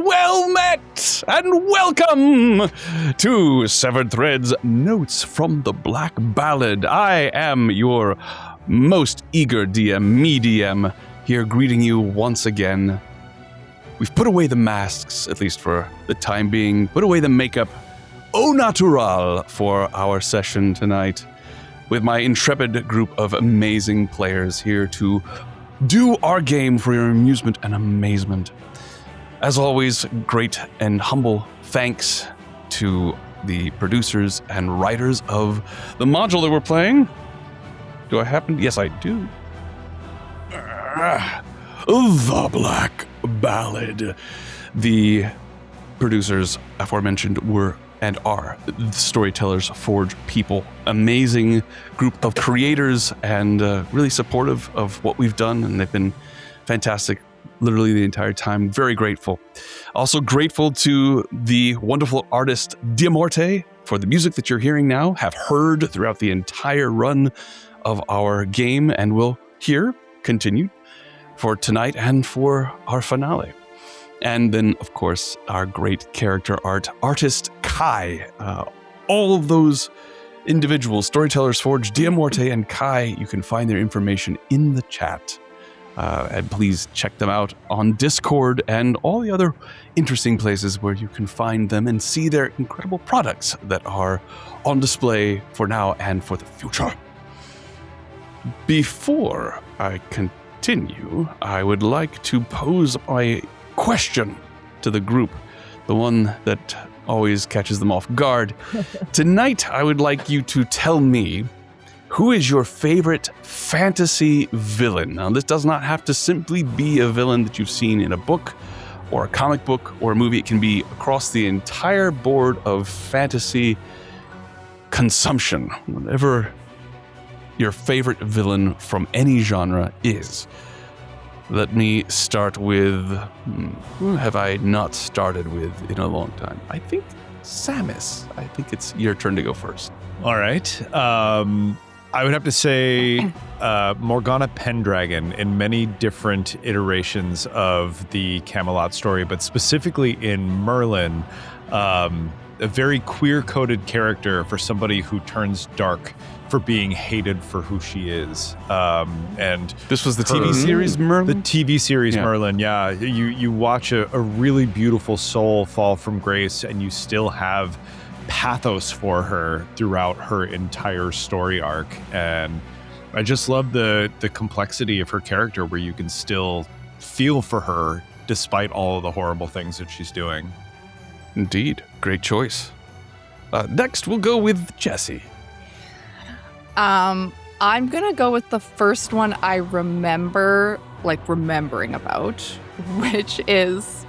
well met, and welcome to Severed Threads Notes from the Black Ballad. I am your most eager DM, MEDM, here greeting you once again. We've put away the masks, at least for the time being, put away the makeup au natural for our session tonight, with my intrepid group of amazing players here to do our game for your amusement and amazement. As always, great and humble thanks to the producers and writers of the module that we're playing. Do I happen? Yes, I do. The Black Ballad. The producers aforementioned were and are the Storyteller's Forge people. Amazing group of creators and really supportive of what we've done, and they've been fantastic literally the entire time. Very grateful. Also grateful to the wonderful artist Diamorte for the music that you're hearing now, have heard throughout the entire run of our game, and will hear continued for tonight and for our finale. And then, of course, our great character artist Kai. All of those individuals, Storyteller's Forge, Diamorte, and Kai, you can find their information in the chat. And please check them out on Discord and all the other interesting places where you can find them and see their incredible products that are on display for now and for the future. Before I continue, I would like to pose my question to the group, the one that always catches them off guard. Tonight, I would like you to tell me, who is your favorite fantasy villain? Now, this does not have to simply be a villain that you've seen in a book or a comic book or a movie. It can be across the entire board of fantasy consumption, whatever your favorite villain from any genre is. Let me start with, who have I not started with in a long time? I think Samus. I think it's your turn to go first. All right. I would have to say Morgana Pendragon in many different iterations of the Camelot story, but specifically in Merlin, a very queer-coded character for somebody who turns dark for being hated for who she is. And this was the TV series Merlin? The TV series Merlin, yeah. You watch a really beautiful soul fall from grace, and you still have pathos for her throughout her entire story arc. And I just love the complexity of her character, where you can still feel for her despite all of the horrible things that she's doing. Indeed. Great choice. Next, we'll go with Jessie. I'm gonna go with the first one I remember, remembering about, which is,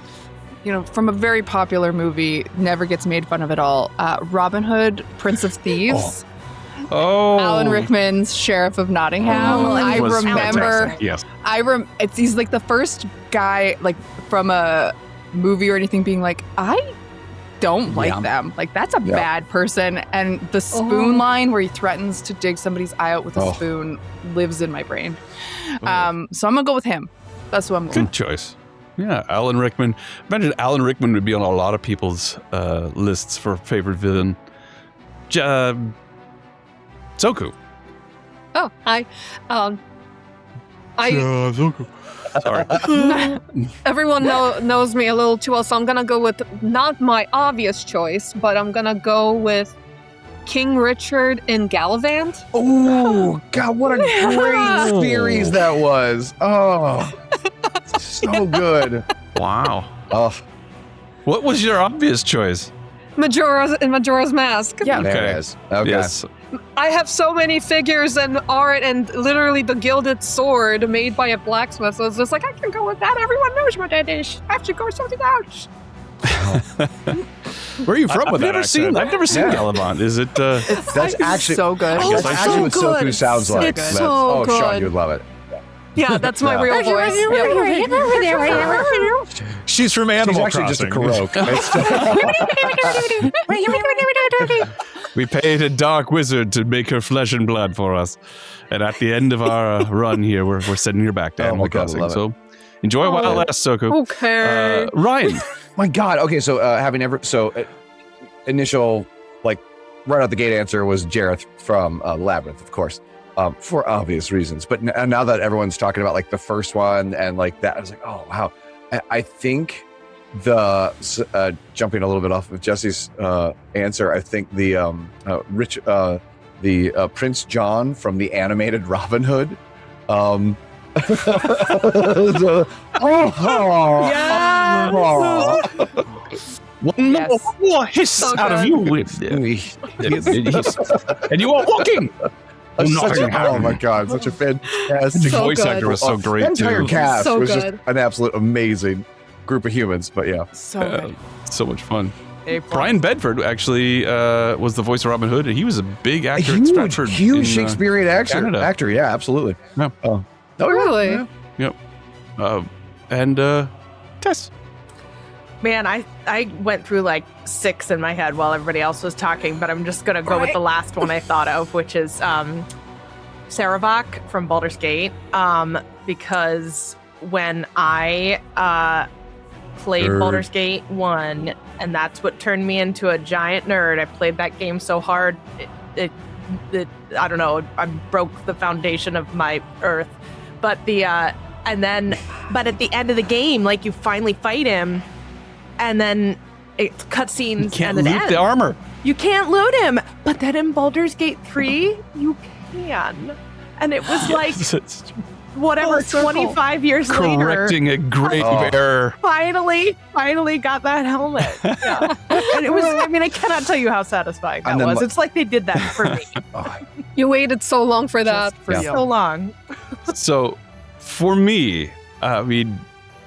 from a very popular movie, never gets made fun of at all. Robin Hood, Prince of Thieves. Oh. Alan Rickman's Sheriff of Nottingham. I remember. Yes. He's like the first guy, from a movie or anything, being like, I don't like them. That's a bad person. And the spoon line where he threatens to dig somebody's eye out with a spoon lives in my brain. So I'm going to go with him. That's what I'm going with. Good choice. Yeah, Alan Rickman. Imagine Alan Rickman would be on a lot of people's lists for favorite villain. Soku. Oh, hi. Soku. Sorry. Everyone knows me a little too well, so I'm gonna go with not my obvious choice, but I'm gonna go with King Richard in Gallivant. Oh, God, what a great series that was. Oh, so good. Wow. Oh, What was your obvious choice? Majora's Mask. Yeah. there it is. Okay. Yes. I have so many figures and art and literally the gilded sword made by a blacksmith. So it's just I can go with that. Everyone knows what that is. I have to go with something else. Where are you from with that accent? I've never seen Gallivant. Is it? That's actually so good. Oh, That's it's actually what so Soku good. sounds like. It's so good. Sean, you'd love it. Yeah, that's my real voice. She's from Animal She's actually Crossing. just a Karoke. We paid a dark wizard to make her flesh and blood for us, and at the end of our run here, we're sending her back to Animal my God, I Crossing. love it. So enjoy a while last, Soku. Okay. Ryan, My God. Okay, so initial, like, right out the gate answer was Jareth from Labyrinth, of course, for obvious reasons. But now that everyone's talking about like the first one and like that, I was like, oh wow. I think jumping a little bit off of Jessie's answer, I think the Prince John from the animated Robin Hood. One more hiss So out of good. you with and you are walking. Oh my God, such a fantastic The So voice good. actor was so great The entire too. cast So was just good. an absolute amazing group of humans. But yeah, So good. So much fun. A+. Brian Bedford actually was the voice of Robin Hood, and he was a big actor at Stratford. huge in, Shakespearean Canada. actor. Yeah, absolutely. Yeah. Oh, yeah, Really? yeah. And Tess. Man, I went through like 6 in my head while everybody else was talking, but I'm just gonna go with the last one I thought of, which is Saravak from Baldur's Gate. Because when I played Nerd. Baldur's Gate 1, and that's what turned me into a giant nerd. I played that game so hard, it I don't know, I broke the foundation of my earth. But but at the end of the game, like you finally fight him, and then it cutscenes You can't and it loot ends. the armor. You can't loot him, but then in Baldur's Gate 3, you can. And it was like whatever, Full circle. 25 years later, Correcting a grave Oh. error. finally got that helmet. Yeah. And it was, I mean, I cannot tell you how satisfying that And then was. like- It's like they did that for me Oh, You waited so long for that. just for Yeah. so long. So, for me, I mean,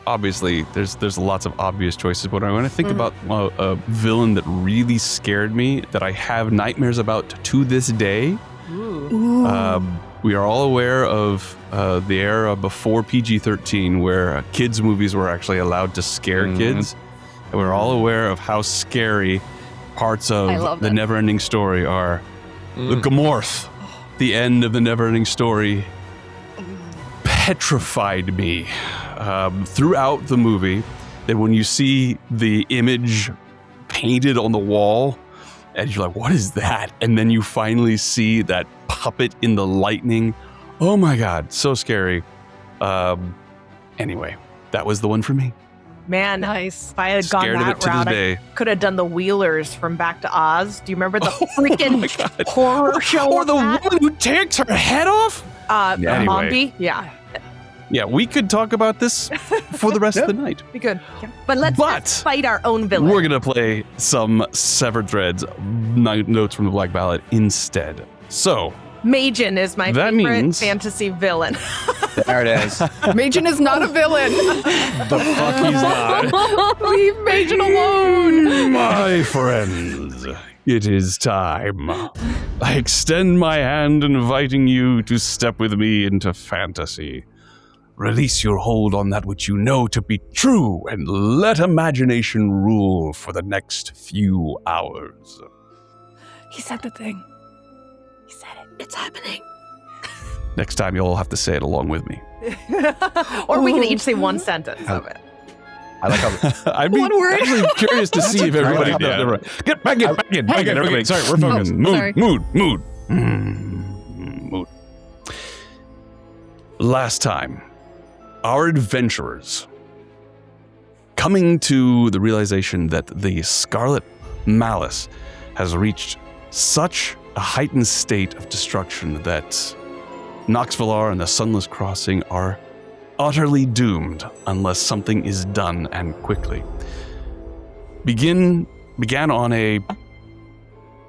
obviously, there's lots of obvious choices, but when I think about a villain that really scared me, that I have nightmares about to this day, we are all aware of the era before PG-13, where kids' movies were actually allowed to scare kids, and we're all aware of how scary parts I of love the that. Neverending Story are. The Gomorth, the end of the Neverending Story, petrified me throughout the movie. That when you see the image painted on the wall, and you're like, what is that? And then you finally see that puppet in the lightning. Oh my God, so scary. Anyway, that was the one for me. Man, Nice. if I had gone Scared of it that to this route, I day. could have done the Wheelers from Back to Oz. Do you remember the my freaking God. horror show? Or of the that? woman who takes her head off? Yeah. Anyway. Mombi? Yeah, Yeah, we could talk about this for the rest of the night. be good. But let's fight our own villain. We're going to play some Severed Threads notes from the Black Ballad instead. So, Majin is my That favorite means- fantasy villain. there it is. Majin is not a villain. the fuck he's not. Leave Majin alone. My friends, it is time. I extend my hand inviting you to step with me into fantasy. Release your hold on that which you know to be true and let imagination rule for the next few hours. He said the thing. He said it. It's happening. Next time, you'll all have to say it along with me. Or we can each say one sentence of it. I like how I'd be One word. actually curious to see if everybody Yeah. does it. Get back in, everybody. Sorry, we're focused. sorry. Mood. Last time, our adventurers, coming to the realization that the Scarlet Malice has reached such a heightened state of destruction that Noxvillar and the Sunless Crossing are utterly doomed unless something is done and quickly. Began on a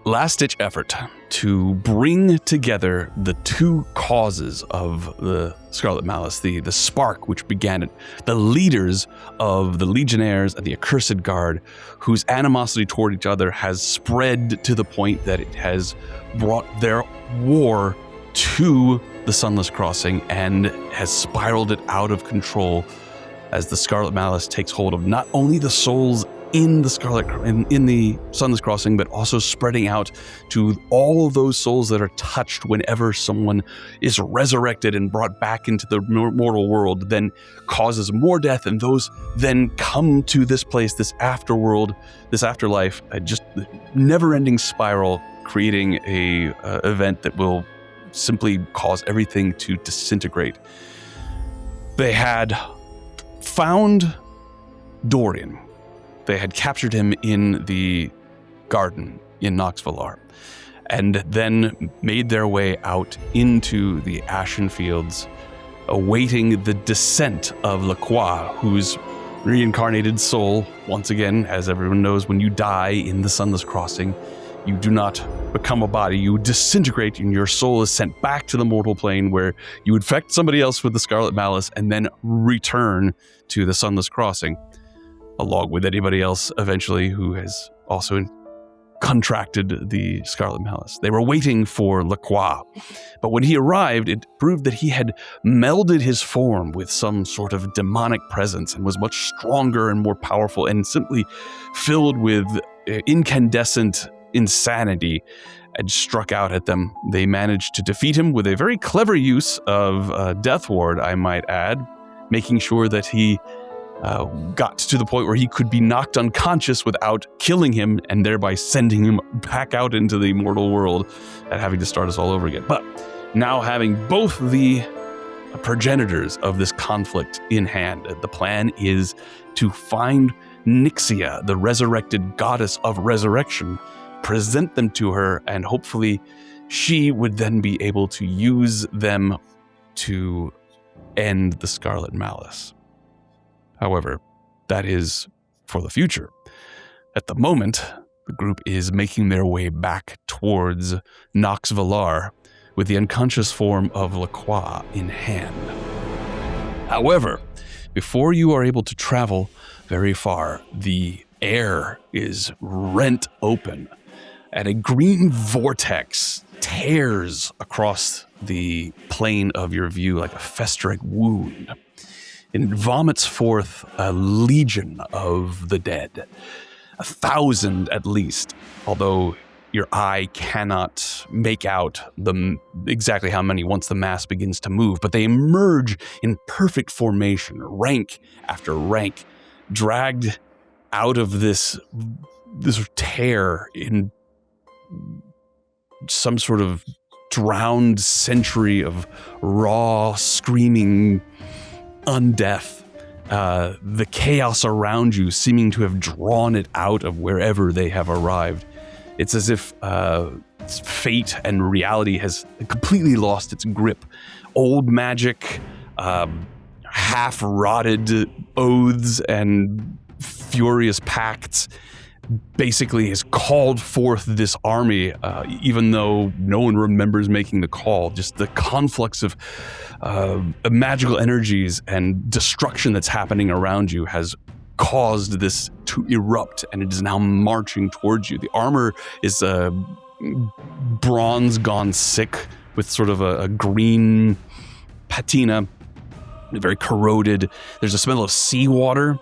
last-ditch effort to bring together the two causes of the Scarlet Malice, the spark which began it, the leaders of the Legionnaires and the Accursed Guard, whose animosity toward each other has spread to the point that it has brought their war to the Sunless Crossing and has spiraled it out of control as the Scarlet Malice takes hold of not only the souls in the Sunless Crossing, but also spreading out to all of those souls that are touched whenever someone is resurrected and brought back into the mortal world, then causes more death, and those then come to this place, this afterworld, this afterlife, just never-ending spiral, creating a event that will simply cause everything to disintegrate. They had found Dorian. They had captured him in the garden in Nox Valar, and then made their way out into the Ashen Fields, awaiting the descent of La Croix, whose reincarnated soul, once again, as everyone knows, when you die in the Sunless Crossing, you do not become a body, you disintegrate, and your soul is sent back to the mortal plane, where you infect somebody else with the Scarlet Malice and then return to the Sunless Crossing, along with anybody else eventually who has also contracted the Scarlet Malice. They were waiting for La Croix, but when he arrived, it proved that he had melded his form with some sort of demonic presence and was much stronger and more powerful, and simply filled with incandescent insanity, and struck out at them. They managed to defeat him with a very clever use of Death Ward, I might add, making sure that he got to the point where he could be knocked unconscious without killing him, and thereby sending him back out into the mortal world and having to start us all over again. But now, having both the progenitors of this conflict in hand, the plan is to find Nyxia, the resurrected goddess of resurrection, present them to her, and hopefully she would then be able to use them to end the Scarlet Malice. However, that is for the future. At the moment, the group is making their way back towards Nox Valar with the unconscious form of La Croix in hand. However, before you are able to travel very far, the air is rent open, and a green vortex tears across the plane of your view like a festering wound. It vomits forth a legion of the dead, 1,000 at least, although your eye cannot make out exactly how many once the mass begins to move, but they emerge in perfect formation, rank after rank, dragged out of this tear in some sort of drowned century of raw, screaming undeath. The chaos around you seeming to have drawn it out of wherever they have arrived. It's as if fate and reality has completely lost its grip. Old magic, half-rotted oaths and furious pacts basically has called forth this army, even though no one remembers making the call. Just the conflux of magical energies and destruction that's happening around you has caused this to erupt, and it is now marching towards you. The armor is bronze gone sick with sort of a green patina, very corroded. There's a smell of seawater.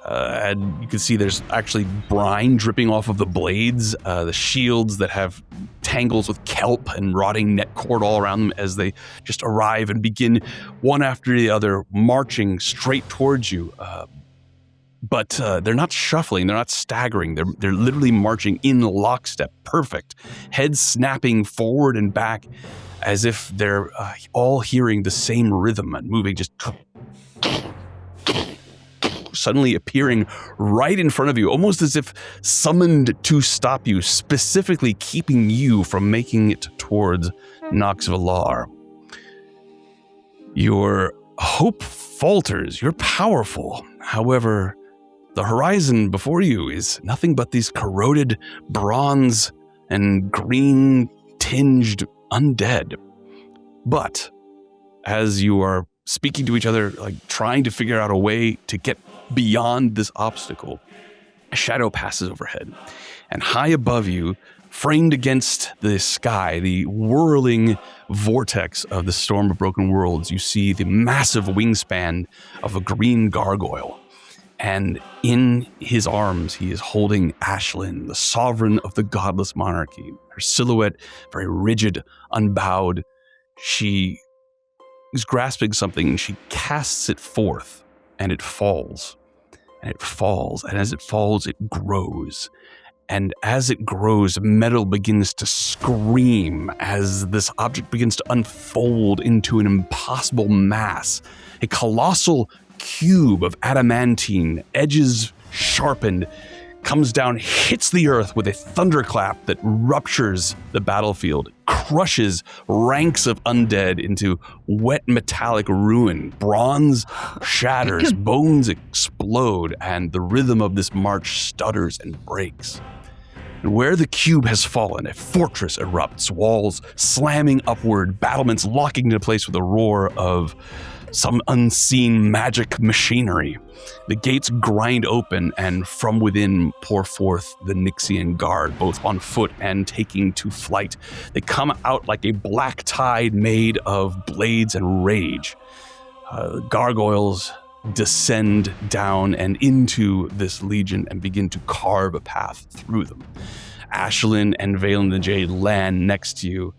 And you can see there's actually brine dripping off of the blades, the shields that have tangles with kelp and rotting net cord all around them as they just arrive and begin one after the other marching straight towards you. But they're not shuffling, they're not staggering, they're literally marching in lockstep, perfect, heads snapping forward and back as if they're all hearing the same rhythm and moving, just suddenly appearing right in front of you, almost as if summoned to stop you, specifically keeping you from making it towards Nox Valar. Your hope falters. You're powerful. However, the horizon before you is nothing but these corroded bronze and green tinged undead. But as you are speaking to each other, like trying to figure out a way to get beyond this obstacle, a shadow passes overhead, and high above you, framed against the sky, the whirling vortex of the Storm of Broken Worlds, you see the massive wingspan of a green gargoyle. And in his arms, he is holding Ashlynn, the sovereign of the Godless monarchy. Her silhouette, very rigid, unbowed. She is grasping something, and she casts it forth, and it falls. And it falls, and as it falls, it grows. And as it grows, metal begins to scream as this object begins to unfold into an impossible mass. A colossal cube of adamantine, edges sharpened, comes down, hits the earth with a thunderclap that ruptures the battlefield, crushes ranks of undead into wet metallic ruin. Bronze shatters, bones explode, and the rhythm of this march stutters and breaks. And where the cube has fallen, a fortress erupts, walls slamming upward, battlements locking into place with a roar of some unseen magic machinery. The gates grind open, and from within pour forth the Nixian Guard, both on foot and taking to flight. They come out like a black tide made of blades and rage. Gargoyles descend down and into this legion and begin to carve a path through them. Ashlynn and Valen the Jade land next to you.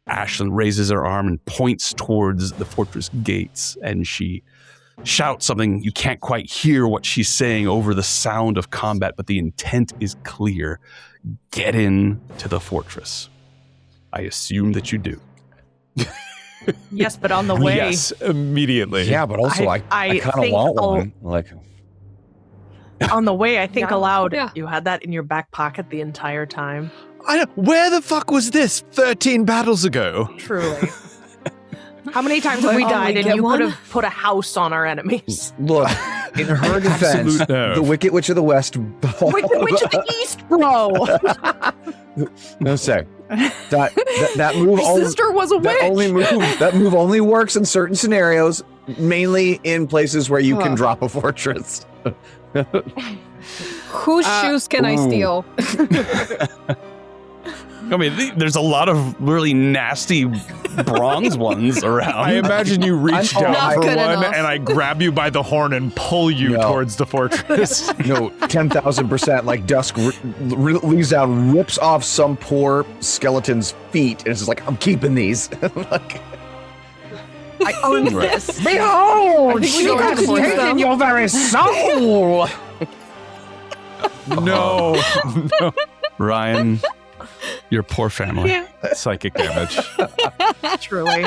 Ashlynn raises her arm and points towards the fortress gates, and she shouts something. You can't quite hear what she's saying over the sound of combat, but the intent is clear. Get in to the fortress. I assume that you do. Yes, but on the way. Yes, immediately. Yeah, but also I kind of think want one. Like, on the way, I think Yeah. aloud. Yeah. You had that in your back pocket the entire time. Where the fuck was this 13 battles ago? Truly. How many times have we Oh, died we and get you one? could have put a house on our enemies? look, in her defense, Absolute no. the Wicked Witch of the West. Wicked Witch of the East, bro! No say. That move Her only, sister was a witch. that move only works in certain scenarios, mainly in places where you can drop a fortress. Whose shoes can I ooh. steal? I mean, there's a lot of really nasty bronze ones around. I imagine you reach I'm down not for good one, enough. and I grab you by the horn and pull you No. towards the fortress. No, 10,000%. Like Dusk leaves down, rips off some poor skeleton's feet, and it's just like, I'm keeping these. Like, I own this. behold, I think we go back and forth, though. your very soul. No. No. Ryan, your poor family. Yeah. Psychic damage. Truly.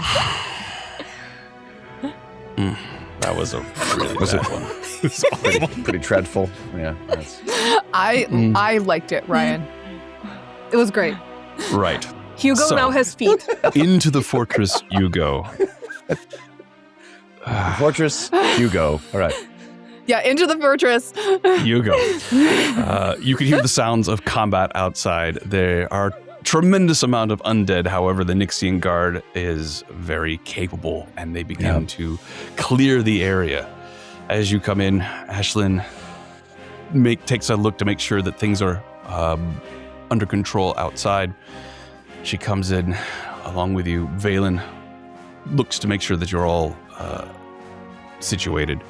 That was a really Was bad it- one. pretty dreadful. Yeah. That's, I liked it, Ryan. It was great. Right. Hugo So- now has feet. Into the fortress you go. Fortress, you go. All right. Yeah, into the fortress. You go. You can hear the sounds of combat outside. There are tremendous amount of undead. However, the Nixian Guard is very capable, and they begin to clear the area. As you come in, Ashlynn takes a look to make sure that things are under control outside. She comes in along with you. Valen looks to make sure that you're all situated.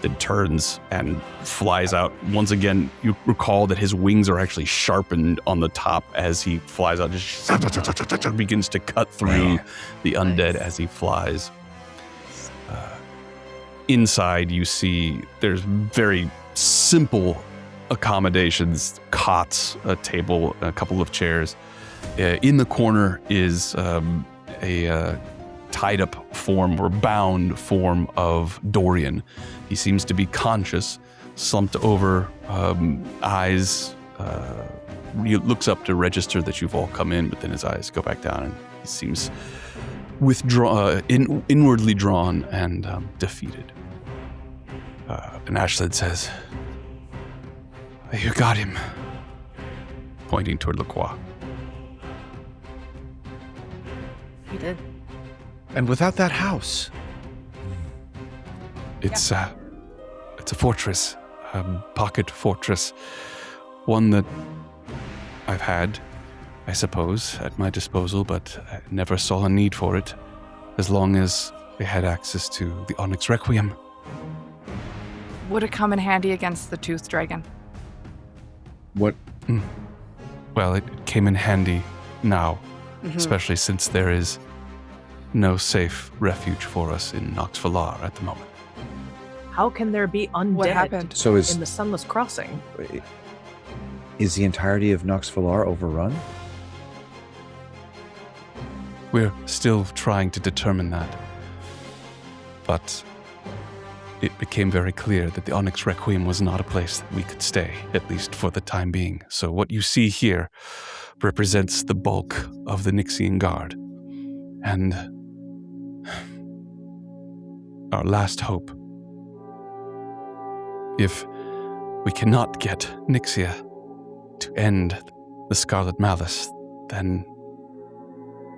Then turns and flies out. Once again, you recall that his wings are actually sharpened on the top as he flies out. Just begins to cut through the undead as he flies. Inside, you see there's very simple accommodations: cots, a table, a couple of chairs. In the corner is a tied up form or bound form of Dorian. He seems to be conscious, slumped over, eyes. He looks up to register that you've all come in, but then his eyes go back down and he seems inwardly drawn and defeated. And Ashlynn says, "You got him," pointing toward La Croix. You did. And without that house. It's a fortress, pocket fortress, one that I've had, I suppose, at my disposal, but I never saw a need for it, as long as we had access to the Onyx Requiem. would it come in handy against the Toothed Dragon? What? Well, it came in handy now, especially since there is no safe refuge for us in Nox Valar at the moment. How can there be undead What happened? So in the Sunless Crossing? is the entirety of Nox Valar overrun? We're still trying to determine that. But it became very clear that the Onyx Requiem was not a place that we could stay, at least for the time being. So what you see here represents the bulk of the Nixian Guard. And our last hope. If we cannot get Nyxia to end the Scarlet Malice, then...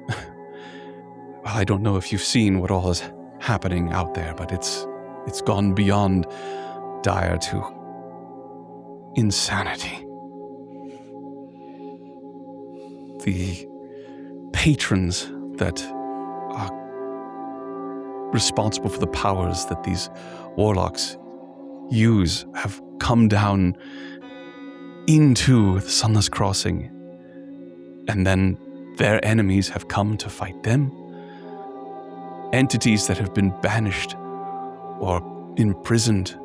Well, I don't know if you've seen what all is happening out there, but it's gone beyond dire to insanity. The patrons that are responsible for the powers that these warlocks use have come down into the Sunless Crossing, and then their enemies have come to fight them. Entities that have been banished or imprisoned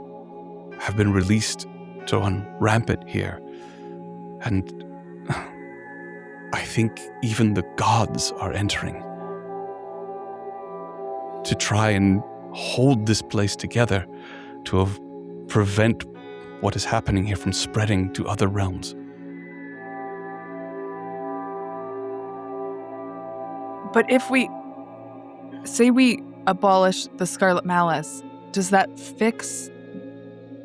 have been released to run rampant here. And I think even the gods are entering to try and hold this place together to prevent what is happening here from spreading to other realms. But if we abolish the Scarlet Malice, does that fix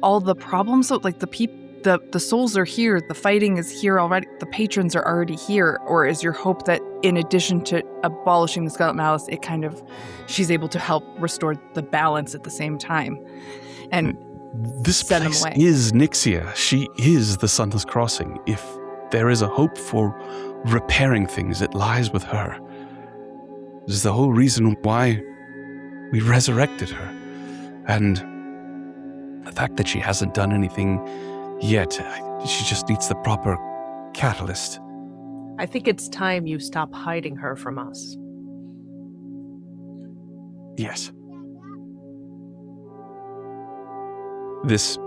all the problems? So, like, the souls are here, the fighting is here already, the patrons are already here, or is your hope that in addition to abolishing the Scarlet Malice, she's able to help restore the balance at the same time? And this send them place away. is Nyxia. She is the Sunless Crossing. If there is a hope for repairing things, it lies with her. This is the whole reason why we resurrected her. And the fact that she hasn't done anything yet, she just needs the proper catalyst. I think it's time you stop hiding her from us. Yes. This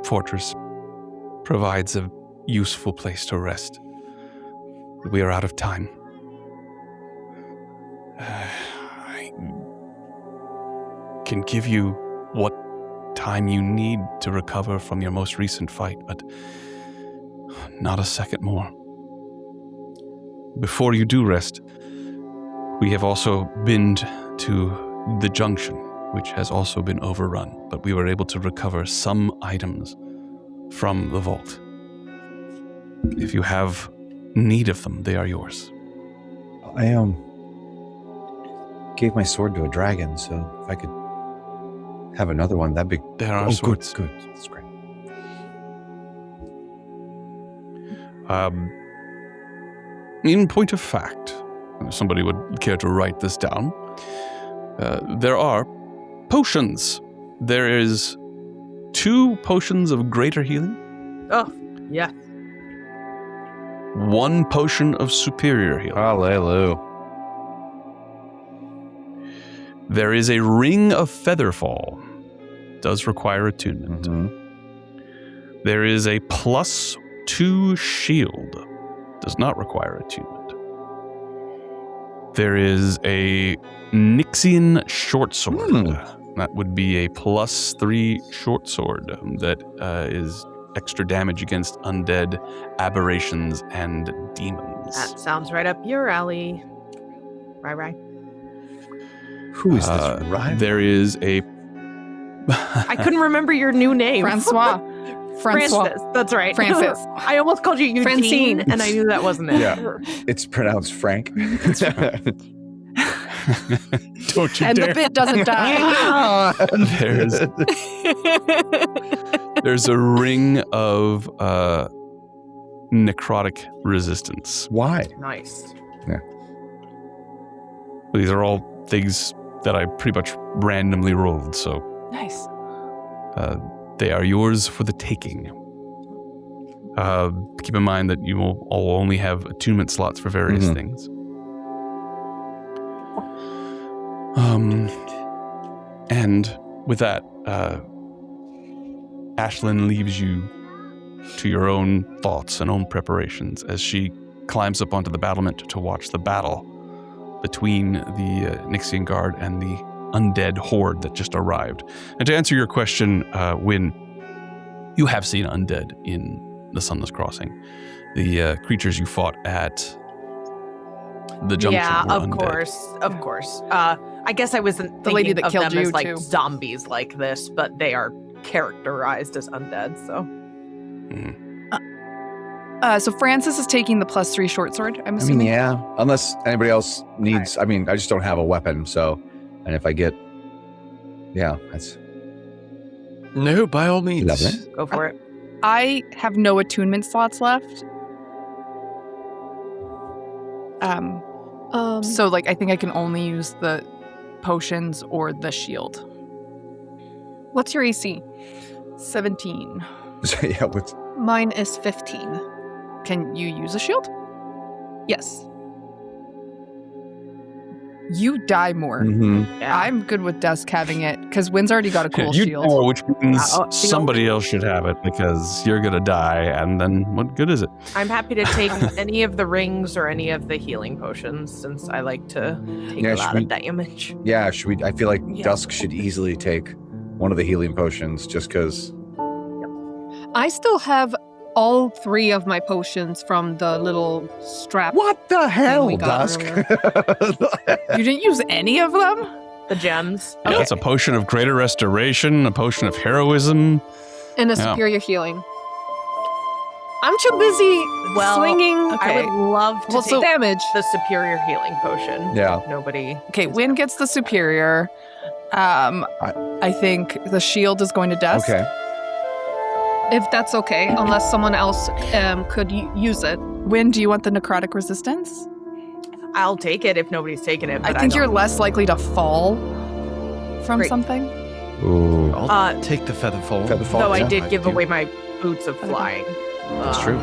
fortress provides a useful place to rest. We are out of time. I can give you what time you need to recover from your most recent fight, but not a second more. Before you do rest, we have also been to the junction, which has also been overrun, but we were able to recover some items from the vault. If you have need of them, they are yours. I gave my sword to a dragon, so if I could have another one, that'd be... There are swords. Good. That's great. In point of fact, if somebody would care to write this down, there are potions. There is 2 potions of greater healing. Oh, yeah. 1 potion of superior healing. Hallelujah. There is a ring of featherfall. Does require attunement. There is a +2 shield. Does not require attunement. There is a Nixian short sword. That would be a +3 short sword that is extra damage against undead, aberrations, and demons. That sounds right up your alley. Right. Who is this? Ryan? There is a... I couldn't remember your new name. Francis. That's right. Francis. I almost called you Eugene, Francine. and I knew that wasn't it. Yeah. It's pronounced Frank. Don't you And dare. the bit doesn't die. There's a ring of necrotic resistance. Why? Nice. These are all things that I pretty much randomly rolled, so Nice. They are yours for the taking. Keep in mind that you will all only have attunement slots for various things. And with that, Ashlynn leaves you to your own thoughts and own preparations as she climbs up onto the battlement to watch the battle between the Nixian Guard and the undead horde that just arrived. And to answer your question, Wynn, you have seen undead in the Sunless Crossing. The creatures you fought at the junction were undead. Of course. I guess I wasn't The lady thinking that of killed them you, as like too. zombies like this, but they are characterized as undead, so. So Francis is taking the +3 short sword, I'm I mean, assuming. yeah. Unless anybody else needs. I mean, I just don't have a weapon, so. And if I get. Yeah, that's. No, by all means. Lovely. Go for it. I have no attunement slots left. So like I think I can only use the potions or the shield. What's your AC? 17. So, yeah, what's. Mine is 15. Can you use a shield? Yes. You die more. Yeah. I'm good with Dusk having it because Wynn's already got a cool You shield. know, which means the somebody else should have it because you're going to die, and then what good is it? I'm happy to take any of the rings or any of the healing potions since I like to take Yeah, a should lot we- of damage. Yeah, should we? I feel like Yeah. Dusk should easily take one of the healing potions just because. I still have all 3 of my potions from the little strap. What the hell, we got Dusk? You didn't use any of them? The gems. Yeah, it's a potion of greater restoration, a potion of heroism. And a Yeah. superior healing. I'm too busy swinging I would love to Well, take so- damage. the superior healing potion. Yeah. Nobody. Okay, Wynn gets the superior. I think the shield is going to Dusk. Okay. If that's okay, unless someone else could use it. Wynn, do you want the necrotic resistance? I'll take it if nobody's taking it. I But think you're don't- less likely to fall from Great. something. Ooh. I'll take the feather fall. Feather fall, Though I yeah. did give do. away my boots of flying. That's true.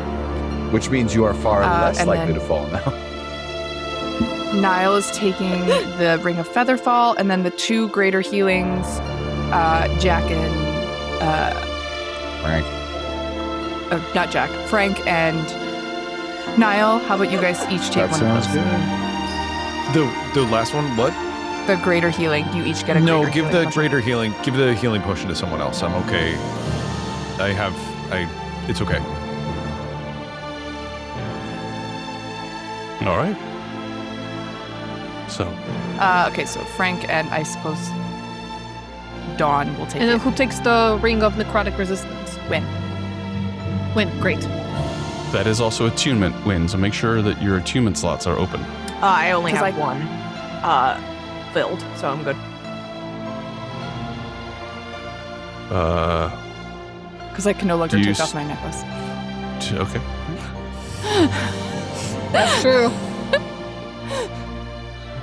Which means you are far less and likely then- to fall now. Niall is taking the Ring of Featherfall, and then the 2 greater healings, Jack and Frank. not Jack, Frank and Niall. How about you guys each take That one of sounds those? good. The last one, what? The greater healing. You each get a No, greater give healing the potion. greater healing. Give the healing potion to someone else. I'm okay. It's okay. All right. So, Okay, so Frank and I suppose Dawn will take And then it. who takes the Ring of Necrotic Resistance? Win. Great. that is also attunement win, so make sure that your attunement slots are open. I only 'Cause have one filled, so I'm good. Because I can no longer Do you take off my necklace. Okay. That's true.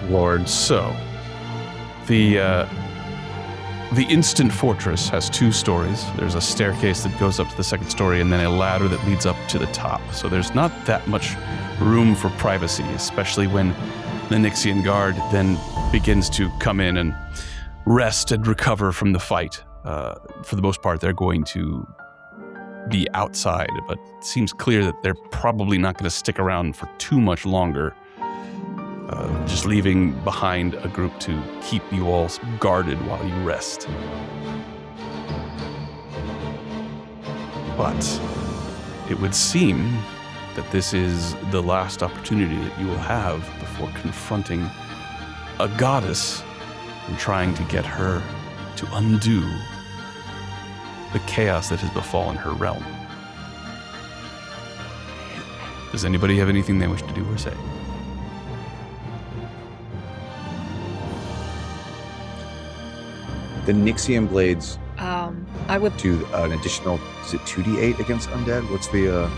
Lord, so the instant fortress has 2 stories. There's a staircase that goes up to the 2nd story and then a ladder that leads up to the top. So there's not that much room for privacy, especially when the Nixian Guard then begins to come in and rest and recover from the fight. For the most part, they're going to be outside, but it seems clear that they're probably not going to stick around for too much longer. Just leaving behind a group to keep you all guarded while you rest. But it would seem that this is the last opportunity that you will have before confronting a goddess and trying to get her to undo the chaos that has befallen her realm. Does anybody have anything they wish to do or say? The Nixian blades I would. do an additional. Is it 2d8 against undead? What's the?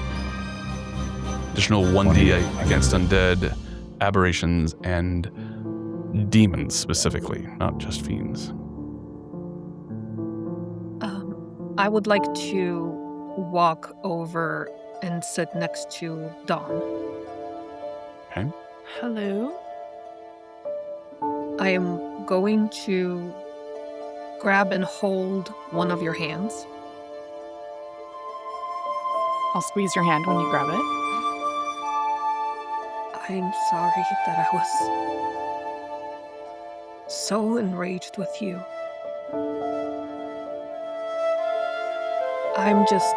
Additional 1d8 against undead, aberrations, and demons specifically, not just fiends. I would like to walk over and sit next to Dawn. Okay. Hello. I am going to grab and hold one of your hands. I'll squeeze your hand when you grab it. I'm sorry that I was so enraged with you. I'm just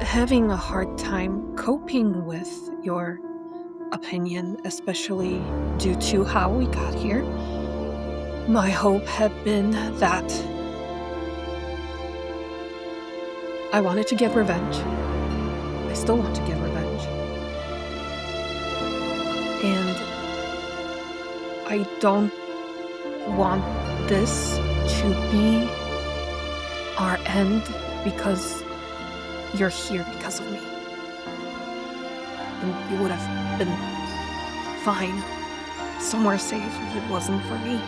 having a hard time coping with your opinion, especially due to how we got here. My hope had been that I wanted to get revenge. I still want to get revenge. And I don't want this to be our end because you're here because of me. And you would have been fine, somewhere safe if it wasn't for me.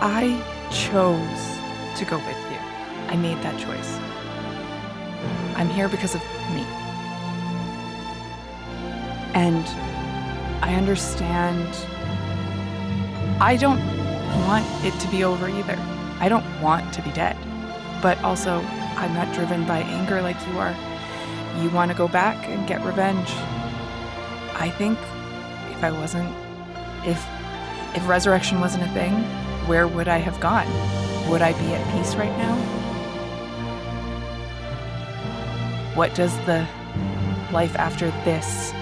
I chose to go with you. I made that choice. I'm here because of me. And I understand. I don't want it to be over either. I don't want to be dead. But also, I'm not driven by anger like you are. You want to go back and get revenge. I think if resurrection wasn't a thing, where would I have gone? Would I be at peace right now? What does the life after this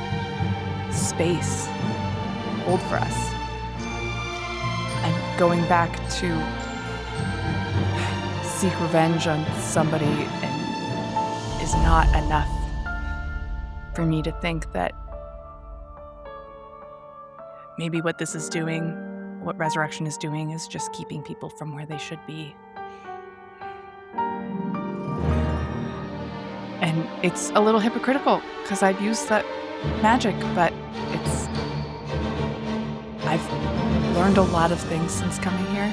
space hold for us? And going back to seek revenge on somebody is not enough for me to think that maybe what this is doing, what resurrection is doing, is just keeping people from where they should be. And it's a little hypocritical because I've used that magic, but I've learned a lot of things since coming here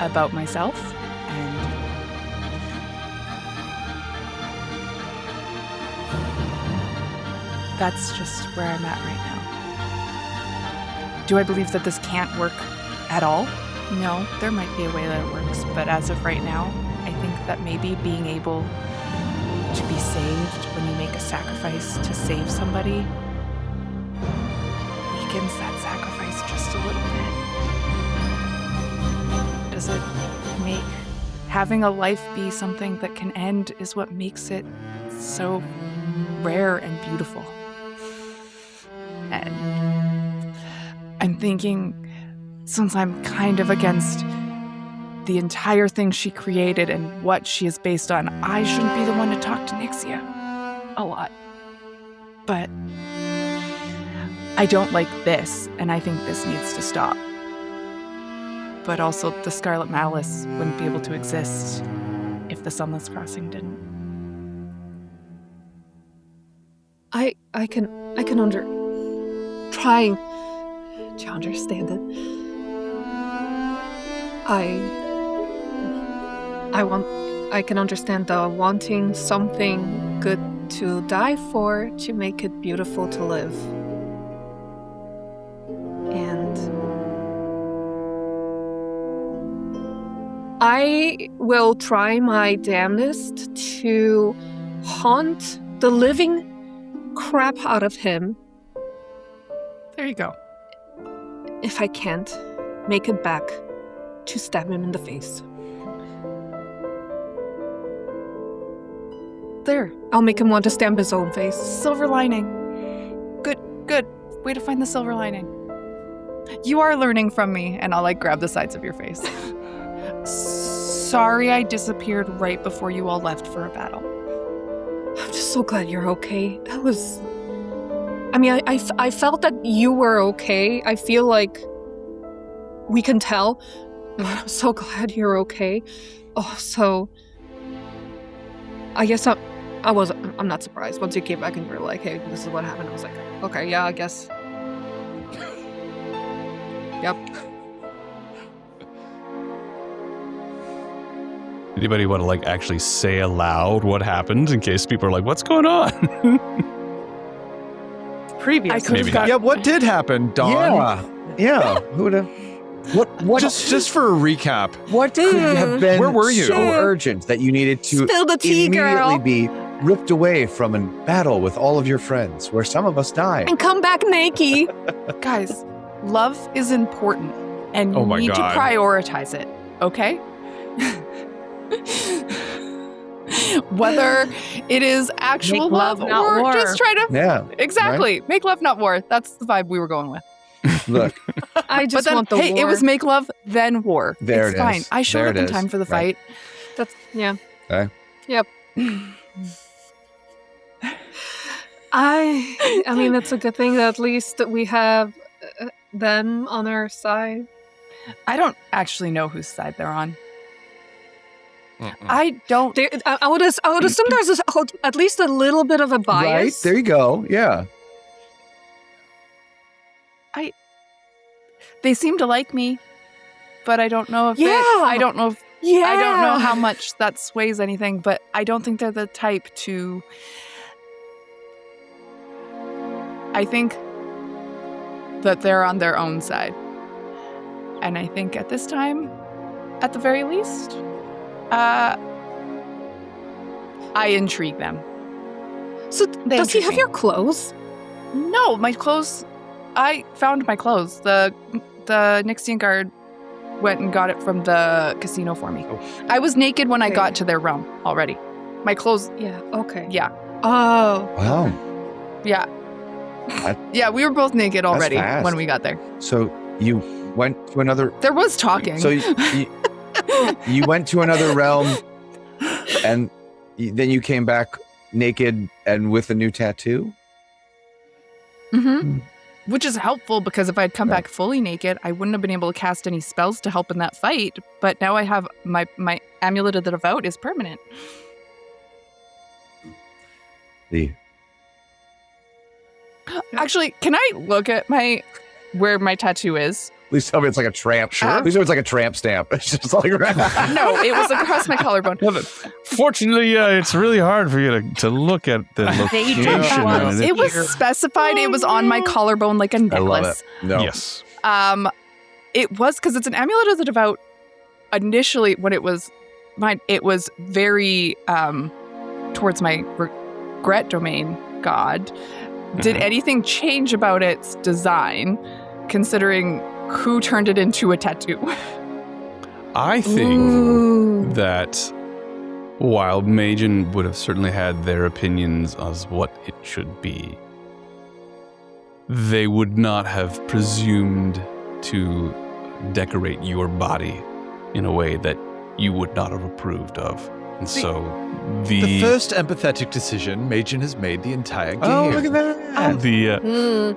about myself, and that's just where I'm at right now. Do I believe that this can't work at all? No, there might be a way that it works, but as of right now, I think that maybe being able to be saved when you make a sacrifice to save somebody weakens that sacrifice just a little bit. Does it make having a life be something that can end is what makes it so rare and beautiful. And I'm thinking, since I'm kind of against the entire thing she created and what she is based on, I shouldn't be the one to talk to Nyxia a lot. But I don't like this, and I think this needs to stop. But also, the Scarlet Malice wouldn't be able to exist if the Sunless Crossing didn't. I can trying to understand it. I can understand the wanting something good to die for to make it beautiful to live. And I will try my damnedest to haunt the living crap out of him. There you go. If I can't make it back, to stab him in the face. There. I'll make him want to stamp his own face. Silver lining. Good. Way to find the silver lining. You are learning from me, and I'll grab the sides of your face. Sorry I disappeared right before you all left for a battle. I'm just so glad you're okay. That was... I felt that you were okay. I feel like we can tell. But I'm so glad you're okay. Oh, so... I guess I'm not surprised. Once you came back and you were like, hey, this is what happened, I was like, okay, yeah, I guess Yep. Anybody want to like actually say aloud what happened in case people are like, "What's going on?" Previous. I could have Maybe got Yeah, what did happen, Dawn? Yeah. Who would have? What? Just for a recap. What could have been Where were you? so urgent that you needed to Spill the tea, immediately girl. be ripped away from a battle with all of your friends, where some of us died? And come back naked. guys. Love is important, and Oh you my need God. to prioritize it. Okay. Whether it is actual Make love, love not or war. just try to Yeah. exactly make love, not war. That's the vibe we were going with. Look, I just but then, want the hey, war. it was make love, then war. There it's it fine. is. I showed There up it in is. time for the Right. fight. That's yeah. Okay. Yep. I mean, it's a good thing that at least that we have them on our side. I don't actually know whose side they're on. I don't. I would assume there's at least a little bit of a bias. Right there you go. Yeah. They seem to like me, but I don't know if Yeah. I don't know if Yeah. I don't know how much that sways anything, but I don't think they're the type to. I think that they're on their own side. And I think at this time, at the very least, I intrigue them. So They does he intrigue have me. your clothes? No, my clothes. I found my clothes. The Nixian Guard went and got it from the casino for me. I was naked when I Okay. got to their realm already. My clothes. Yeah. Okay. Yeah. Oh. Wow. Yeah. That- Yeah, we were both naked already fast. when we got there. So you went to another. There was talking. So you went to another realm, and then you came back naked and with a new tattoo. Mm-hmm. Which is helpful because if I'd come Right. back fully naked, I wouldn't have been able to cast any spells to help in that fight. But now I have my amulet of the devout is permanent. Actually, can I look at where my tattoo is? Please tell me it's like a tramp. Sure. Please tell me it's like a tramp stamp. It's just like No, it was across my collarbone. Fortunately, it's really hard for you to look at the They did location. that. and It was specified. It was on my collarbone like a I love necklace. it. No. Yes. It was because it's an amulet of the devout. Initially, when it was mine, it was very towards my regret domain god. Did anything change about its design, considering who turned it into a tattoo? I think that while Majin would have certainly had their opinions as what it should be, they would not have presumed to decorate your body in a way that you would not have approved of. And so The first empathetic decision Majin has made the entire game. Oh, look at that.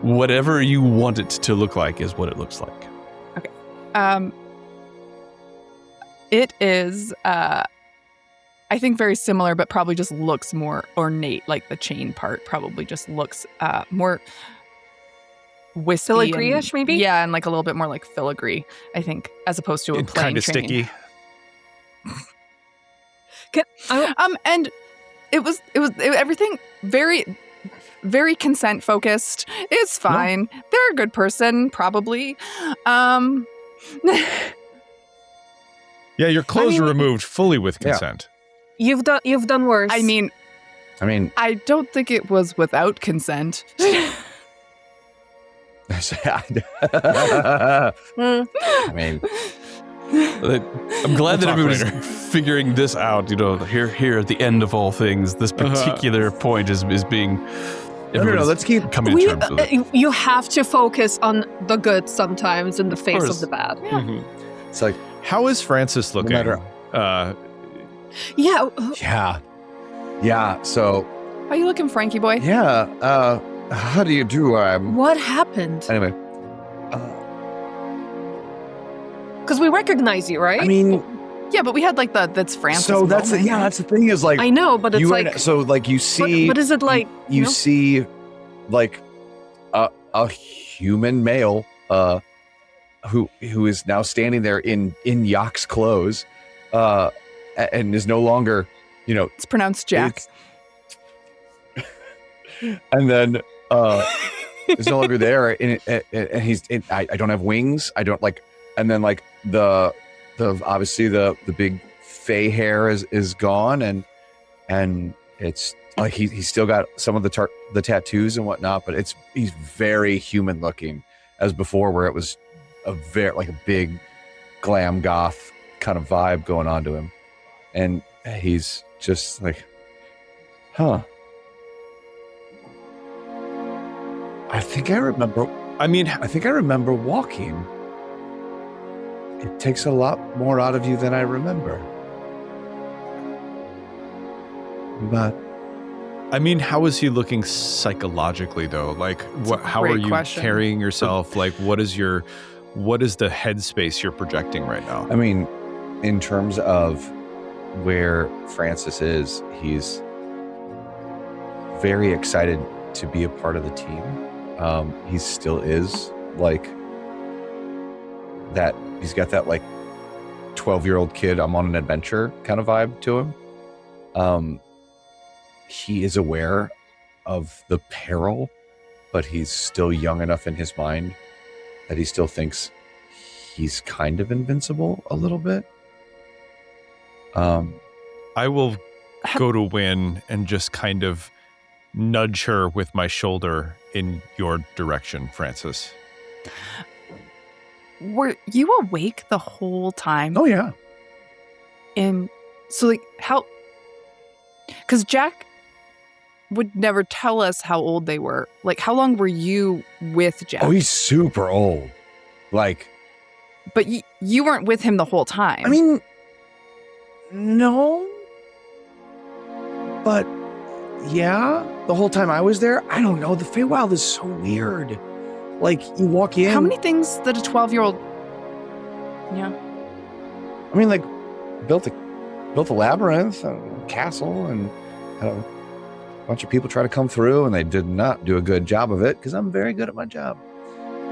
Whatever you want it to look like is what it looks like. It is, I think, very similar, but probably just looks more ornate. Like the chain part probably just looks more wispy, Filigree-ish, maybe? Yeah, and like a little bit more like filigree, I think, as opposed to a plain Kind of chain. sticky. And it was everything very, very consent focused. It's fine. They're a good person, probably. Yeah, your clothes mean- were removed fully with Yeah. consent. You've done worse. I mean, I don't think it was without consent. I mean, I'm glad that talk everybody's later. figuring this out. You know, here at the end of all things, this particular point is being. no. everybody's Let's keep. coming to terms with it. You have to focus on the good sometimes in the face course. of the bad. Mhm. It's like, How is Francis looking? matter- Yeah. yeah. So, Are you looking, Frankie boy? yeah. How do you do? What happened? Anyway. Because we recognize you, right? I mean, Yeah, but we had like that's Francis. so that's moment. that's the thing is like I know, but it's you like. so like you see But is it like you know? see like a human male who is now standing there in Yak's clothes, and is no longer, It's pronounced Jack. And then is no longer there, and he's. I don't have wings. I don't like. And then like the obviously the big fey hair is gone, and it's like he's still got some of the tattoos and whatnot, but he's very human looking as before, where it was a big glam goth kind of vibe going on to him, and he's just like, huh. I think I remember walking. It takes a lot more out of you than I remember. But I mean, how is he looking psychologically though? Like, how are you carrying yourself? Like, what is the headspace you're projecting right now? I mean, in terms of where Francis is, he's very excited to be a part of the team. He still is like that. He's got that like 12-year-old kid, I'm on an adventure kind of vibe to him. He is aware of the peril, but he's still young enough in his mind that he still thinks he's kind of invincible a little bit. I will go to Wynn and just kind of nudge her with my shoulder in your direction, Francis. Were you awake the whole time? Oh, yeah. And so, like, how... Because Jack would never tell us how old they were. Like, how long were you with Jack? Oh, he's super old. Like... But you weren't with him the whole time. I mean, no. But, yeah, the whole time I was there, I don't know. The Feywild is so weird. Like, you walk in... How many things that a 12-year-old... Yeah. I mean, like, built a labyrinth, a castle, and had a bunch of people try to come through, and they did not do a good job of it, because I'm very good at my job.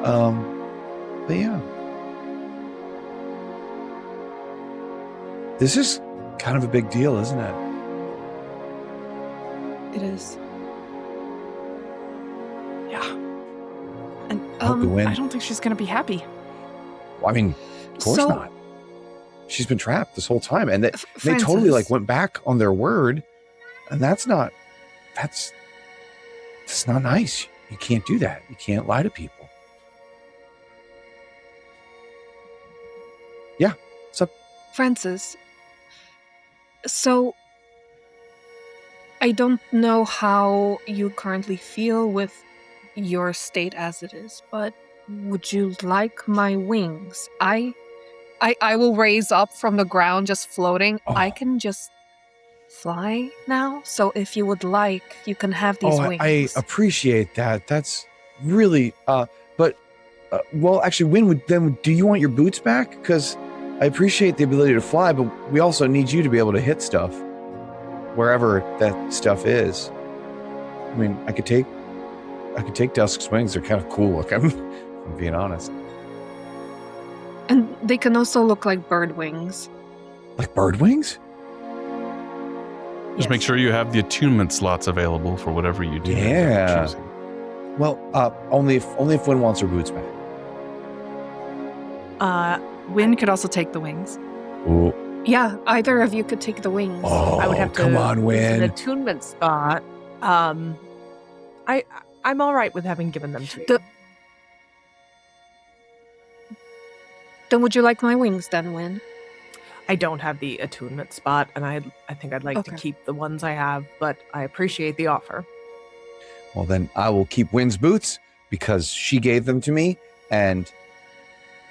But, yeah. This is kind of a big deal, isn't it? It is. Yeah. And Win. I don't think she's going to be happy. Well, I mean, of course not. She's been trapped this whole time, and they totally like went back on their word, and that's not nice. You can't do that. You can't lie to people. Yeah. What's up, Francis? So, I don't know how you currently feel with your state as it is, but would you like my wings? I will raise up from the ground, just floating. Oh. I can just fly now, so if you would like, you can have these wings. I appreciate that. That's really, well, actually, do you want your boots back? Because I appreciate the ability to fly, but we also need you to be able to hit stuff wherever that stuff is. I mean, I could take Dusk's wings. They're kind of cool looking, if I'm being honest. And they can also look like bird wings. Like bird wings? Just make sure you have the attunement slots available for whatever you do. Yeah. Well, only if Wynn wants her boots back. Wynn could also take the wings. Ooh. Yeah, either of you could take the wings. Oh, I would have to come on, use Wynn. an attunement spot. I'm all right with having given them to you. Then would you like my wings then, Wynn? I don't have the attunement spot, and I think I'd like to keep the ones I have, but I appreciate the offer. Well, then I will keep Wynn's boots because she gave them to me, and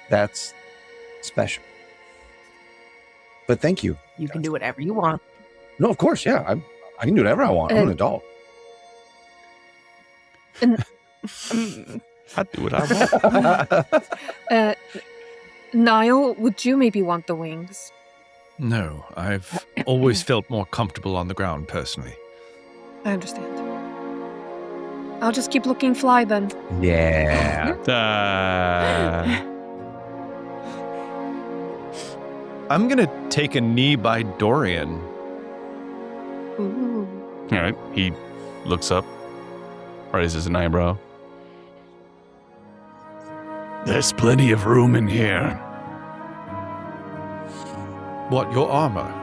that's special. But thank you. You can do whatever you want. No, of course, yeah. I can do whatever I want. I'm an adult. And I do what I want. Niall, would you maybe want the wings? No, I've always felt more comfortable on the ground personally. I understand. I'll just keep looking fly then. Yeah. I'm going to take a knee by Dorian. Ooh. All right. He looks up, raises an eyebrow. There's plenty of room in here. What, your armor?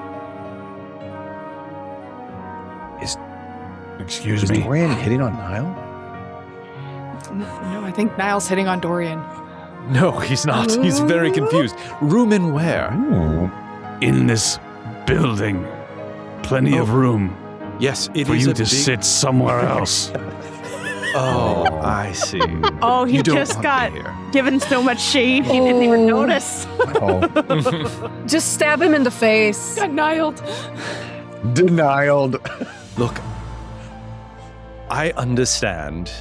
Excuse Is me. Dorian hitting on Niall? No, I think Niall's hitting on Dorian. No, he's not. He's very confused. Room in where? Ooh. In this building, plenty of room Yes, it for is you a to big... sit somewhere else. Oh, I see. Oh, he You don't just want got me here. given so much shade he didn't even Oh. notice. Oh, Just stab him in the face. Got Nialled. Denialed. Look, I understand.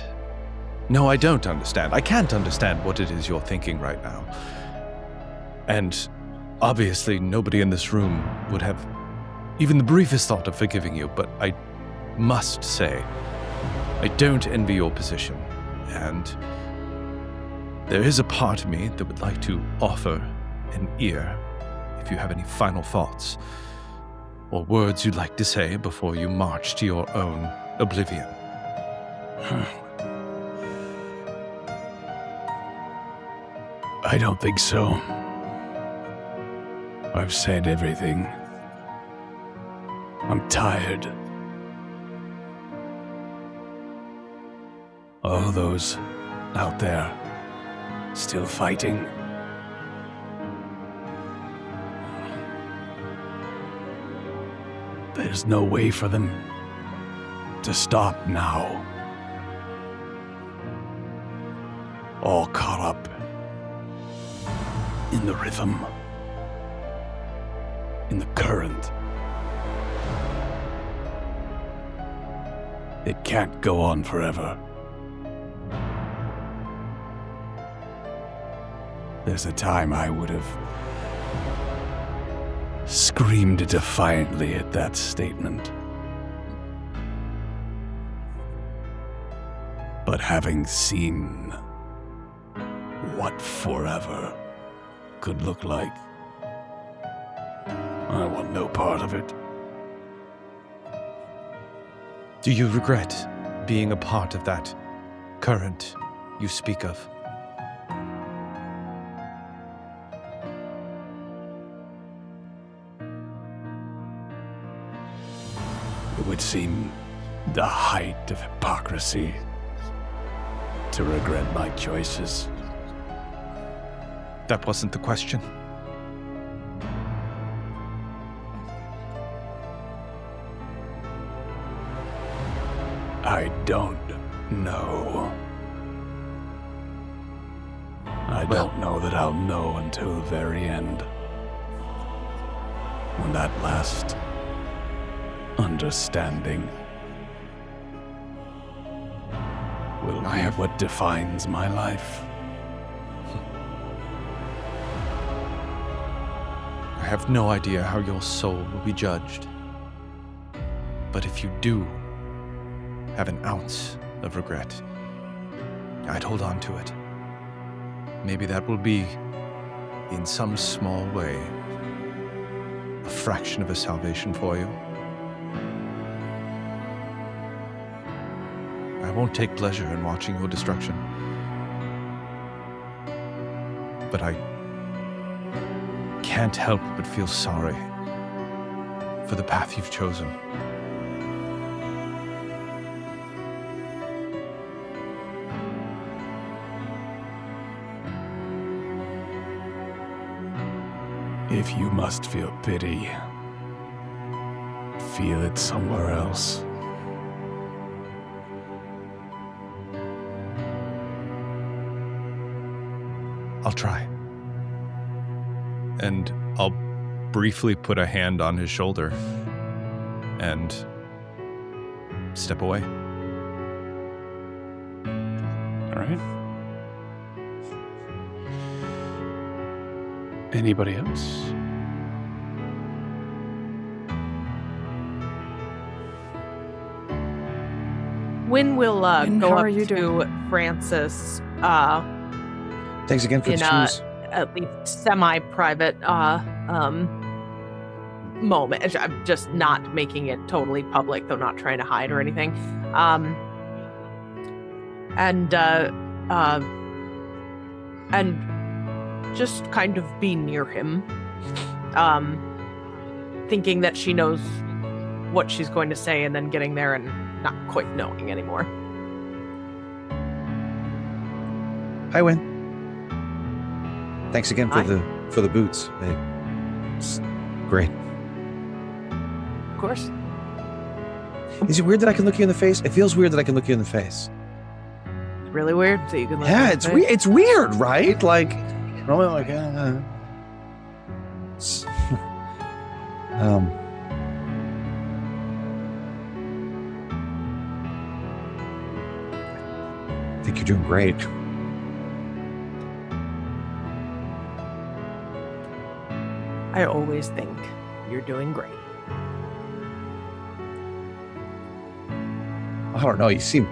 No, I don't understand. I can't understand what it is you're thinking right now. And obviously, nobody in this room would have even the briefest thought of forgiving you, but I must say, I don't envy your position. And there is a part of me that would like to offer an ear if you have any final thoughts or words you'd like to say before you march to your own oblivion. I don't think so. I've said everything. I'm tired. All those out there still fighting. There's no way for them to stop now. All caught up in the rhythm, in the current. It can't go on forever. There's a time I would have screamed defiantly at that statement. But having seen what forever could look like, I want no part of it. Do you regret being a part of that current you speak of? It would seem the height of hypocrisy to regret my choices. That wasn't the question. I don't know. I don't know that I'll know until the very end. When that last understanding will be what defines my life. I have no idea how your soul will be judged. But if you do have an ounce of regret, I'd hold on to it. Maybe that will be, in some small way, a fraction of a salvation for you. I won't take pleasure in watching your destruction, but I can't help but feel sorry for the path you've chosen. If you must feel pity, feel it somewhere else. I'll try. And I'll briefly put a hand on his shoulder and step away. All right. Anybody else? When will When, go how up are you to Francis Thanks again for the in a shoes. at least semi-private moment. I'm just not making it totally public, though not trying to hide or anything. And just kind of be near him, thinking that she knows what she's going to say, and then getting there and not quite knowing anymore. Hi, Win. Thanks again for the boots. It's great. Of course. Is it weird that I can look you in the face? It feels weird that I can look you in the face. It's really weird. So you can look Yeah, at it's weird. It's weird, right? Like, normally I'm like, I think you're doing great. I always think you're doing great. I don't know. You seem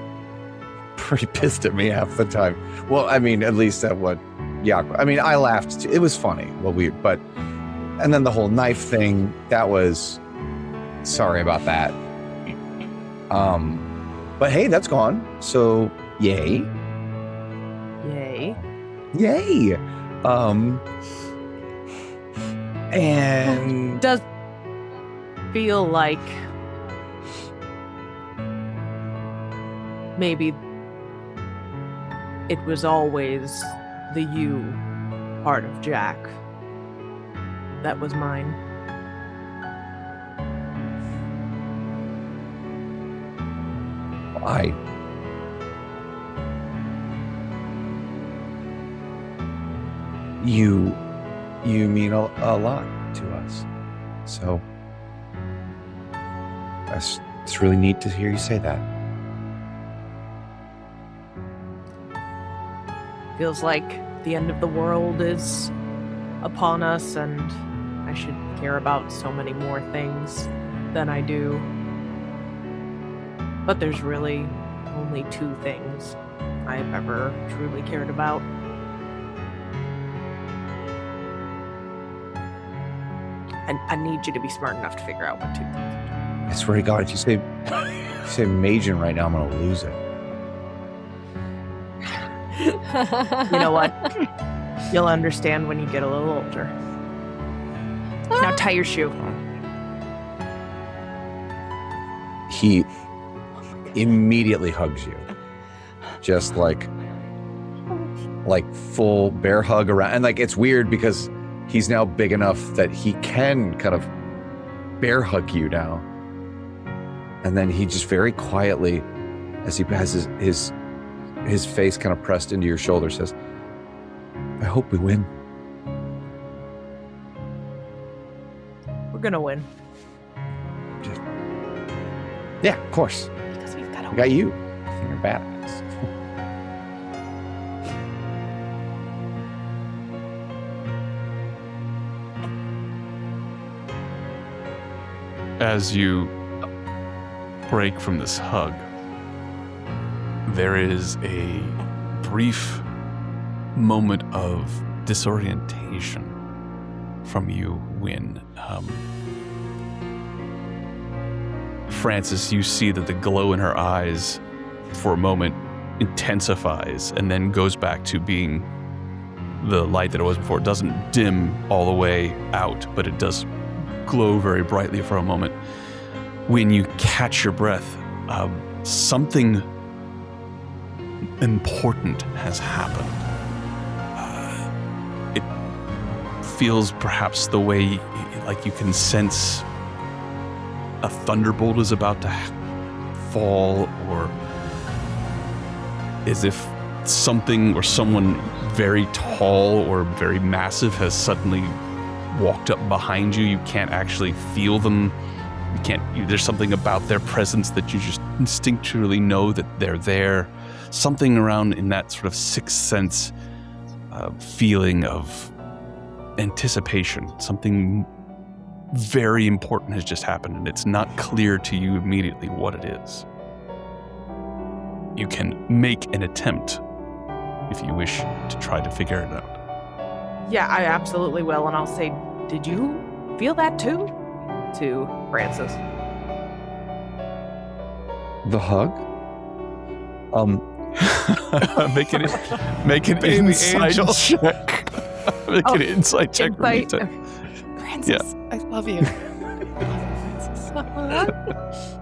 pretty pissed at me half the time. Well, I mean, at least at what Yaku. I mean, I laughed too. It was funny. Well, weird, but and then the whole knife thing. That was. Sorry about that. But hey, that's gone. So yay. Yay. Yay. And Does feel like maybe it was always the you part of Jack that was mine. You mean a lot to us. So it's really neat to hear you say that. Feels like the end of the world is upon us, and I should care about so many more things than I do. But there's really only two things I've ever truly cared about. And I need you to be smart enough to figure out what two things are. I swear to God, if you say Majin right now, I'm gonna lose it. You know what? You'll understand when you get a little older. Now tie your shoe. He immediately hugs you, just like full bear hug around, and like it's weird because he's now big enough that he can kind of bear hug you now. And then he just very quietly, as he has his face kind of pressed into your shoulder, says, I hope we win. We're gonna win. Yeah, of course. Because we've got I got you. I think you're badass. As you break from this hug, there is a brief moment of disorientation from you, Win. Francis, you see that the glow in her eyes for a moment intensifies and then goes back to being the light that it was before. It doesn't dim all the way out, but it does glow very brightly for a moment. When you catch your breath, something important has happened. It feels perhaps the way like you can sense a thunderbolt is about to fall, or as if something or someone very tall or very massive has suddenly walked up behind you. You can't actually feel them. There's something about their presence that you just instinctually know that they're there. Something around in that sort of sixth sense feeling of anticipation. Something very important has just happened, and it's not clear to you immediately what it is. You can make an attempt if you wish to try to figure it out. Yeah, I absolutely will. And I'll say, did you feel that too? To Francis. The hug? Make an insight check. Make an insight check. Francis, I love you.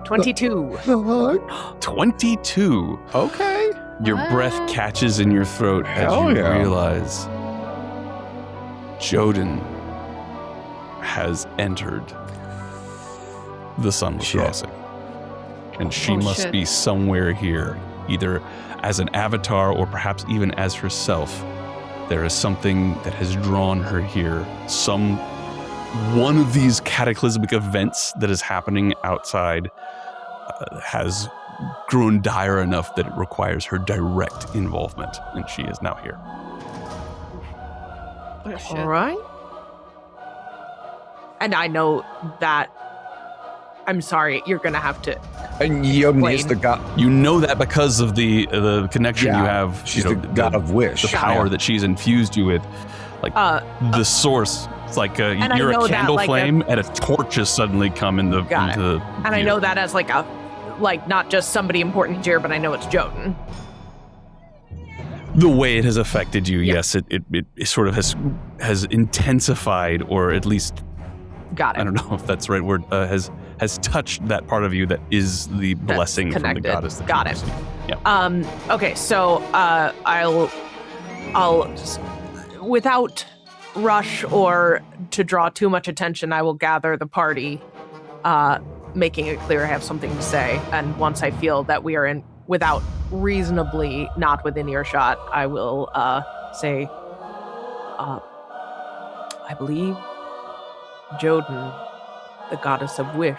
22. 22. Okay. Your breath catches in your throat as Hell you yeah. realize Joden has entered the Sunless Shit. Crossing. And she Oh, must shit. be somewhere here, either as an avatar or perhaps even as herself. There is something that has drawn her here. One of these cataclysmic events that is happening outside has grown dire enough that it requires her direct involvement, and she is now here. All right. And I know that. I'm sorry, you're going to have to. And Yodin is the god. You know that because of the connection Yeah, you have. She's you the know, god of wish. the power that she's infused you with. Like the source. It's like and I you're know a that, candle like, flame and a torch has suddenly come in the. Got it. into And I view. know that as not just somebody important here, but I know it's Joden. The way it has affected you, Yeah. yes, it sort of has intensified, or at least Got it. I don't know if that's the right word. Has touched that part of you that is the That's blessing from the connected. goddess. That Got you it. receive. Yeah. Okay, so I'll just, without rush or to draw too much attention, I will gather the party, making it clear I have something to say. And once I feel that we are in, without reasonably not within earshot, I will say, I believe Joden, the goddess of wish,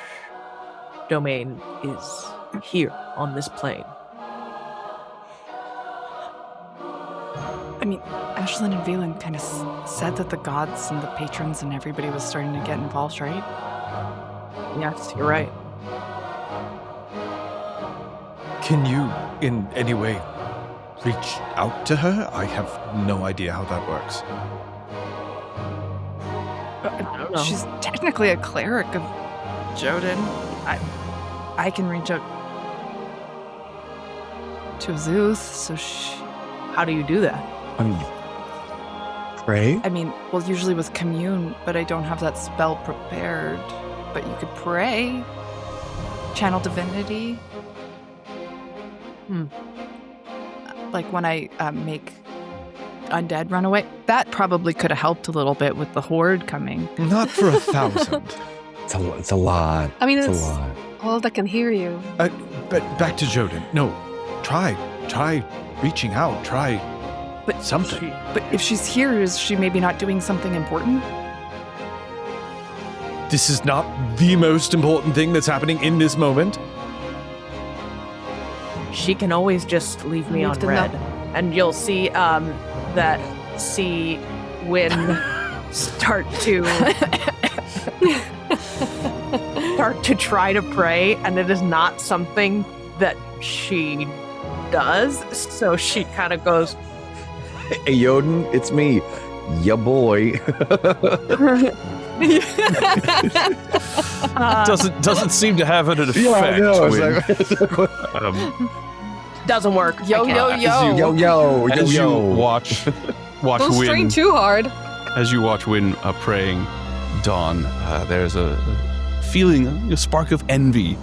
domain is here on this plane. I mean, Ashlynn and Valen kind of said that the gods and the patrons and everybody was starting to get involved, right? Yes, you're right. Can you, in any way, reach out to her? I have no idea how that works. I don't know. She's technically a cleric of Joden. I can reach out to Zeus, so she... How do you do that? Pray? I mean, well, usually with commune, but I don't have that spell prepared. But you could pray. Channel divinity. Like when I make undead run away. That probably could have helped a little bit with the horde coming. Not for 1,000. It's a lot. I mean, It's it's a lot. all that can hear you. But back to Joden. No, try reaching out. Try But something. But if she's here, is she maybe not doing something important? This is not the most important thing that's happening in this moment. She can always just leave me You on have to red. And you'll see Wynn start to try to pray, and it is not something that she does. So she kind of goes, Hey, Yodin, it's me, ya boy. doesn't seem to have an effect. I know. Wynn. It's like, doesn't work. Yo, I can't. yo, yo. yo, As you yo. watch Don't strain Wynn, too hard. as you watch Wynn praying Dawn, there's a feeling, a spark of envy.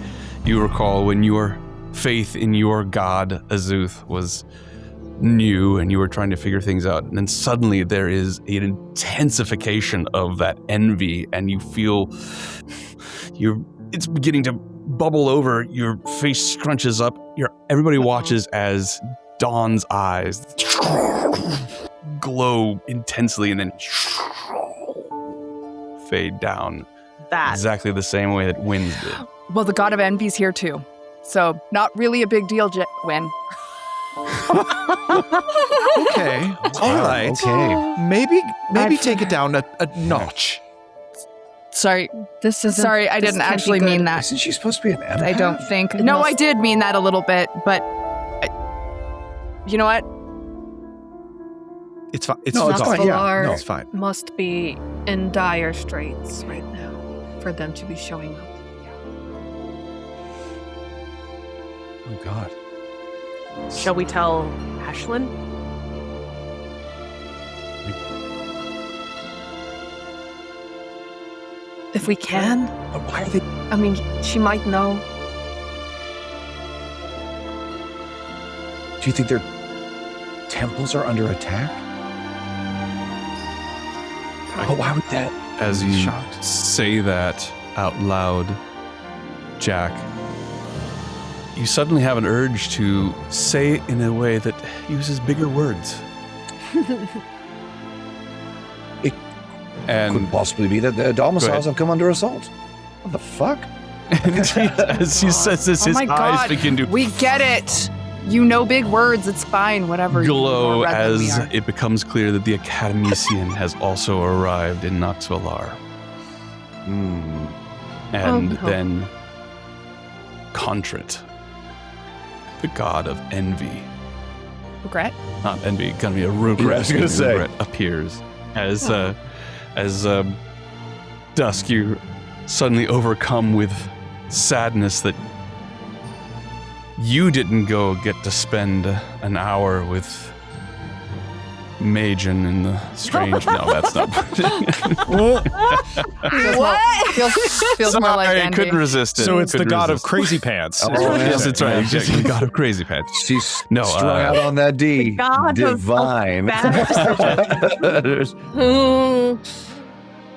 You recall when your faith in your god Azuth was new and you were trying to figure things out, and then suddenly there is an intensification of that envy, and you feel it's beginning to bubble over. Your face scrunches up. Everybody watches as Dawn's eyes glow intensely and then fade down That. exactly the same way that Wynn's did. Well, the god of envy's here too. So, not really a big deal, Wynn. Okay. All right. Okay. Maybe I've- take it down a notch. Sorry. This is Sorry, I didn't actually mean that. Isn't she supposed to be an empath? I don't think. It No, must- I did mean that a little bit, but you know what? It's fine. It's No, it's fine. fine, yeah. Valar No, it's fine. must be in dire straits right now for them to be showing up. Oh, God. Shall we tell Ashlynn? If we can, But why are they? I mean, she might know. Do you think their temples are under attack? But why would that? As you Shocked. say that out loud, Jack, you suddenly have an urge to say it in a way that uses bigger words. And Couldn't possibly be that the domiciles have come under assault. What the fuck? as he says this, Oh his my eyes God. begin to We get it. You know big words. It's fine. Whatever. You're glow more red than we as are. it becomes clear that the Academician has also arrived in Nox Valar. Hmm. And no. then Confront, the god of envy. Regret. Not envy, gonna be a regret. Yeah, I was gonna say. Regret appears as Dusk, you're suddenly overcome with sadness that you didn't go get to spend an hour with Magen in the strange. No, that's not. Feels more like Sorry, I envy. couldn't resist it. So it's the Couldn't god of resist. crazy pants. Oh, is what yeah. it Yes, is. that's right. Yeah. Exactly. God of crazy pants. She's No, strung out on that D. God of Divine.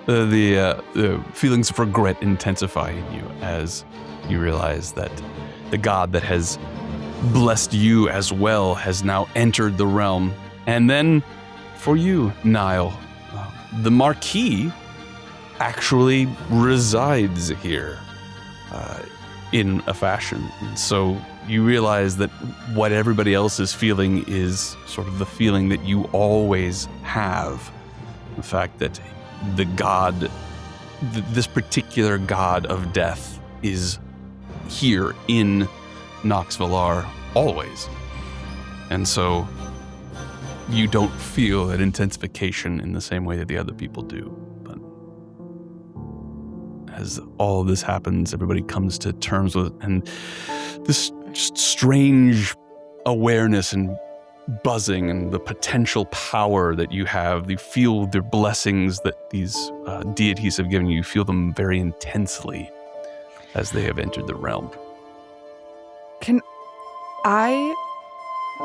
The feelings of regret intensify in you as you realize that the god that has blessed you as well has now entered the realm. And then for you, Niall, the Marquis actually resides here in a fashion. And so you realize that what everybody else is feeling is sort of the feeling that you always have. The fact that the god, this particular god of death, is here in Nox Valar always. And so you don't feel that intensification in the same way that the other people do. But as all of this happens, everybody comes to terms with it, and this just strange awareness and buzzing and the potential power that you have. You feel the blessings that these deities have given you. You feel them very intensely as they have entered the realm. Can I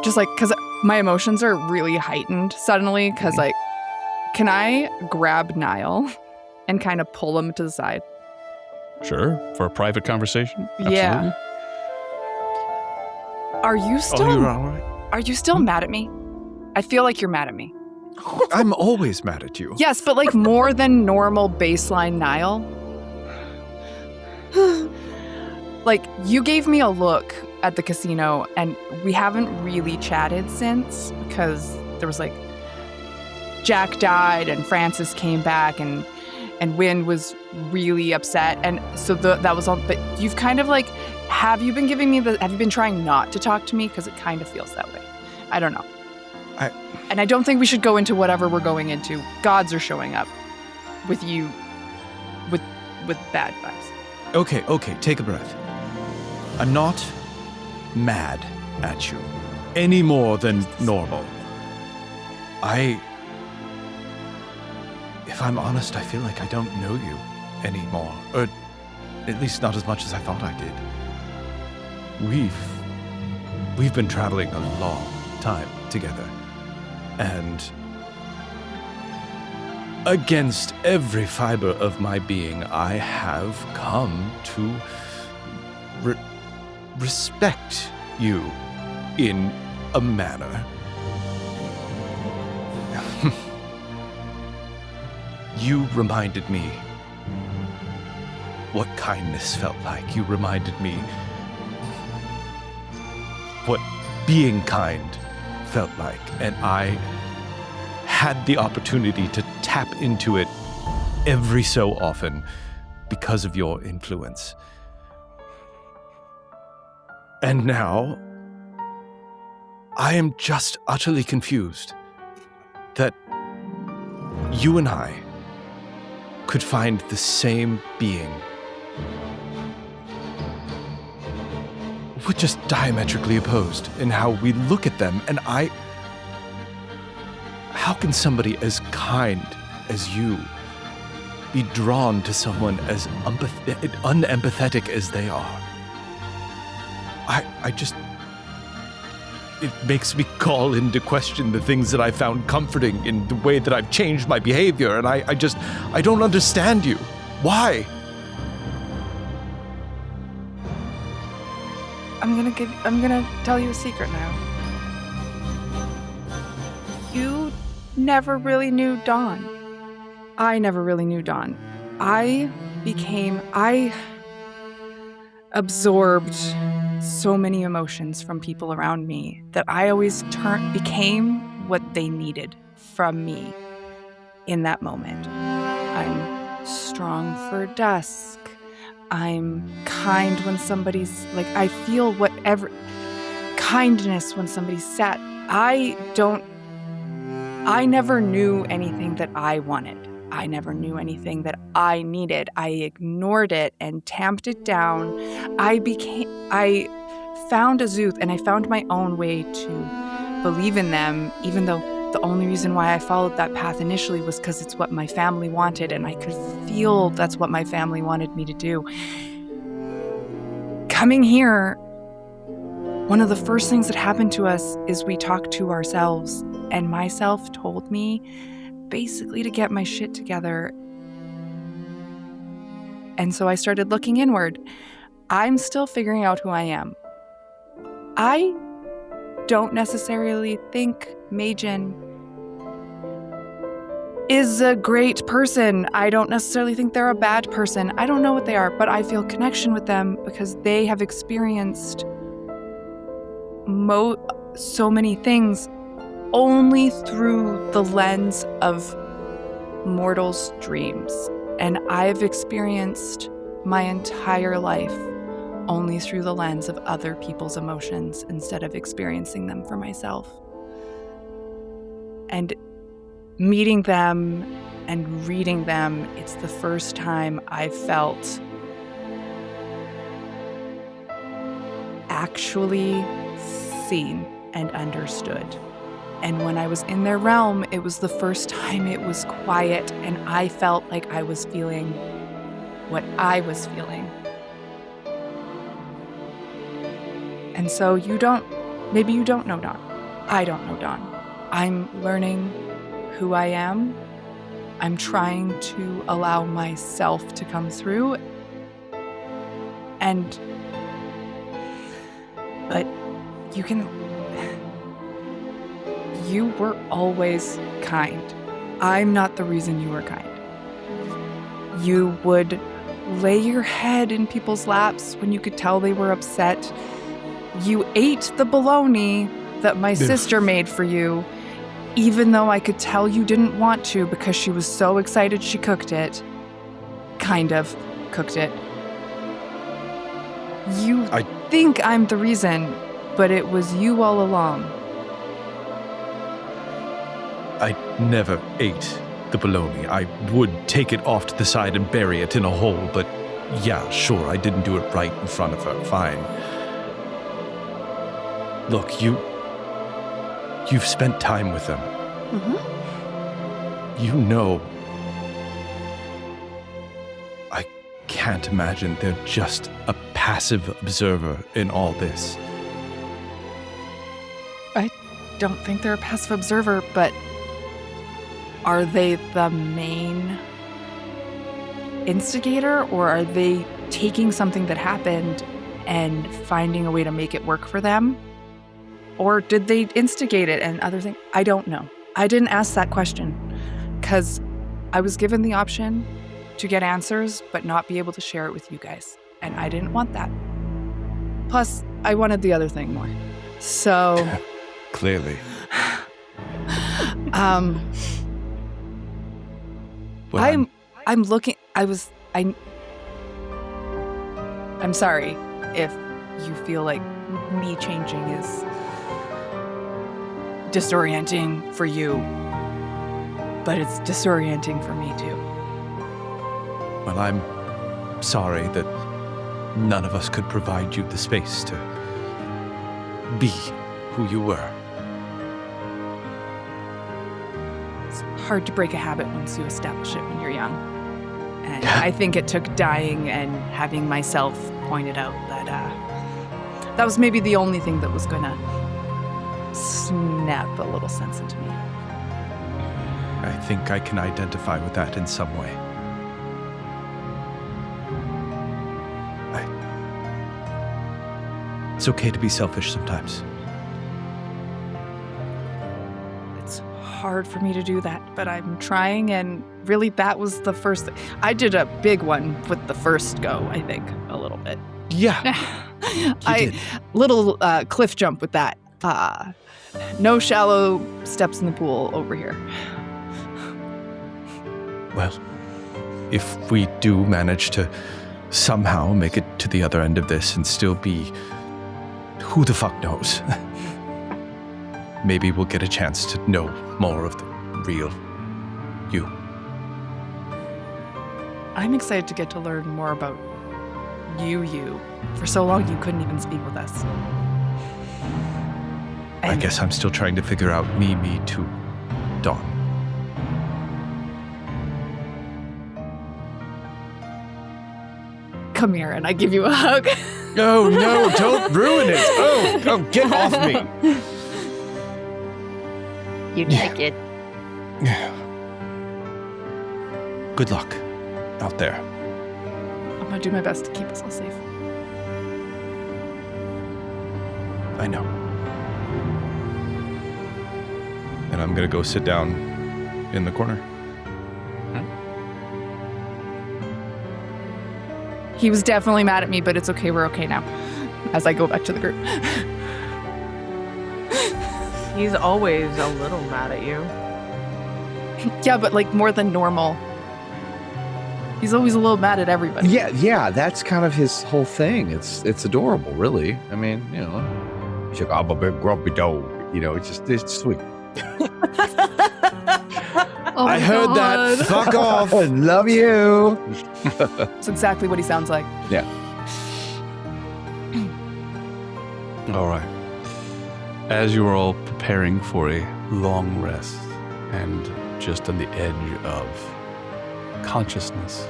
just because my emotions are really heightened suddenly because can I grab Niall and kind of pull him to the side? Sure, for a private conversation? Yeah. Are you still Oh, you're all right. Are you still mad at me? I feel like you're mad at me. I'm always mad at you. Yes, but more than normal baseline Niall. You gave me a look at the casino and we haven't really chatted since because there was Jack died and Francis came back and Wynn was really upset and so that was all. But you've kind of have you been giving me have you been trying not to talk to me? Because it kind of feels that way. I don't know. And I don't think we should go into whatever we're going into. Gods are showing up with you with bad vibes. Okay, take a breath. I'm not mad at you any more than normal. If I'm honest, I feel like I don't know you anymore, or at least not as much as I thought I did. We've been traveling a long time together, and against every fiber of my being, I have come to respect you in a manner. You reminded me what kindness felt like. You reminded me what being kind felt like. And I had the opportunity to tap into it every so often because of your influence. And now, I am just utterly confused. that you and I could find the same being. We're just diametrically opposed in how we look at them, and how can somebody as kind as you be drawn to someone as unempathetic as they are? It makes me call into question the things that I found comforting in the way that I've changed my behavior, and I don't understand you. Why? I'm gonna tell you a secret now. You never really knew Dawn. I never really knew Dawn. I absorbed so many emotions from people around me that I always became what they needed from me in that moment. I'm strong for Dusk. I'm kind when somebody's like, I feel whatever kindness when somebody's sad. I never knew anything that I wanted. I never knew anything that I needed. I ignored it and tamped it down. I found Azuth, and I found my own way to believe in them, even though the only reason why I followed that path initially was because it's what my family wanted, and I could feel that's what my family wanted me to do. Coming here, one of the first things that happened to us is we talked to ourselves, and myself told me basically to get my shit together. And so I started looking inward. I'm still figuring out who I am. I don't necessarily think Majin is a great person. I don't necessarily think they're a bad person. I don't know what they are, but I feel connection with them because they have experienced so many things only through the lens of mortals' dreams. And I've experienced my entire life only through the lens of other people's emotions instead of experiencing them for myself. And meeting them and reading them, it's the first time I've felt actually seen and understood. And when I was in their realm, it was the first time it was quiet and I felt like I was feeling what I was feeling. And so maybe you don't know Dawn. I don't know Dawn. I'm learning who I am. I'm trying to allow myself to come through. But you were always kind. I'm not the reason you were kind. You would lay your head in people's laps when you could tell they were upset. You ate the bologna that my sister made for you, even though I could tell you didn't want to because she was so excited she cooked it. Kind of cooked it. I think I'm the reason, but it was you all along. I never ate the bologna. I would take it off to the side and bury it in a hole, but yeah, sure, I didn't do it right in front of her. Fine. Look, you've spent time with them. Mm-hmm. You know. I can't imagine they're just a passive observer in all this. I don't think they're a passive observer, but are they the main instigator, or are they taking something that happened and finding a way to make it work for them? Or did they instigate it and other things? I don't know. I didn't ask that question because I was given the option to get answers but not be able to share it with you guys. And I didn't want that. Plus, I wanted the other thing more. So... Clearly. I'm looking... I'm sorry if you feel like me changing is disorienting for you. but it's disorienting for me too. Well, I'm sorry that none of us could provide you the space to be who you were. It's hard to break a habit once you establish it when you're young. And I think it took dying and having myself pointed out that that was maybe the only thing that was going to snap a little sense into me. I think I can identify with that in some way. It's okay to be selfish sometimes. It's hard for me to do that, but I'm trying, and really that was the first. I did a big one with the first go, I think, a little bit. Yeah. Little cliff jump with that. No shallow steps in the pool over here. Well, if we do manage to somehow make it to the other end of this and still be who the fuck knows, maybe we'll get a chance to know more of the real you. I'm excited to get to learn more about you. For so long, you couldn't even speak with us. I guess I'm still trying to figure out me too, Dawn. Come here, and I give you a hug. Oh, no, don't ruin it. Oh, get off me. You take it. Good luck out there. I'm going to do my best to keep us all safe. I know. And I'm going to go sit down in the corner. He was definitely mad at me, but it's okay. We're okay now. As I go back to the group. He's always a little mad at you. Yeah, but like more than normal. He's always a little mad at everybody. Yeah, that's kind of his whole thing. It's adorable, really. I mean, you know, he's like, I'm a big grumpy dog. You know, it's sweet. Oh I heard God. that. Fuck off. Love you. That's exactly what he sounds like. Yeah. All right. As you are all preparing for a long rest and just on the edge of consciousness,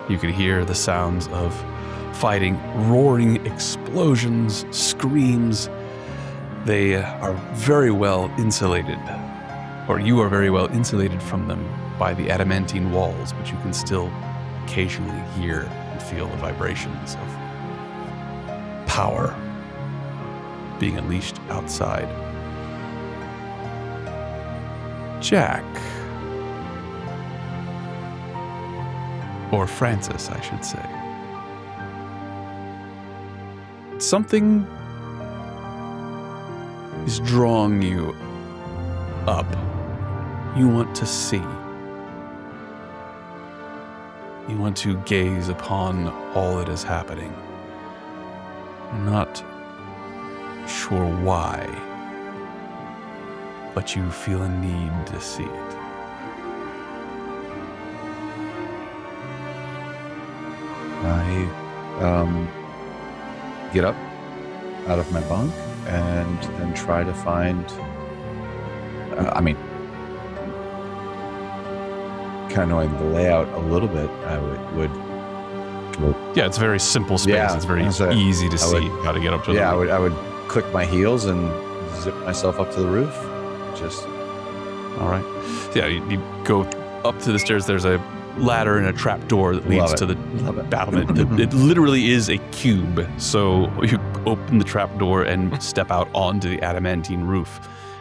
you can hear the sounds of fighting, roaring explosions, screams. They are very well insulated, or you are very well insulated from them by the adamantine walls, but you can still occasionally hear and feel the vibrations of power being unleashed outside. Jack, or Francis, I should say. Something is drawing you up. You want to see. You want to gaze upon all that is happening. You're not sure why, but you feel a need to see it. I get up out of my bunk and then try to find, kind of knowing the layout a little bit, I would Yeah, it's a very simple space. Yeah, it's very so easy to I see would- how to get up to the yeah, roof. I would click my heels and zip myself up to the roof. Just All right. Yeah, you go up to the stairs. There's a ladder and a trap door that leads Love it. to the love it. battlement. It literally is a cube. So you open the trap door and step out onto the adamantine roof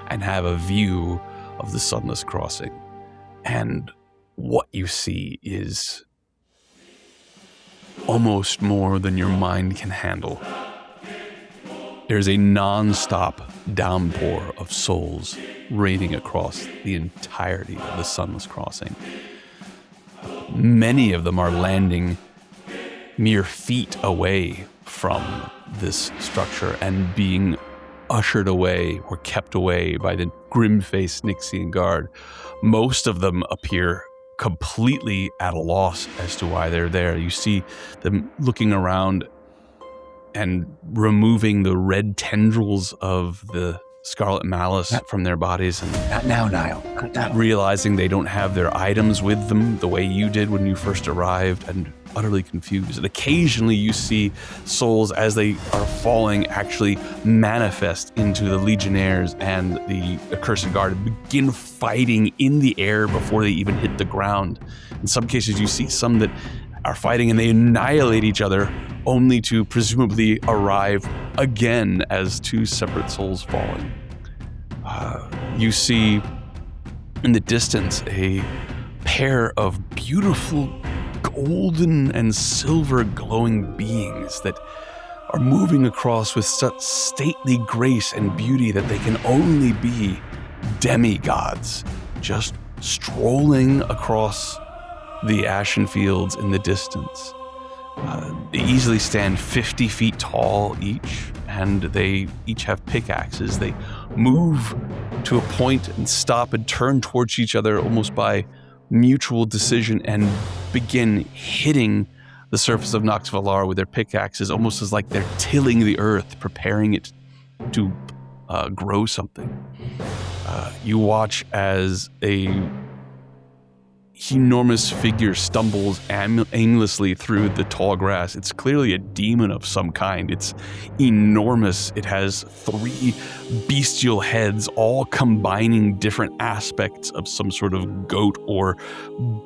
and have a view of the Sunless Crossing. And what you see is almost more than your mind can handle. There's a non-stop downpour of souls raining across the entirety of the Sunless Crossing. Many of them are landing mere feet away from this structure and being ushered away or kept away by the grim-faced Nixian Guard. Most of them appear completely at a loss as to why they're there. You see them looking around and removing the red tendrils of the Scarlet Malice from their bodies, and Not now, Niall. Not now. realizing they don't have their items with them the way you did when you first arrived, and utterly confused. And occasionally you see souls, as they are falling, actually manifest into the Legionnaires and the Accursed Guard and begin fighting in the air before they even hit the ground. In some cases you see some that are fighting and they annihilate each other, only to presumably arrive again as two separate souls falling. You see in the distance a pair of beautiful golden and silver glowing beings that are moving across with such stately grace and beauty that they can only be demigods, just strolling across the ashen fields in the distance. They easily stand 50 feet tall each, and they each have pickaxes. They move to a point and stop and turn towards each other almost by mutual decision and begin hitting the surface of Nox Valar with their pickaxes, almost as like they're tilling the earth, preparing it to grow something. You watch as a enormous figure stumbles aimlessly through the tall grass. It's clearly a demon of some kind. It's enormous. It has 3 bestial heads, all combining different aspects of some sort of goat or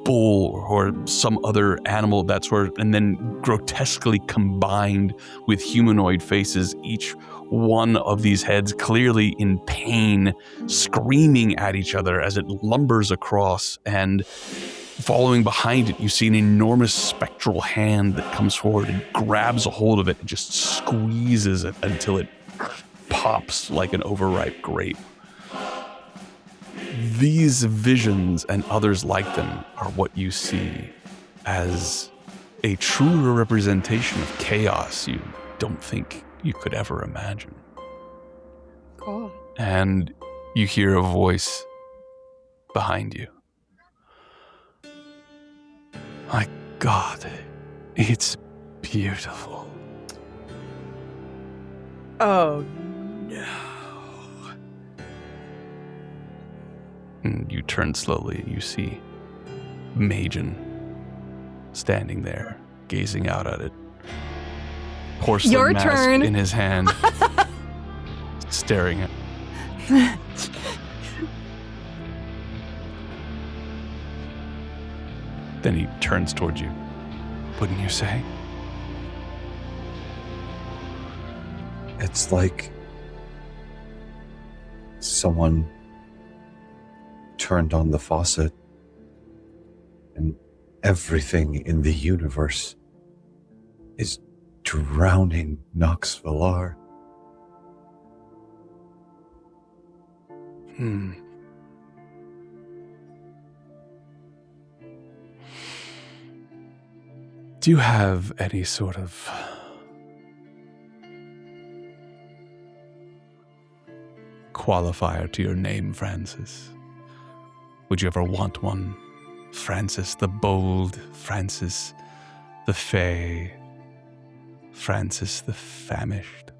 bull or some other animal of that sort, and then grotesquely combined with humanoid faces, each one of these heads clearly in pain, screaming at each other as it lumbers across. And following behind it, you see an enormous spectral hand that comes forward and grabs a hold of it and just squeezes it until it pops like an overripe grape. These visions and others like them are what you see as a truer representation of chaos you don't think you could ever imagine. God. And you hear a voice behind you. My God, it's beautiful. Oh no. And you turn slowly and you see Magen standing there, gazing out at it. Porcelain Your mask turn. in his hand, staring at. Then he turns towards you. Wouldn't you say? It's like someone turned on the faucet and everything in the universe is drowning Nox Valar. Do you have any sort of qualifier to your name, Francis? Would you ever want one? Francis the Bold, Francis the Fey, Francis the Famished.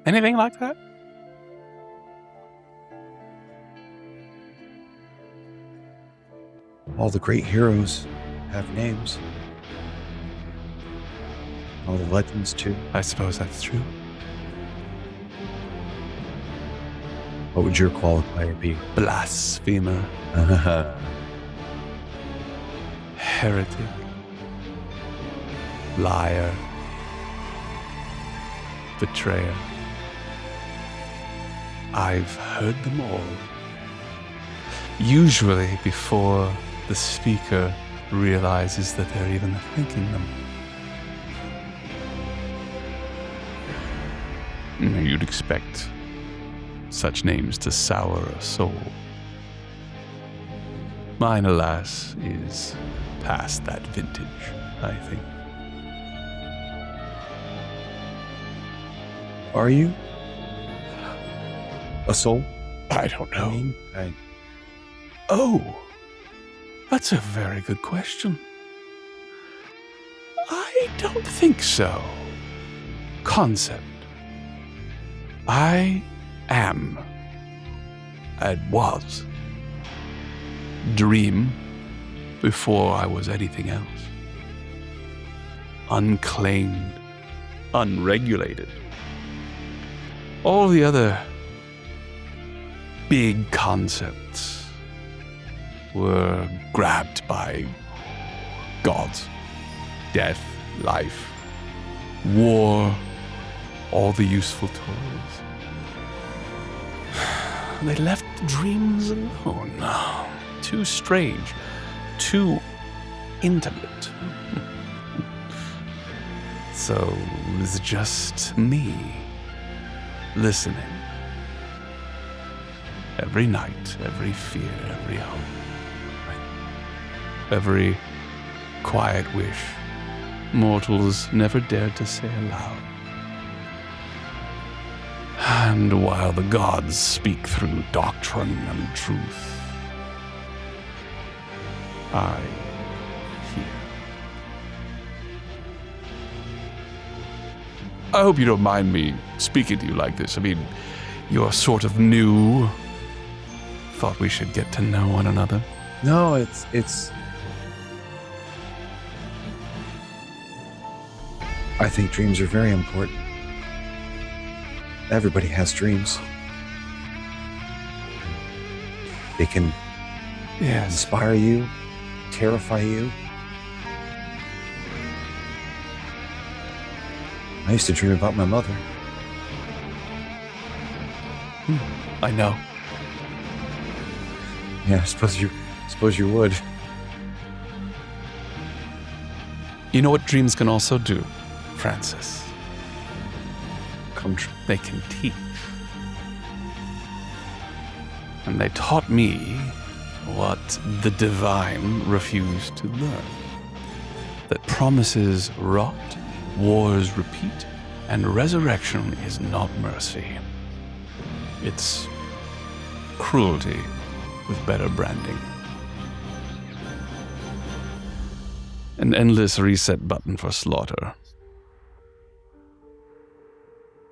Anything like that? All the great heroes have names. All the legends too. I suppose that's true. What would your qualifier be? Blasphemer, heretic, liar, betrayer. I've heard them all. Usually before the speaker realizes that they're even thinking them. You'd expect such names to sour a soul. Mine, alas, is past that vintage, I think. Are you? A soul? I don't know. I Oh, that's a very good question. I don't think so. Concept. I am. I was. Dream before I was anything else. Unclaimed. Unregulated. All the other big concepts were grabbed by gods. Death, life, war, all the useful toys. They left dreams alone. Too strange, too intimate. So it was just me listening. Every night, every fear, every hope, every quiet wish mortals never dared to say aloud. And while the gods speak through doctrine and truth, I hear. I hope you don't mind me speaking to you like this. I mean, you're sort of new. Thought we should get to know one another. No, it's I think dreams are very important. Everybody has dreams. They can inspire you, terrify you. I used to dream about my mother. I know. Yeah, I suppose you would. You know what dreams can also do, Francis? Come true. They can teach. And they taught me what the divine refused to learn. That promises rot, wars repeat, and resurrection is not mercy. It's cruelty with better branding. An endless reset button for slaughter.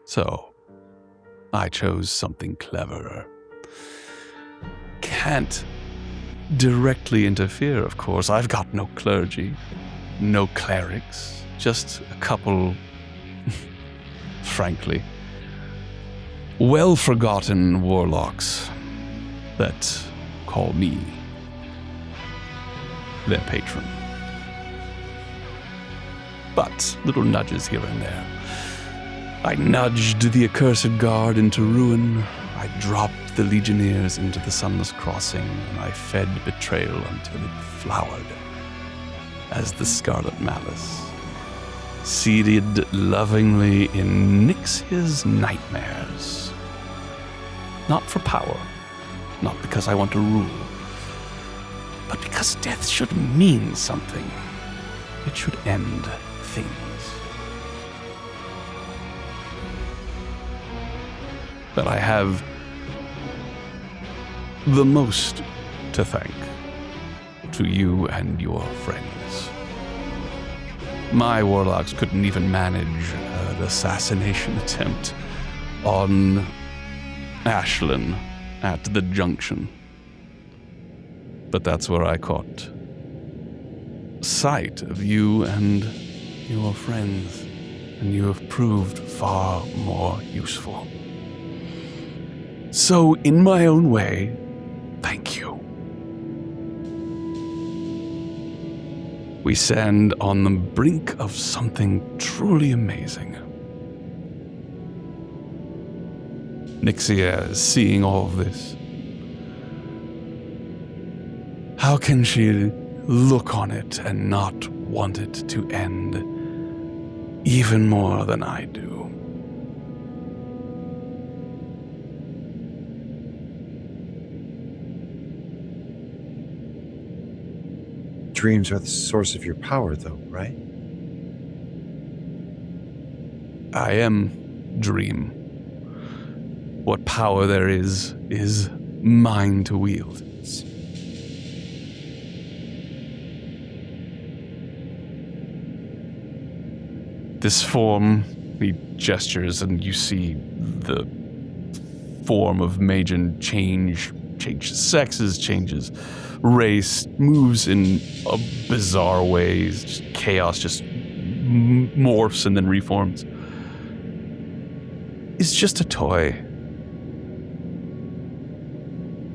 So, I chose something cleverer. Can't directly interfere, of course. I've got no clergy, no clerics, just a couple, frankly, well-forgotten warlocks that call me their patron. But little nudges here and there. I nudged the accursed guard into ruin. I dropped the legionnaires into the Sunless Crossing, and I fed betrayal until it flowered as the Scarlet Malice, seeded lovingly in Nyxia's nightmares. Not for power, not because I want to rule, but because death should mean something. It should end things. But I have the most to thank to you and your friends. My warlocks couldn't even manage an assassination attempt on Ashlynn at the junction. But that's where I caught sight of you and your friends, and you have proved far more useful. So, in my own way, thank you. We stand on the brink of something truly amazing. Nyxia is seeing all of this. How can she look on it and not want it to end even more than I do? Dreams are the source of your power, though, right? I am Dream. what power there is mine to wield. This form, he gestures, and you see the form of Majin changes sexes, changes race, moves in a bizarre ways, just chaos, just morphs and then reforms. It's just a toy.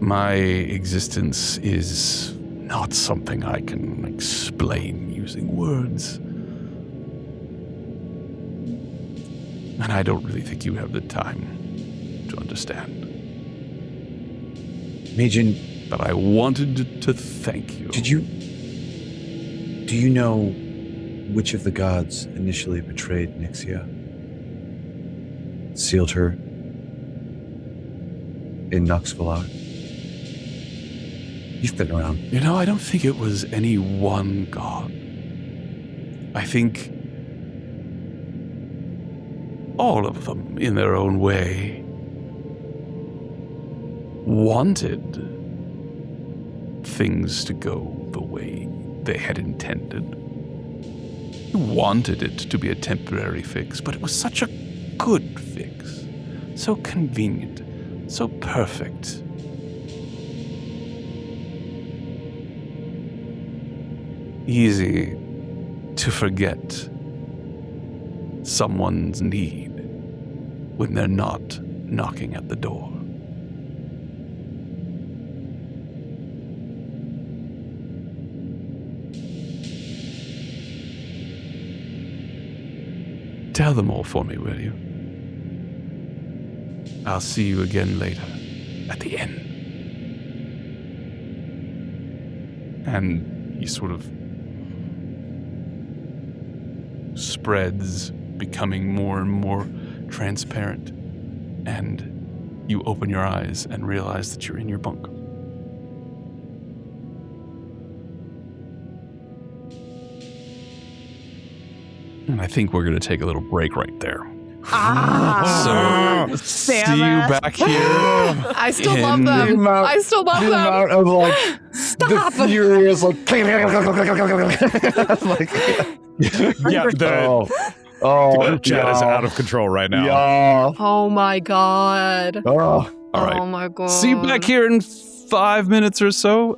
My existence is not something I can explain using words. And I don't really think you have the time to understand. Majin, but I wanted to thank you. do you know which of the gods initially betrayed Nyxia? Sealed her in Noxvalar? You've been around. You know, I don't think it was any one god. I think all of them, in their own way, wanted things to go the way they had intended. Wanted it to be a temporary fix, but it was such a good fix. So convenient, so perfect. Easy to forget someone's need when they're not knocking at the door. Tell them all for me, will you? I'll see you again later, at the inn. And he sort of spreads, becoming more and more transparent, and you open your eyes and realize that you're in your bunk. And I think we're going to take a little break right there. So, see you back here. I still love them. I still love them. Amount of like Stop. the furious like Group chat is out of control right now. Yeah. Oh my god. Oh. All right. Oh my god. See you back here in 5 minutes or so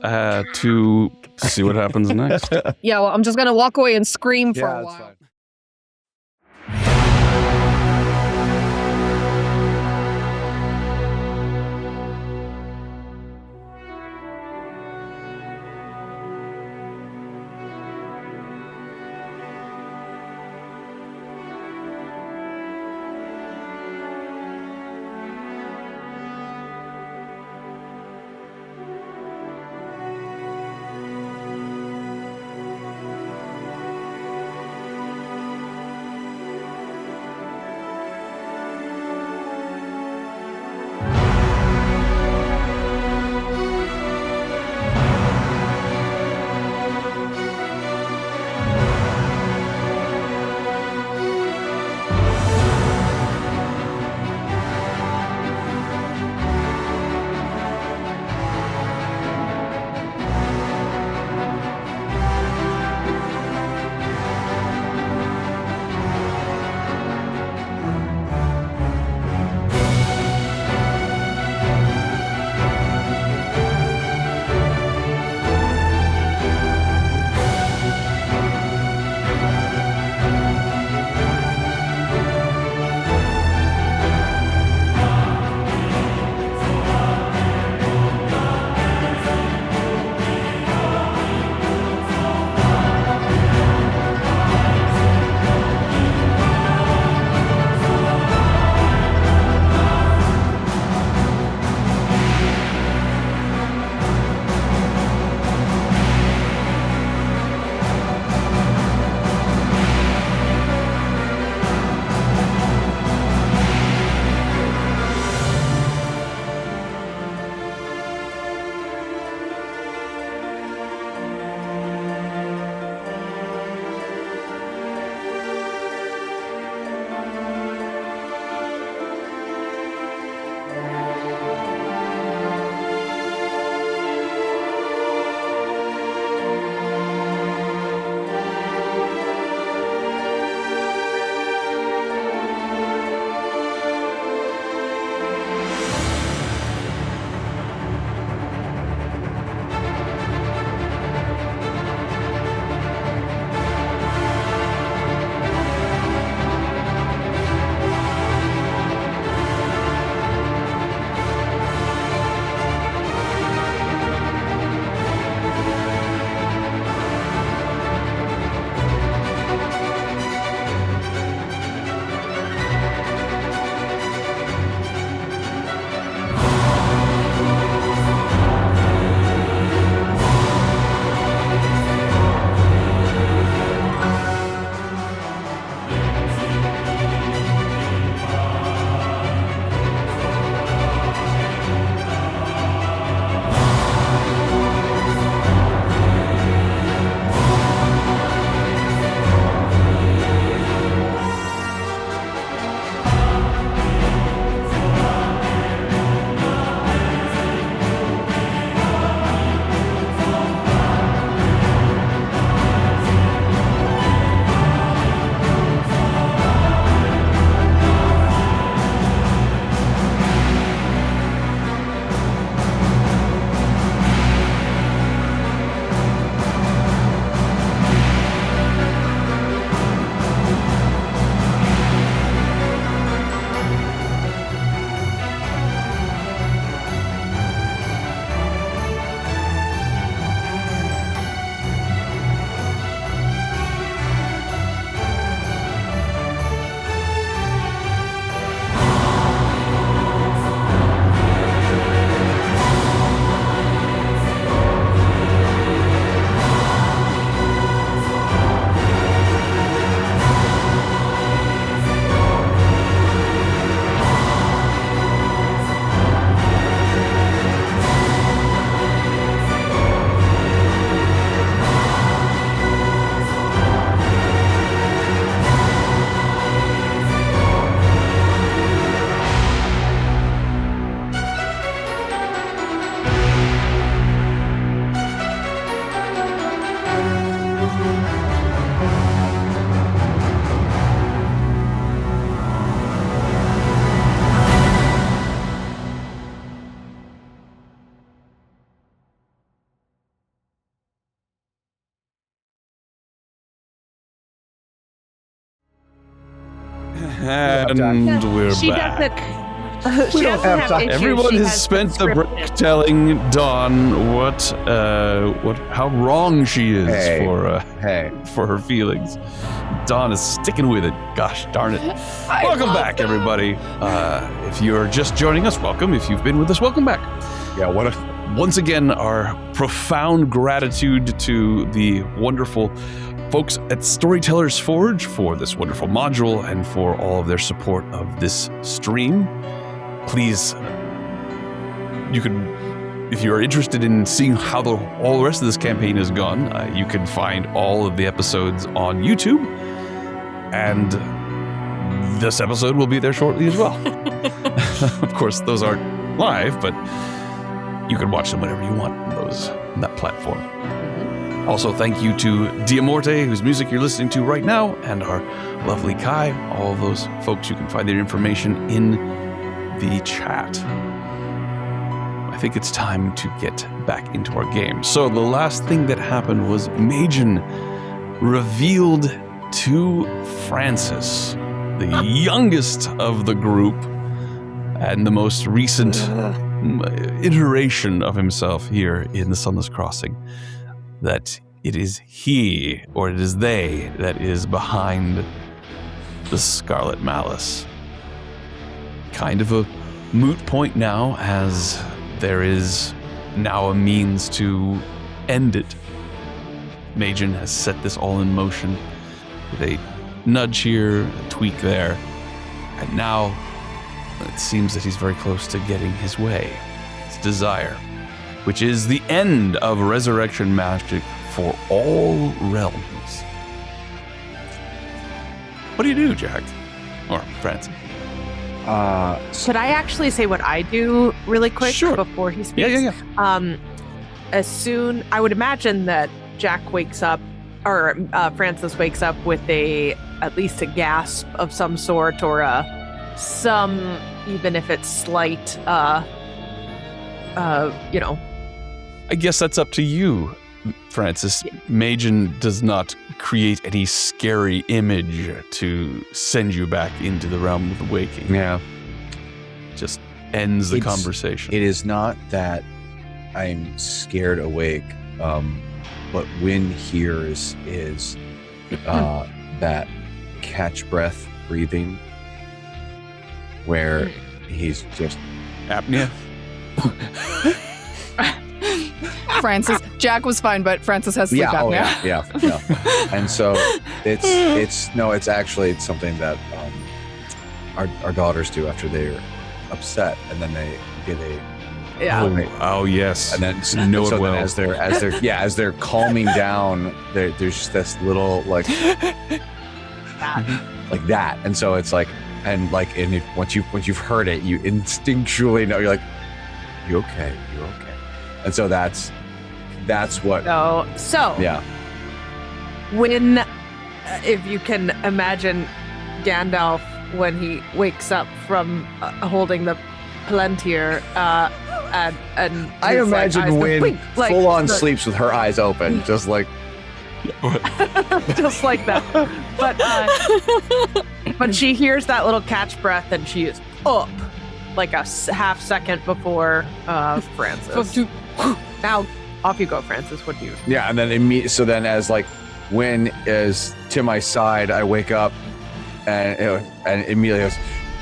to see what happens next. Yeah, well, I'm just gonna walk away and scream for a that's while. fine. And we're She back. doesn't. She doesn't have issues. Everyone She has spent the break scripted. telling Dawn how wrong she is Hey. for for her feelings. Dawn is sticking with it. Gosh darn it! Welcome back, everybody. If you're just joining us, welcome. If you've been with us, welcome back. Yeah, what Once again, our profound gratitude to the wonderful folks at Storyteller's Forge for this wonderful module and for all of their support of this stream. Please, you can, if you're interested in seeing how all the rest of this campaign has gone, you can find all of the episodes on YouTube, and this episode will be there shortly as well. Of course, those aren't live, but you can watch them whenever you want on that platform. Also, thank you to Diamorte, whose music you're listening to right now, and our lovely Kai. All of those folks, you can find their information in the chat. I think it's time to get back into our game. So the last thing that happened was Majin revealed to Francis, the youngest of the group and the most recent iteration of himself here in the Sunless Crossing, that it is he, or it is they, that is behind the Scarlet Malice. Kind of a moot point now, as there is now a means to end it. Majin has set this all in motion with a nudge here, a tweak there, and now it seems that he's very close to getting his way, his desire, which is the end of resurrection magic for all realms. What do you do, Jack? Or Francis? Should I actually say what I do really quick Sure. before he speaks? Yeah. As soon, I would imagine that Jack wakes up, or Francis wakes up with at least a gasp of some sort, or some, even if it's slight, I guess that's up to you, Francis. Majin does not create any scary image to send you back into the realm of the waking. Yeah. Just ends the It's- conversation. It is not that I'm scared awake. But Win hears is that catch breath breathing, where he's just Apnea? Francis, Jack was fine, but Francis has sleep apnea. yeah. And so it's something that our daughters do after they're upset, and then they get a Oh yes. and then Know it so well. then as they're calming down, there's just this little like that, and so it's like, once you've heard it, you instinctually know, you're like, you're okay, and so that's what. So Yeah. when, if you can imagine Gandalf when he wakes up from holding the Palantir, and I his, imagine eyes go Win blink, full on the- sleeps with her eyes open, just like just like that. But she hears that little catch breath, and she is up like a half second before Francis. Now off you go, Francis. What do you? yeah, and then so then as like Win is to my side, I wake up and immediately goes,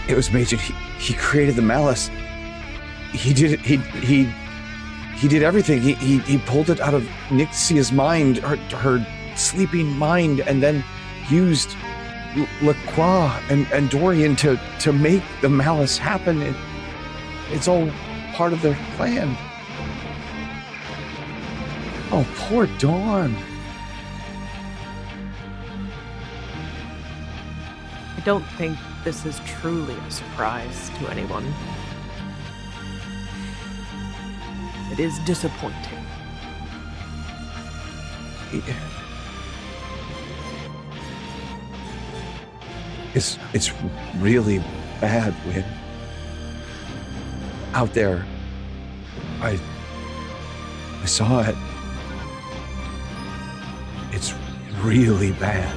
it was Major. He created the malice. He did it. He did everything. He pulled it out of Nyxia's mind, her sleeping mind, and then used La Croix and Dorian to make the malice happen. It's all part of their plan. Oh, poor Dawn. I don't think this is truly a surprise to anyone. It is disappointing. It's really bad, Win. Out there, I saw it. It's really bad.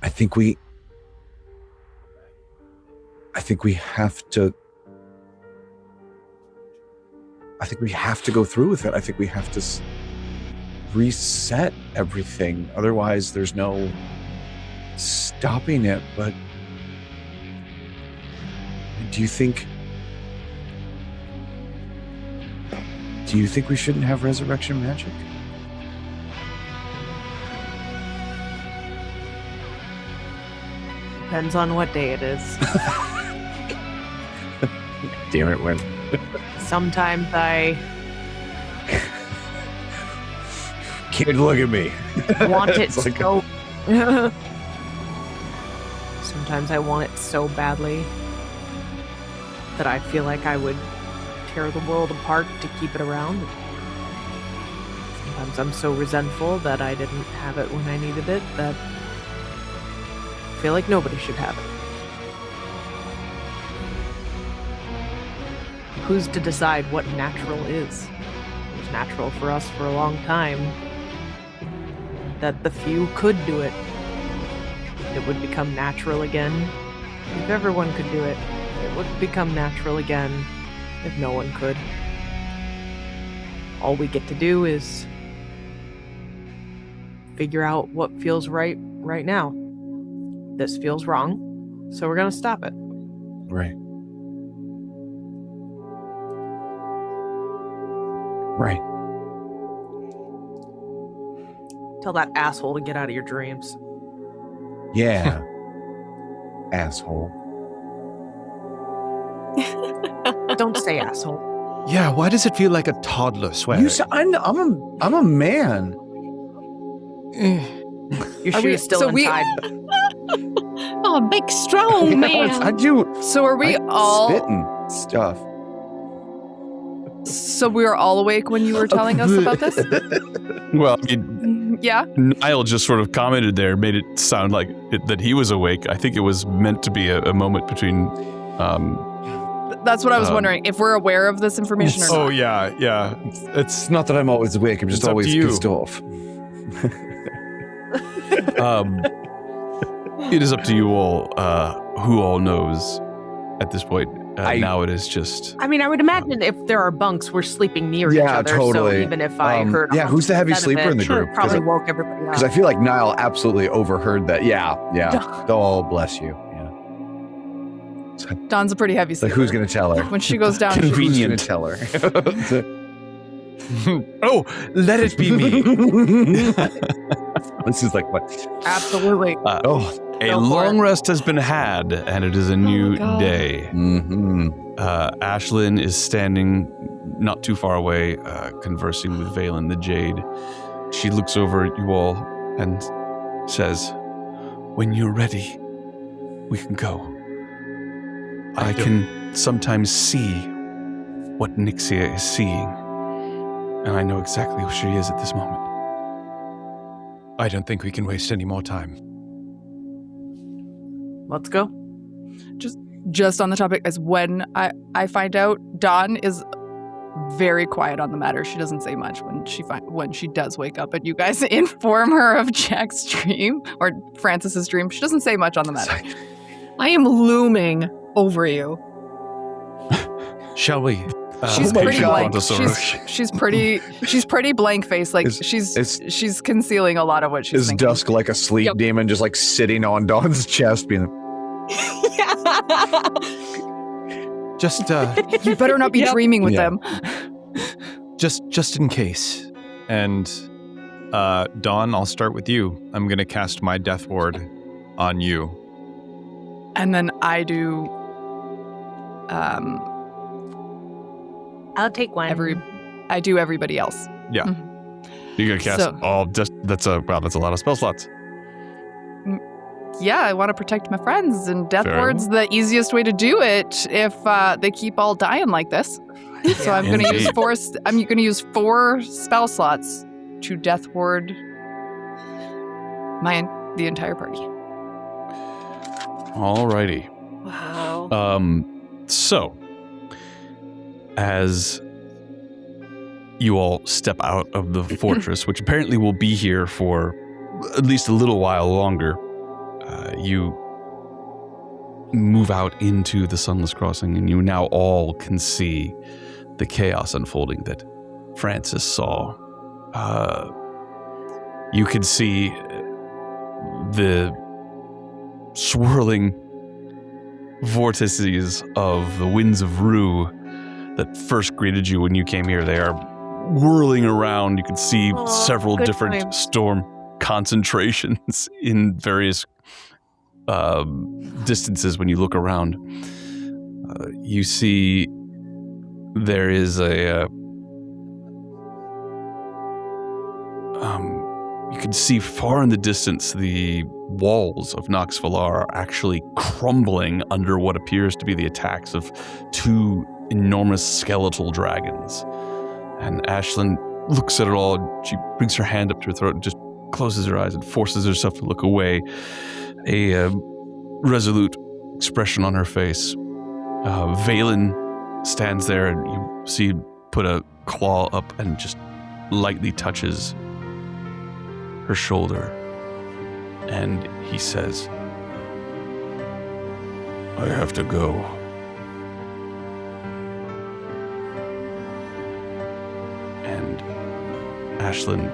I think we think we have to go through with it. I think we have to reset everything. Otherwise, there's no stopping it. But do you think we shouldn't have resurrection magic? Depends on what day it is. Damn it, when? Sometimes I Kid, look at me. want it It's like so. Sometimes I want it so badly that I feel like I would tear the world apart to keep it around. Sometimes I'm so resentful that I didn't have it when I needed it that I feel like nobody should have it. Who's to decide what natural is? It was natural for us for a long time that the few could do it. It would become natural again if everyone could do it. It would become natural again if no one could. All we get to do is figure out what feels right now. This feels wrong, so we're gonna stop it. Right. Right. Tell that asshole to get out of your dreams. Yeah. Asshole. Don't say asshole. Yeah, why does it feel like a toddler swearing? You said I'm a man. Your Are we- shoe's still so we- untied. Oh, big strong man. I do. So are we I all? spitting stuff. So we were all awake when you were telling us about this? Well, I mean, Yeah. Niall just sort of commented there, made it sound like that he was awake. I think it was meant to be a moment between. That's what I was wondering. If we're aware of this information or not. Oh yeah. It's not that I'm always awake. I'm just It's up to always you. pissed off. It is up to you all. Who all knows at this point? Now it is just. I mean, I would imagine if there are bunks, we're sleeping near each Yeah, other. totally. So even if I heard, yeah, who's the heavy 100% of sleeper it, in the group? Probably woke everybody up. Because I feel like Niall absolutely overheard that. Yeah. Oh, bless you. Yeah. Dawn's a pretty heavy It's like, sleeper. who's gonna tell her? When she goes down, Who's Convenient. gonna tell her? Oh, let it be me. This is like what? Absolutely. Oh. A Go for long it. rest has been had, and it is a new God. day. Mm-hmm. Ashlynn is standing not too far away, conversing with Valen the Jade. She looks over at you all and says, "When you're ready, we can go. I can sometimes see what Nyxia is seeing, and I know exactly who she is at this moment." I don't think we can waste any more time. Let's go. just on the topic, as when I find out, Dawn is very quiet on the matter. She doesn't say much when she does wake up, and you guys inform her of Jack's dream or Francis's dream. She doesn't say much on the matter. I am looming over you. Shall we? She's my pretty God. blank. She's pretty blank faced. Like she's concealing a lot of what she's Is thinking. Dusk like a sleep Yep. demon just like sitting on Dawn's chest being Just You better not be Yep. dreaming with Yeah. them. just in case. And Dawn, I'll start with you. I'm gonna cast my Death Ward on you. And then I do I'll take one. everybody else. You're gonna cast So- all. That's a lot of spell slots. Yeah, I want to protect my friends, and Death Fair Ward's the easiest way to do it if they keep all dying like this. So I'm going to use Indeed. I'm going to use 4 spell slots to Death Ward the entire party. Alrighty. Wow. So, as you all step out of the fortress, which apparently will be here for at least a little while longer, you move out into the Sunless Crossing, and you now all can see the chaos unfolding that Francis saw. You can see the swirling vortices of the winds of Rue that first greeted you when you came here. They are whirling around. You can see several different time. storm concentrations in various distances when you look around. You see there is you can see far in the distance the walls of Nox Valar are actually crumbling under what appears to be the attacks of two enormous skeletal dragons. And Ashlynn looks at it all, and she brings her hand up to her throat and just closes her eyes and forces herself to look away. A resolute expression on her face. Valen stands there, and you see him put a claw up and just lightly touches her shoulder. And he says, I have to go. And Ashlynn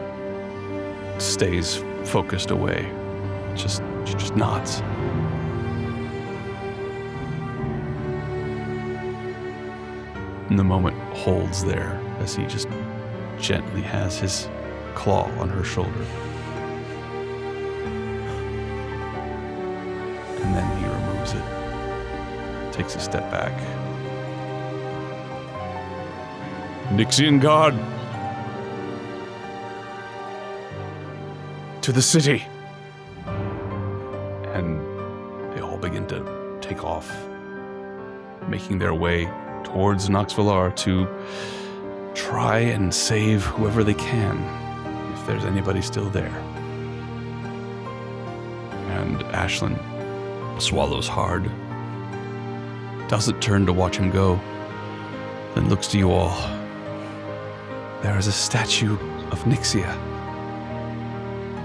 stays focused away. She just nods. And the moment holds there as he just gently has his claw on her shoulder. And then he removes it, takes a step back. Nixian Guard! To the city! And they all begin to take off, making their way towards Nox Valar to try and save whoever they can, if there's anybody still there. And Ashlynn swallows hard, doesn't turn to watch him go, then looks to you all. There is a statue of Nyxia,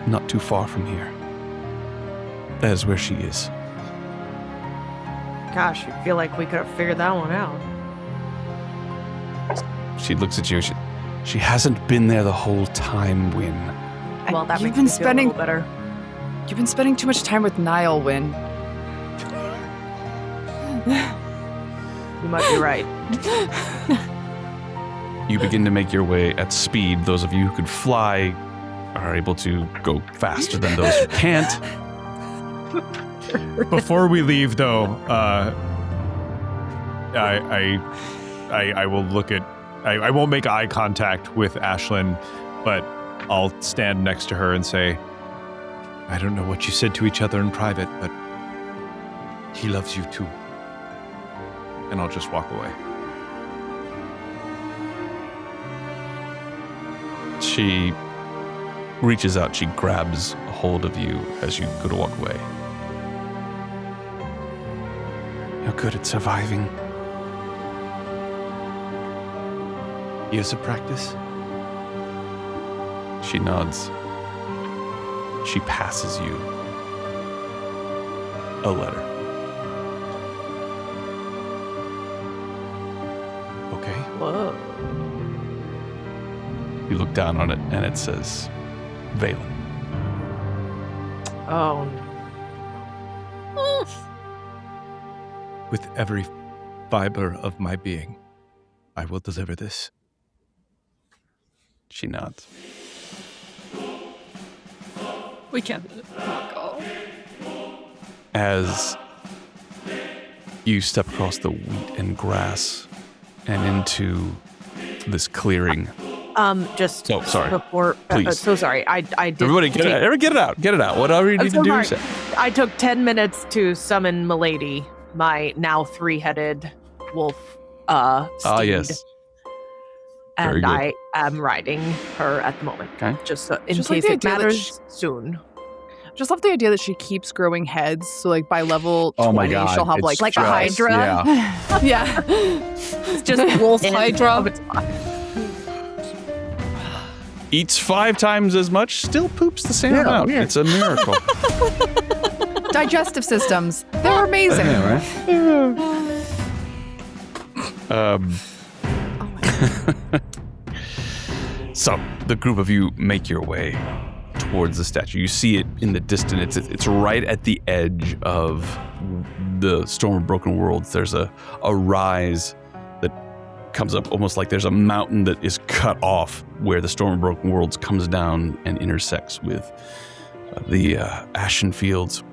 not too far from here. That is where she is. Gosh, I feel like we could have figured that one out. She looks at you. She hasn't been there the whole time, Win. Well, that You've makes been me feel a spending little better. You've been spending too much time with Niall, Win. You might be right. You begin to make your way at speed. Those of you who could fly are able to go faster than those who can't. Before we leave, though, I will look at. I won't make eye contact with Ashlynn, but I'll stand next to her and say, I don't know what you said to each other in private, but he loves you too. And I'll just walk away. She reaches out. She grabs a hold of you as you go to walk away. You're good at surviving. Years of practice? She nods. She passes you a letter. Okay. Whoa. You look down on it, and it says, Valen. Oh. With every fiber of my being, I will deliver this. She nods. We can't go. As you step across the wheat and grass and into this clearing. Just Oh, sorry. before. Please. So sorry. I did. Everybody, get it out. Get it out. Whatever you I'm need so to do. sorry. I took 10 minutes to summon Milady, my now 3-headed wolf. Steed. Yes. Very And good. I am riding her at the moment. Okay. Just so, in Just like case the it idea that matters soon. Just love the idea that she keeps growing heads. So like by level 20, Oh my God, she'll have it's like a just- hydra. Yeah. yeah. It's just wolf Hydra. Eats 5 times as much, still poops the same Yeah, amount. weird. It's a miracle. digestive systems. They're amazing. Yeah, right? So the group of you make your way towards the statue. You see it in the distance. It's right at the edge of the Storm of Broken Worlds. There's a rise that comes up almost like there's a mountain that is cut off where the Storm of Broken Worlds comes down and intersects with the ashen fields.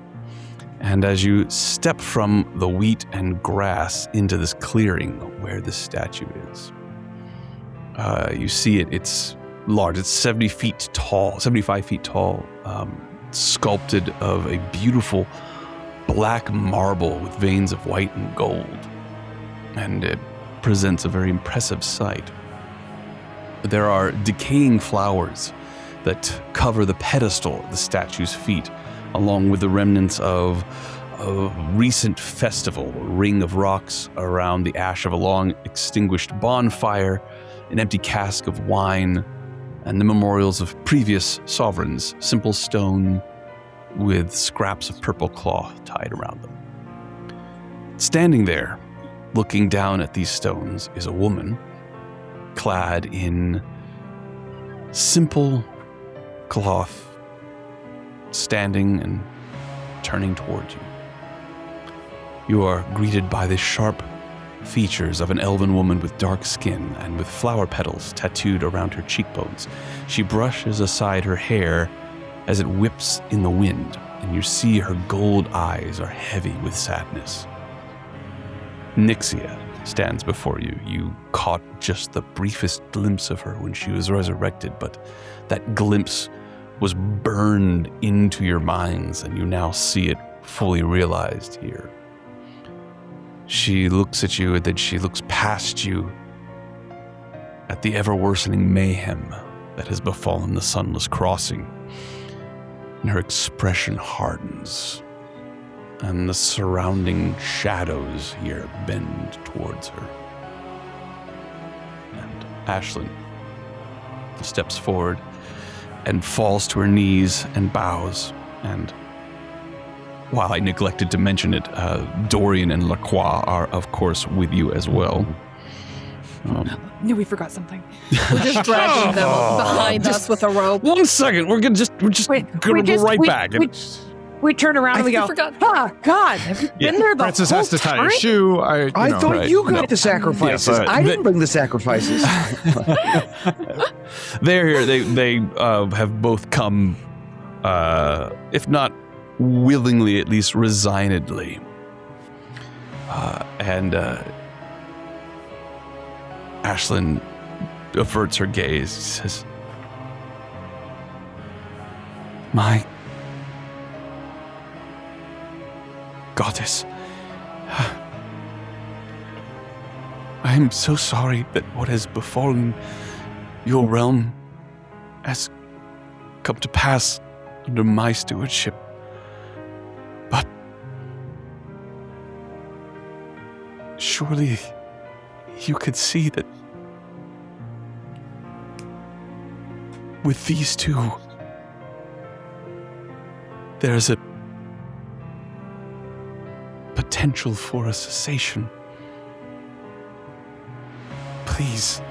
And as you step from the wheat and grass into this clearing where this statue is, you see it. It's large. It's 75 feet tall, sculpted of a beautiful black marble with veins of white and gold. And it presents a very impressive sight. There are decaying flowers that cover the pedestal of the statue's feet, along with the remnants of a recent festival, a ring of rocks around the ash of a long extinguished bonfire, an empty cask of wine, and the memorials of previous sovereigns, simple stone with scraps of purple cloth tied around them. Standing there, looking down at these stones, is a woman clad in simple cloth, standing and turning towards you. You are greeted by the sharp features of an elven woman with dark skin and with flower petals tattooed around her cheekbones. She brushes aside her hair as it whips in the wind, and you see her gold eyes are heavy with sadness. Nyxia stands before you. You caught just the briefest glimpse of her when she was resurrected, but that glimpse was burned into your minds, and you now see it fully realized here. She looks at you, and then she looks past you at the ever-worsening mayhem that has befallen the Sunless Crossing, and her expression hardens, and the surrounding shadows here bend towards her. And Ashlynn steps forward and falls to her knees and bows. And while I neglected to mention it, Dorian and La Croix are, of course, with you as well. Knew we forgot something. We're just dragging them behind us with a rope. 1 second, we're just gonna go right back. We turn around and we go, forgot. oh, God, have you been there the Princess whole has to tie time? a shoe. I thought right. you got the sacrifices. Yeah, I didn't bring the sacrifices. They're here. They have both come, if not willingly, at least resignedly. And Ashlynn averts her gaze, says, "My goddess, I am so sorry that what has befallen your realm has come to pass under my stewardship. But surely you could see that with these two, there's a potential for a cessation. Please."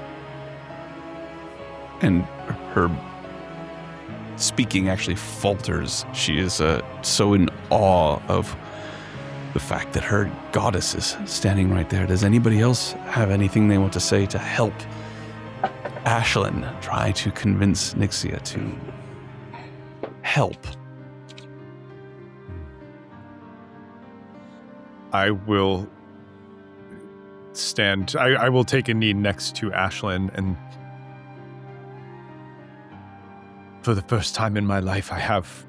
And her speaking actually falters. She is so in awe of the fact that her goddess is standing right there. Does anybody else have anything they want to say to help Ashlynn try to convince Nyxia to help? I will stand. I will take a knee next to Ashlynn, and for the first time in my life, I have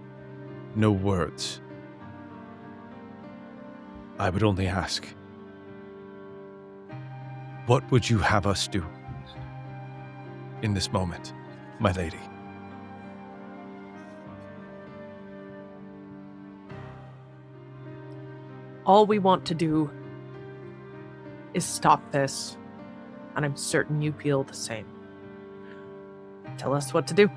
no words. I would only ask, what would you have us do in this moment, my lady? All we want to do is stop this, and I'm certain you feel the same. Tell us what to do.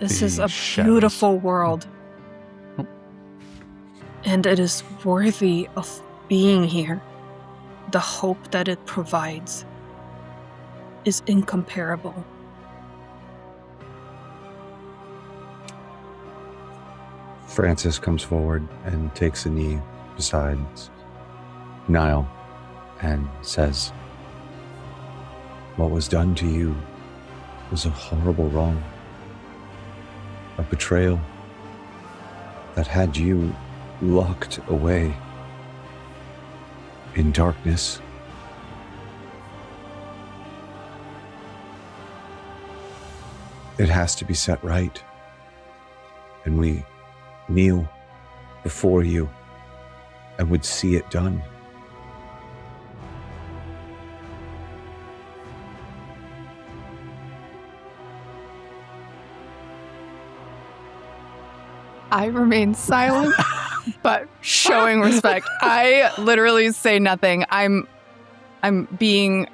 This the is a shadows. beautiful world. And it is worthy of being here. The hope that it provides is incomparable. Francis comes forward and takes a knee beside Niall and says, "What was done to you was a horrible wrong, a betrayal that had you locked away in darkness. It has to be set right, and we kneel before you and would see it done." I remain silent, but showing respect. I literally say nothing. I'm being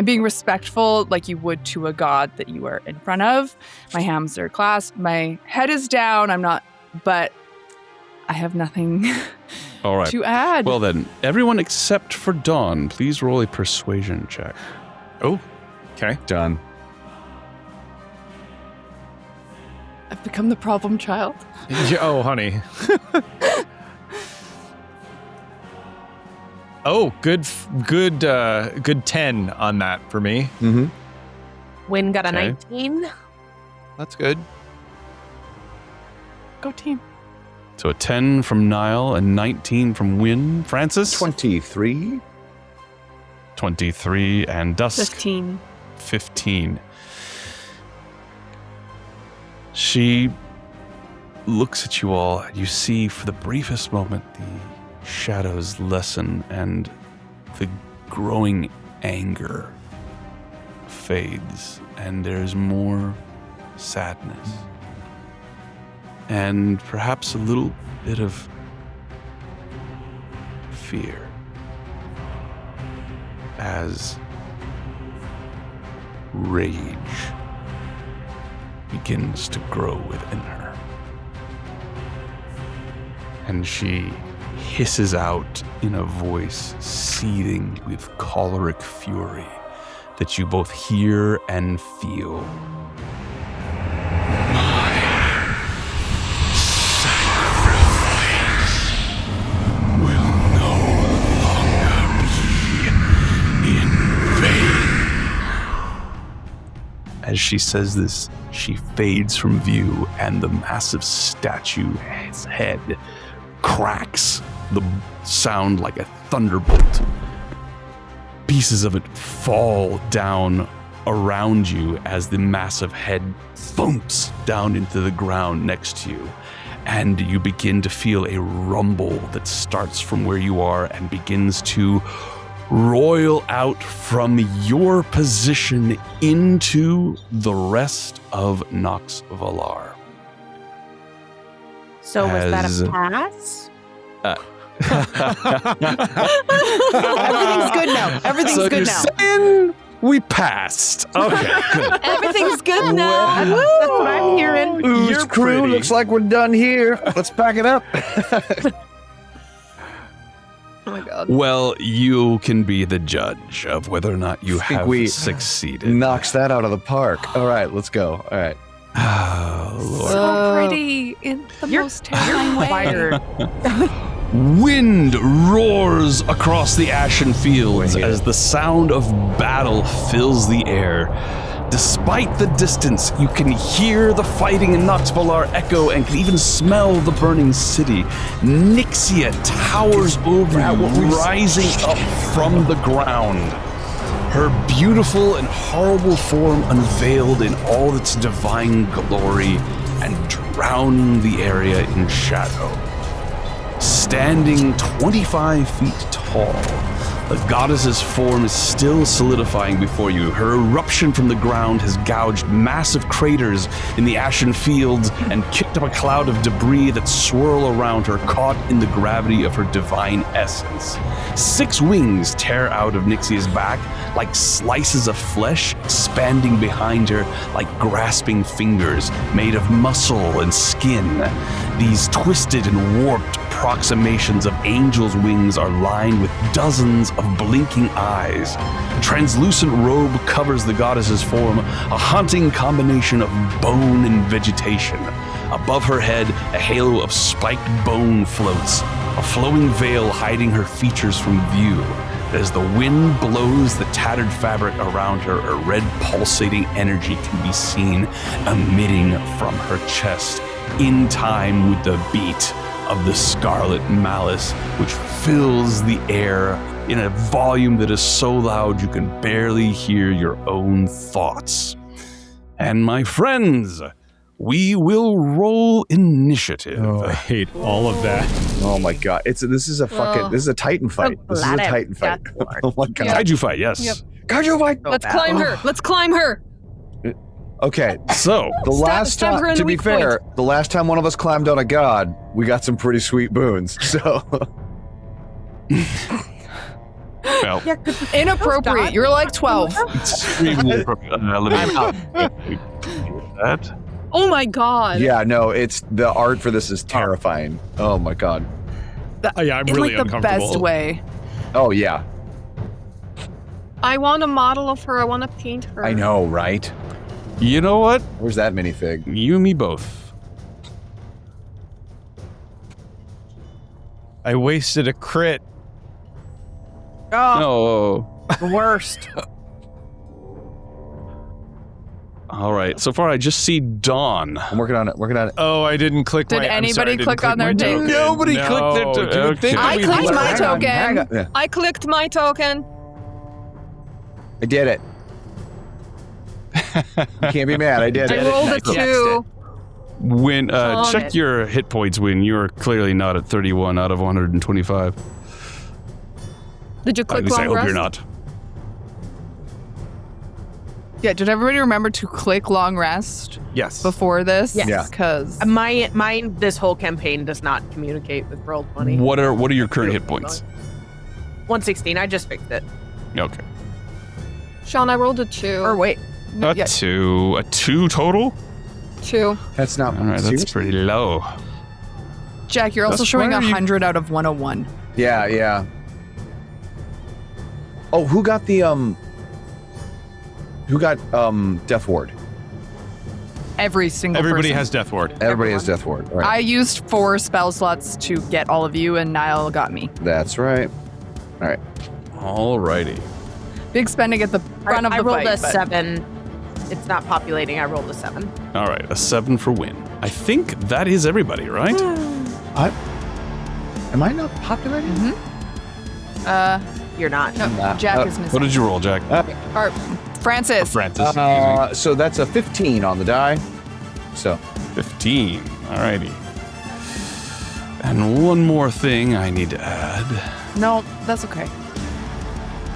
respectful like you would to a god that you are in front of. My hands are clasped. My head is down. But I have nothing All right. to add. Well then, everyone except for Dawn, please roll a persuasion check. Oh, okay. Done. I've become the problem child. Oh, honey. Oh, good 10 on that for me. Mm-hmm. Win got a Okay. 19. That's good. Go team. So a 10 from Niall, a 19 from Wynn. Francis? 23. 23, and Dusk? 15. She looks at you all, and you see for the briefest moment the shadows lessen and the growing anger fades, and there's more sadness and perhaps a little bit of fear as rage begins to grow within her. And she hisses out in a voice seething with choleric fury that you both hear and feel. My sacrifice will no longer be in vain. As she says this, she fades from view, and the massive statue's head cracks, the sound like a thunderbolt. Pieces of it fall down around you as the massive head thumps down into the ground next to you. And you begin to feel a rumble that starts from where you are and begins to roil out from your position into the rest of Nox Valar. So was that As- a pass? Everything's good now. Everything's So good you're now. saying we passed. Okay, good. Everything's good now. That's what I'm hearing. Ooze You're crew, pretty. looks like we're done here. Let's pack it up. Oh my god. Well, you can be the judge of whether or not you Think have we succeeded. Knocks that out of the park. All right, let's go. All right. Oh, Lord. So pretty in the most terrifying way. Fired. Wind roars across the ashen fields as the sound of battle fills the air. Despite the distance, you can hear the fighting in Nox Valar echo and can even smell the burning city. Nyxia towers over you, rising up from the ground. Her beautiful and horrible form unveiled in all its divine glory and drowning the area in shadow. Standing 25 feet tall, The goddess's form is still solidifying before you. Her eruption from the ground has gouged massive craters in the ashen fields and kicked up a cloud of debris that swirl around her, caught in the gravity of her divine essence. 6 wings tear out of Nyxia's back like slices of flesh, expanding behind her like grasping fingers made of muscle and skin. These twisted and warped approximations of angels' wings are lined with dozens of blinking eyes. A translucent robe covers the goddess's form, a haunting combination of bone and vegetation. Above her head, a halo of spiked bone floats, a flowing veil hiding her features from view. As the wind blows the tattered fabric around her, a red pulsating energy can be seen emitting from her chest, in time with the beat of the Scarlet Malice, which fills the air in a volume that is so loud you can barely hear your own thoughts. And my friends, we will roll initiative. Oh, I hate all of that. Oh my god. This is a Titan fight. This is a Titan fight. Oh my god. Kaiju fight, yes. Yep. Kaiju fight. Let's climb her. Let's climb her. Okay. So, The last stab her time, in to the be weak fair, the last time one of us climbed on a god, we got some pretty sweet boons. So well, Inappropriate. You're like 12. extremely appropriate. Let me that. Oh my god. yeah, no, it's the art for this is terrifying. Oh my god. Oh, yeah, I'm In really like the uncomfortable. best way. Oh yeah, I want a model of her. I want to paint her. I know, right? You know what? Where's that minifig? You and me both. I wasted a crit. Oh, No. the worst. All right. So far, I just see Dawn. I'm working on it. Oh, I didn't click Did my... I'm anybody sorry, I didn't click on their my token? token. Nobody No, clicked their token. do you think Okay. I we clicked did my that? token. Yeah, I clicked my token. I did it. You can't be mad. I did I it. rolled a Next 2. When Darn check it. your hit points. When you're clearly not at 31 out of 125. Did you At click least I long hope rest? you're not. Yeah, did everybody remember to click long rest Yes. before this? Yes. Yeah. Because Mine, this whole campaign does not communicate with Roll20. What are your current hit points? 116. I just fixed it. Okay. Sean, I rolled a 2. or wait. A Yeah, 2. A 2 total? 2. That's not. All right, that's seriously? pretty low. Jack, you're also That's showing where you- 100 out of 101. Yeah, yeah. Oh, who got the Death Ward? Every single Everybody person. has Death Ward. Everybody has Death Ward. All right. I used 4 spell slots to get all of you, and Niall got me. That's right. Alrighty. Big spending at the front of I the rolled fight. a but 7. It's not populating. I rolled a 7. All right, a 7 for win. I think that is everybody, right? Am I not populating? You're not. No, Jack is What missing. did you roll, Jack? Or Francis. Francis. Excuse me. So that's a 15 on the die. So 15. Alrighty. And one more thing I need to add. No, that's okay.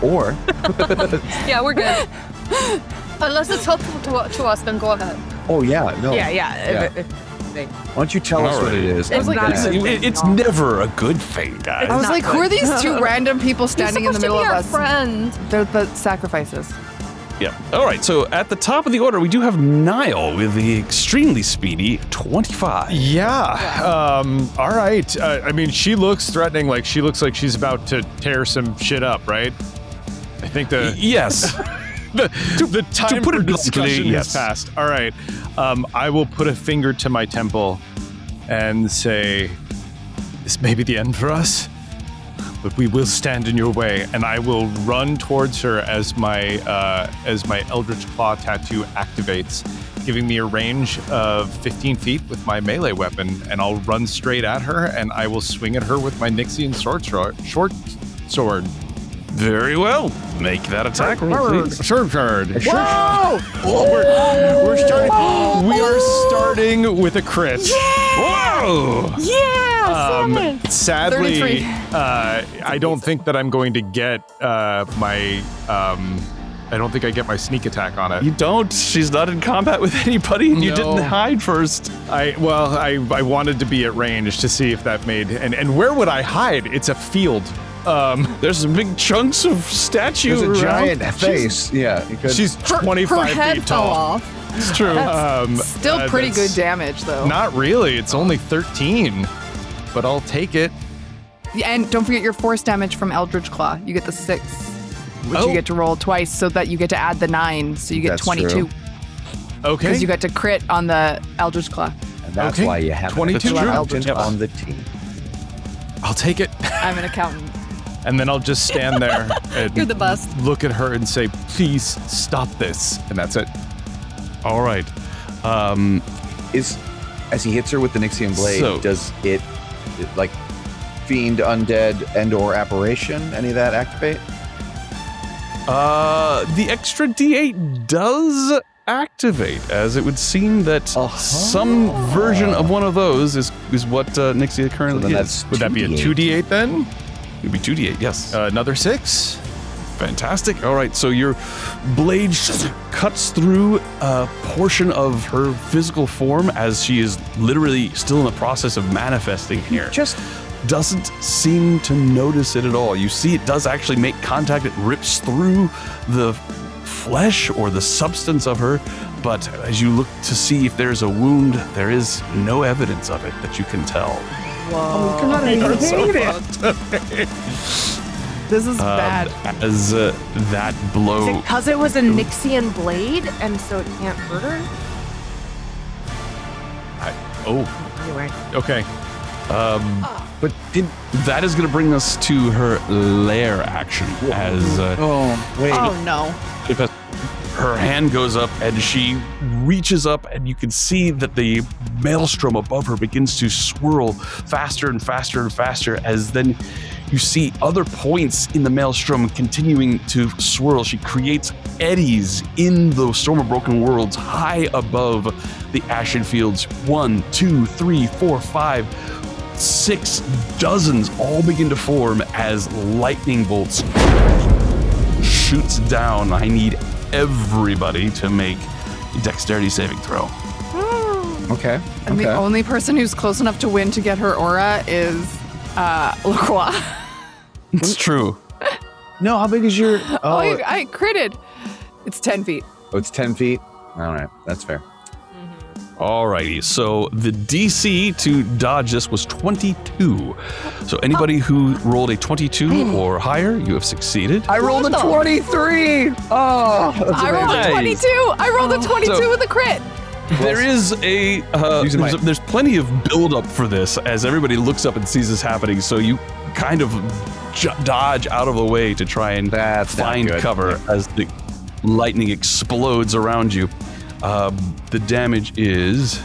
or Yeah, we're good. Unless it's helpful to us, then go ahead. oh yeah, no. Yeah. Why don't you tell us what it is? It's and not then- a good thing. It's never a good thing, guys. I was not like, who are good. these 2 random people standing in the middle of our us? friend. They're the sacrifices. Yeah. All right. So at the top of the order, we do have Niall with the extremely speedy 25. Yeah. All right. I mean, she looks threatening. Like she looks like she's about to tear some shit up, right? I think Yes. the time put for it bluntly, discussion yes. has passed. All right. I will put a finger to my temple and say, "This may be the end for us, but we will stand in your way." And I will run towards her as my Eldritch Claw tattoo activates, giving me a range of 15 feet with my melee weapon. And I'll run straight at her, and I will swing at her with my Nixian short sword. Very well. Make that attack roll, please. Surcharge. Whoa! We're starting. We are starting with a crit. Whoa! Yeah, Sadly, 33. I don't think that I'm going to get my. I don't think I get my sneak attack on it. You don't. She's not in combat with anybody, and you No. didn't hide first. I wanted to be at range to see if that made. And where would I hide? It's a field. There's some big chunks of statue There's a around. giant face. Yeah. You could- She's Her 25 head feet fell tall. off. It's true. Still pretty good that's- damage, though. Not really. It's only 13, but I'll take it. Yeah, and don't forget your force damage from Eldritch Claw. You get the 6, which Oh. you get to roll twice, so that you get to add the 9, so you get That's 22. true. Okay. Because you got to crit on the Eldritch Claw. And that's Okay. why you have 22. an accountant Yep. on the team. I'll take it. I'm an accountant. And then I'll just stand there and You're the best. look at her and say, please stop this. And that's it. All right. Is as he hits her with the Nixian blade, So- does it like fiend, undead, and/or apparition? Any of that activate? The extra D8 does activate, as it would seem that some version of one of those is what Nyxia currently So then is. that's Would that be a 2d8 then? It'd be 2D8, yes. Another 6? Fantastic. All right, so your blade cuts through a portion of her physical form as she is literally still in the process of manifesting here. Just Doesn't seem to notice it at all. You see it does actually make contact. It rips through the flesh or the substance of her, but as you look to see if there's a wound, there is no evidence of it that you can tell. Whoa. God, I hate it. This is bad. As that Is blow... it because it was a Nixian blade and so it can't hurt her? Anyway. Okay. but did That is going to bring us to her lair action as Oh, no. her hand goes up and she reaches up and you can see that the maelstrom above her begins to swirl faster and faster and faster as then you see other points in the maelstrom continuing to swirl. She creates eddies in the Storm of Broken Worlds high above the Ashen Fields. 1, 2, 3, 4, 5, 6 dozens all begin to form as lightning bolts shoots down. I need everybody to make a dexterity saving throw. okay. And the only person who's close enough to win to get her aura is La Croix. It's true. No, how big is your? Oh, I critted. It's 10 feet. Oh, it's 10 feet. All right, that's fair. Alrighty, so the DC to dodge this was 22. So anybody who rolled a 22 or higher, you have succeeded. I rolled a 23. Oh, that's I rolled a Nice. 22. I rolled a 22 So- with a crit. There is a Using my- there's plenty of build up for this as everybody looks up and sees this happening. So you kind of dodge out of the way to try and That's not find good. cover as the lightning explodes around you. The damage is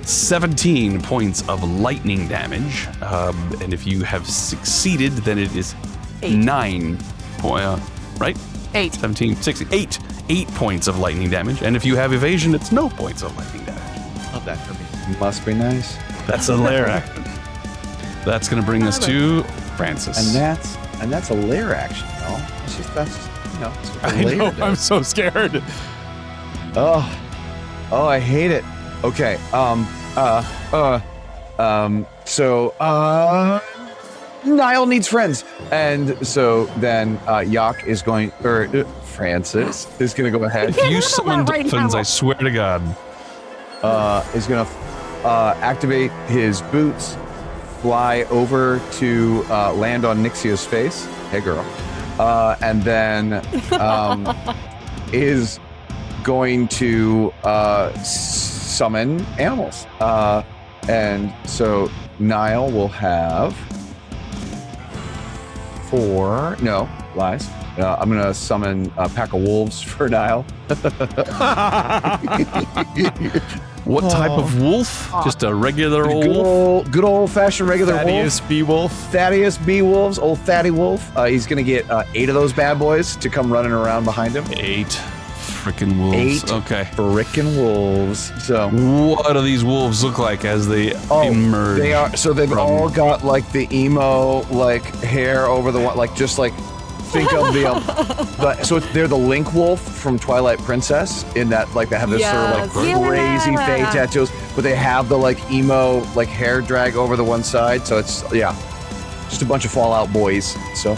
17 points of lightning damage, and if you have succeeded, then it is 9 points. Right? 8. 17, 16, 8 points of lightning damage. And if you have evasion, it's no points of lightning damage. Love that for me. Must be nice. That's a lair action. That's going to bring us to Francis. And that's a lair action. No, it's just that's it's what the I lair know. does. I'm so scared. Oh, I hate it. Okay. Niall needs friends, and so then Yak is going, or Francis is going to go ahead. if you summon dolphins, I swear to God. Is going to activate his boots, fly over to land on Nixia's face. Hey, girl. And then is going to summon animals. And so Niall will have Lies. I'm going to summon a pack of wolves for Niall. What type of wolf? Just a regular old wolf? Good old-fashioned regular Thaddeus wolf. Beowulf. Thaddeus Beowulfs, old Thaddy Wolf. He's going to get 8 of those bad boys to come running around behind him. 8 freaking wolves. 8 Okay. frickin' wolves. So What do these wolves look like as they emerge? they are. So they've all got like the emo like hair over the one, like just like think of the. They're the Link Wolf from Twilight Princess in that like they have this sort of like crazy fey tattoos, but they have the like emo like hair drag over the one side. So it's just a bunch of Fallout boys. So.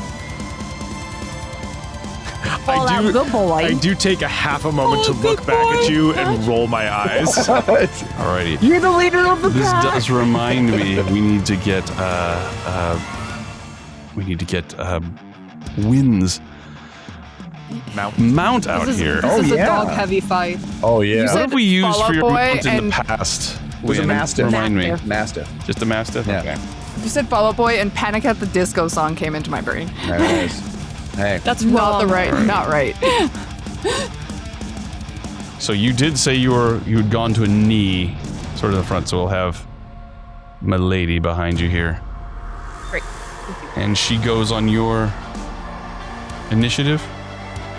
I do take a half a moment to look back at you and roll my eyes. Alrighty. You're the leader of the This pack. does remind me we need to get Wynn's mount out This is, here. this is yeah. a dog-heavy fight. Oh You What said have we used Fall for Out your Boy mount in and the past? It was a Wynn? mastiff. Remind me. Mastiff. Just a mastiff? Yeah. Okay. you said Fall Out Boy and Panic at the Disco song came into my brain. There it is. Hey. That's Not the wrong. right, not right. So you did say you had gone to a knee, sort of the front. So we'll have Milady behind you here, Great. and she goes on your initiative.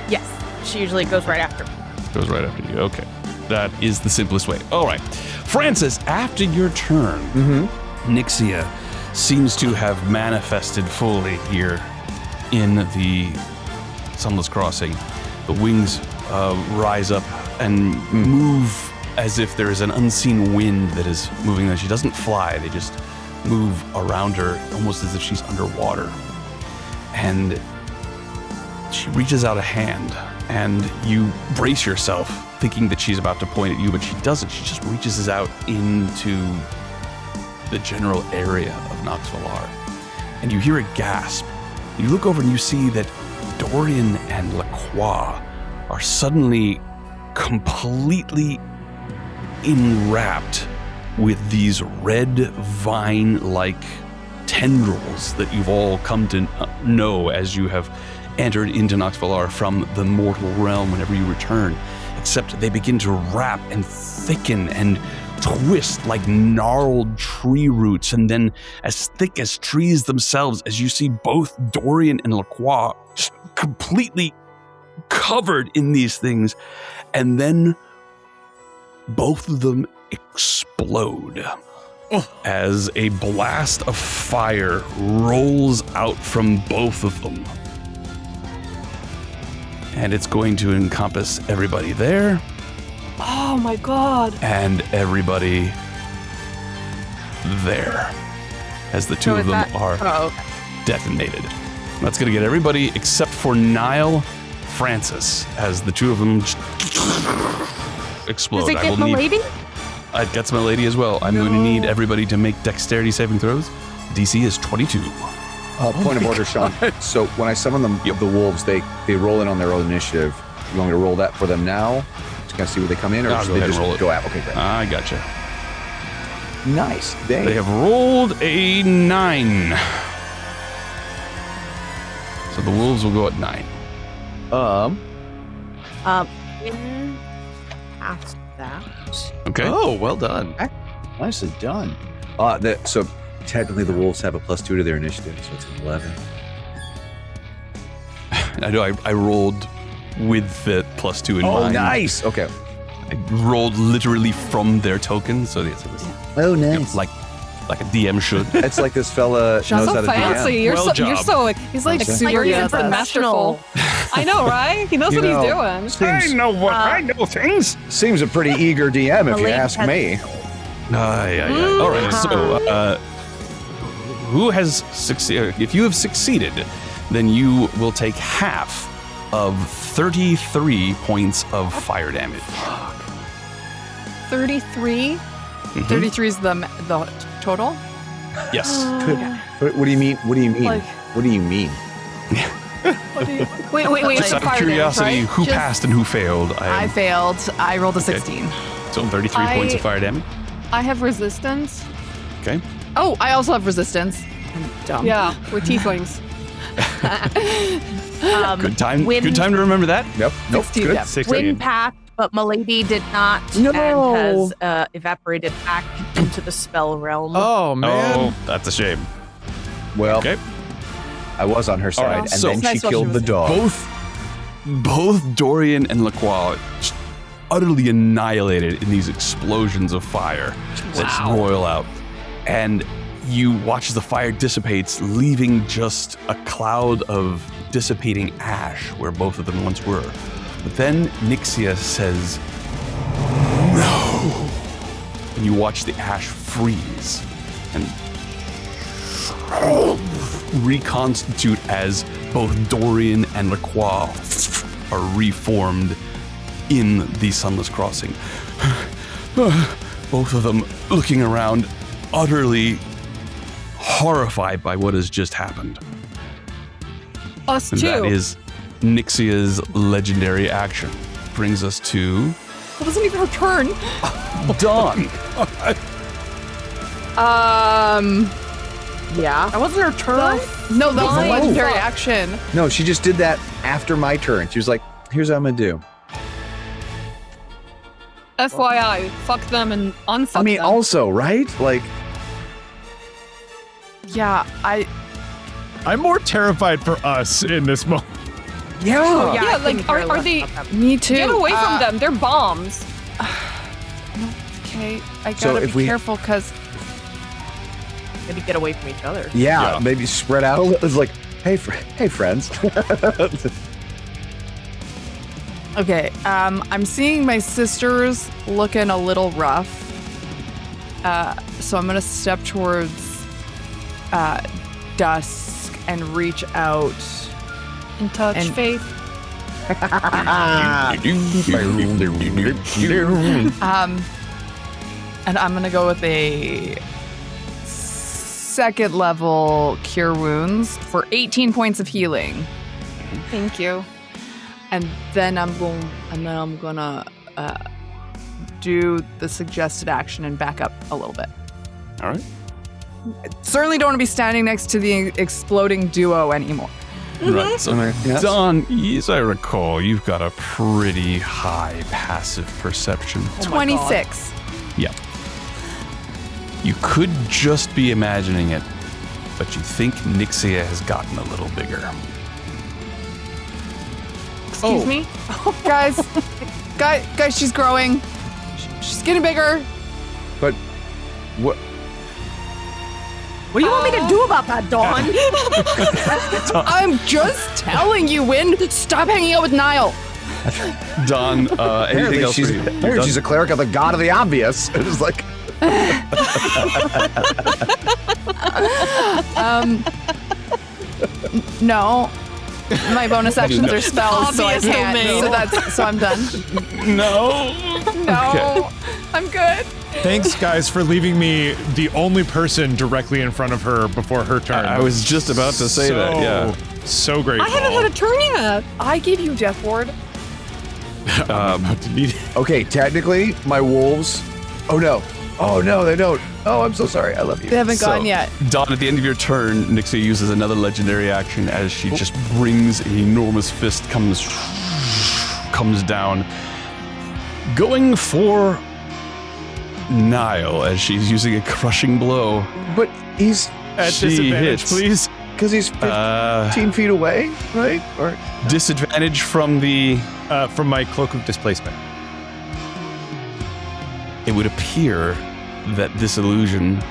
Yes, she usually goes right after me. Goes right after you. Okay, that is the simplest way. All right, Francis. After your turn, Nyxia seems to have manifested fully here in the Sunless Crossing. The wings rise up and move as if there is an unseen wind that is moving them. She doesn't fly, they just move around her almost as if she's underwater. And she reaches out a hand, and you brace yourself thinking that she's about to point at you, but she doesn't. She just reaches out into the general area of Noxvalar. And you hear a gasp. You look over and you see that Dorian and La Croix are suddenly completely enwrapped with these red vine-like tendrils that you've all come to know as you have entered into Noxvalar from the mortal realm whenever you return, except they begin to wrap and thicken and twist like gnarled tree roots, and then as thick as trees themselves, as you see both Dorian and La Croix just completely covered in these things, and then both of them explode as a blast of fire rolls out from both of them. And it's going to encompass everybody there Oh my god. and everybody there, as the two of them are detonated. That's going to get everybody except for Niall, Francis, as the two of them explode. Does it get Milady? It gets Milady as well. I'm going to need everybody to make dexterity saving throws. DC is 22. Point of order, Sean. So when I summon them, the wolves, they roll in on their own initiative. You want me to roll that for them now to kind of see where they come in, or No, should go they ahead just and roll it. go out? Okay, great. I gotcha. Nice. They have rolled a 9. So the wolves will go at 9. In past that. Okay. Oh, well done. Nicely done. So technically the wolves have a +2 to their initiative, so it's an 11. I know I rolled with the +2 in mind. Nice. Okay. I rolled literally from their token, so yes, it was Oh, nice. like a DM should. It's like this fella knows So how to fancy. DM. You're Well so you're job. so He's like Okay. super Like, good at this. professional. I know, right? He knows You what know, he's doing. Seems, I know things. seems a pretty eager DM if you Milady ask has- me. All right, so who has succeeded? If you have succeeded, then you will take half of 33 points of fire damage. 33. 33 is the total. Yes. What do you mean? What do you mean? Like- What do you mean? What do you, wait. Just so out of fire curiosity, damage, right? who Just- passed and who failed? I failed. I rolled a Okay. 16. So 33 points of fire damage. I have resistance. Okay. Oh, I also have resistance. I'm dumb. Yeah, we're tieflings. Good time. Wind, Good time to remember that. Nope. 16, Good. yeah. 16. Wind passed, but Milady did not, and has evaporated back into the spell realm. Oh, man. Oh, that's a shame. Well, Okay. I was on her side, right, and so- then It's nice she while she killed was the dog. Both Dorian and La Croix just utterly annihilated in these explosions of fire that roil out. And you watch as the fire dissipates, leaving just a cloud of dissipating ash where both of them once were. But then Nyxia says, "No!" And you watch the ash freeze and reconstitute as both Dorian and La Croix are reformed in the Sunless Crossing. Both of them looking around, utterly horrified by what has just happened. Us And too. that is Nyxia's legendary action. Brings us to It wasn't even her turn. Dawn. Yeah. That wasn't her turn? No, that was a No. legendary action. No, she just did that after my turn. She was like, "Here's what I'm gonna do." FYI, fuck them and unfuck I mean, them. also, right? Like, Yeah, I'm more terrified for us in this moment. yeah. Oh, yeah, Yeah, I like, couldn't care are less they- about them. me too. Get away from them. They're bombs. Okay, I So gotta if be we- careful because Maybe get away from each other. Yeah, Yeah. maybe spread out a little. It's like, hey, hey, friends. okay, I'm seeing my sisters looking a little rough. So I'm gonna step towards Dusk and reach out. In touch, And- Faith. And I'm gonna go with a second level cure wounds for 18 points of healing. Thank you. And then I'm gonna do the suggested action and back up a little bit. All right. Certainly don't want to be standing next to the exploding duo anymore. Right. So, Yes. Dawn, as I recall, you've got a pretty high passive perception. Oh my 26. Yeah. You could just be imagining it, but you think Nyxia has gotten a little bigger. Excuse me? guys, she's growing. She's getting bigger. But what? What do you want me to do about that, Dawn? I'm just telling you, Win. Stop hanging out with Niall. Dawn, anything Apparently else she's, for you? apparently she's a cleric of the god of the obvious. It was like, No. My bonus actions are spells, so I Obvious can't. domain. So I'm done. No. No, I'm good. Thanks, guys, for leaving me the only person directly in front of her before her turn. I was just about to say that, yeah. So grateful. I haven't had a turn yet. I gave you Death Ward. okay, technically, my wolves. Oh no, they don't. Oh, I'm so sorry. I love you. They haven't So- gone yet. Dawn, at the end of your turn, Nyxia uses another legendary action as she just brings an enormous fist, comes down, going for Niall as she's using a crushing blow. But he's At She disadvantage, hits. please. because he's 15 feet away, right? Or Disadvantage from the... From my cloak of displacement. It would appear that this illusion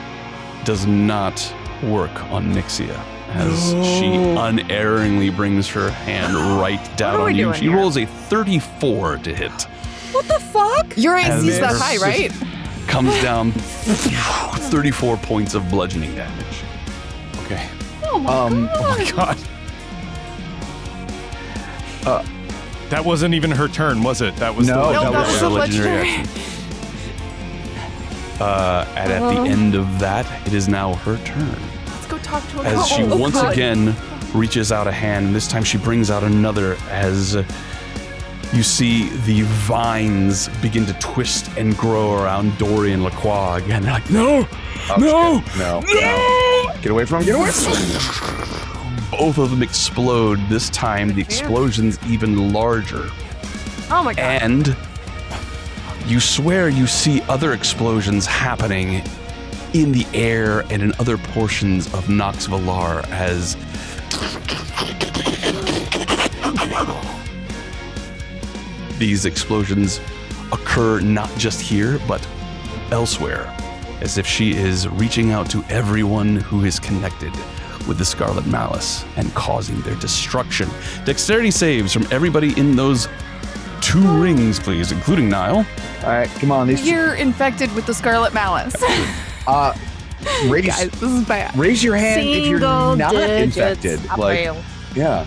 does not work on Nyxia, as she unerringly brings her hand right down are we on you. doing She here? rolls a 34 to hit. What the fuck? Your As AC's that her high, right? fist Comes down 34 points of bludgeoning damage. Okay. Oh my Oh my god. That wasn't even her turn, was it? That was No, the that that was a a legendary legendary. action. And at the end of that, it is now her turn. Let's go talk to him. As she Oh, once God. again reaches out a hand, and this time she brings out another as you see the vines begin to twist and grow around Dorian and La Croix again. They're like, no, no, no, no! get away from him! Get away from him! both of them explode. This time, the explosion's even larger. Oh my god. And you swear you see other explosions happening in the air and in other portions of Nox Valar as these explosions occur not just here, but elsewhere, as if she is reaching out to everyone who is connected with the Scarlet Malice and causing their destruction. Dexterity saves from everybody in those 2 rings, please, including Niall. All right, come on. You're infected with the Scarlet Malice. Raise, Guys, this is bad. raise your hand if you're Single not digits. infected. I fail. Yeah.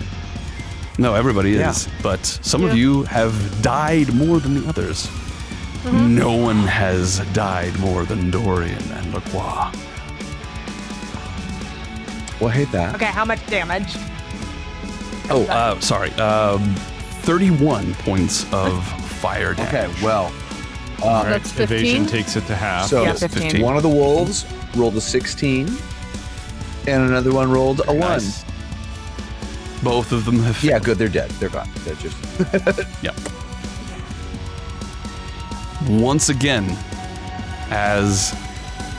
No, everybody Yeah. is, but some of you have died more than the others. No one has died more than Dorian and La Croix. Well, hate that. Okay, how much damage? Oh, sorry. 31 points of fire damage. Okay, well, All right, That's 15? evasion takes it to half. so Yeah, 15. one of the wolves rolled a 16, and another one rolled a 1. Nice. Both of them have Yeah, good. They're dead. They're gone. They're just. Yep. Once again, as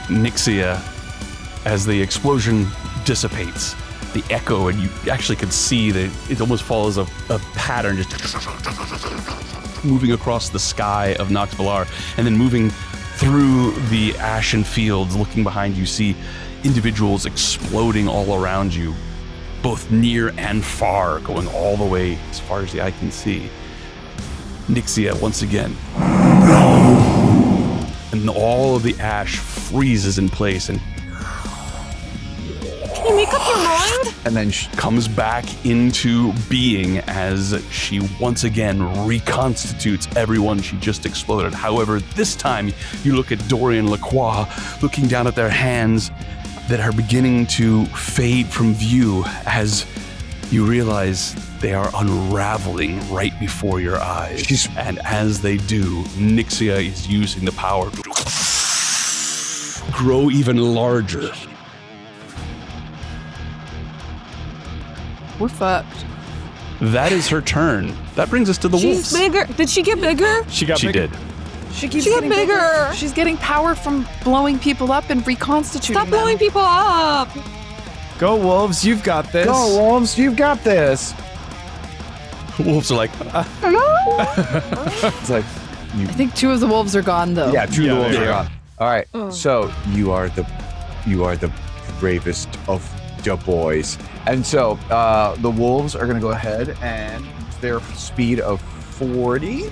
Nyxia, as the explosion dissipates, the echo, and you actually could see that it almost follows a pattern, just moving across the sky of Nox Valar, and then moving through the ashen fields. Looking behind you, see individuals exploding all around you, both near and far, going all the way as far as the eye can see. Nyxia once again. And all of the ash freezes in place and Can you make up your mind? And then comes back into being as she once again reconstitutes everyone she just exploded. However, this time you look at Dorian and La Croix looking down at their hands that are beginning to fade from view as you realize they are unraveling right before your eyes. And as they do, Nyxia is using the power to grow even larger. We're fucked. That is her turn. That brings us to the She's wolves. bigger. Did she get bigger? She got She bigger. did. She keeps She got getting bigger. She's getting power from blowing people up and reconstituting Stop them. blowing people up. Go Wolves, you've got this. go, wolves. You've got this. Wolves are like, It's like, I think 2 of the wolves are gone, though. yeah, 2 Yeah, wolves there are you gone. All right. Oh. So you are the bravest of the boys. And so the wolves are going to go ahead and use their speed of 40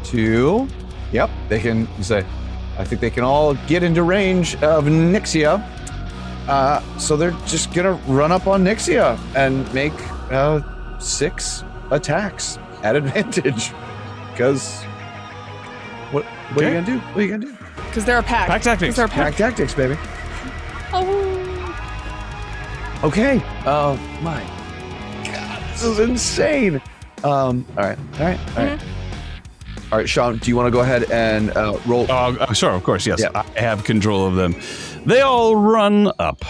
to, yep, they can say, I think they can all get into range of Nyxia. So they're just going to run up on Nyxia and make 6 attacks at advantage. Because what are you going to do? What are you going to do? Because they're a pack. Pack tactics. 'Cause they're a pack. Pack tactics, baby. Oh. Okay. Oh my God, this is insane. All right. All right, Sean, do you want to go ahead and roll? sure, of course, yes. Yeah. I have control of them. They all run up.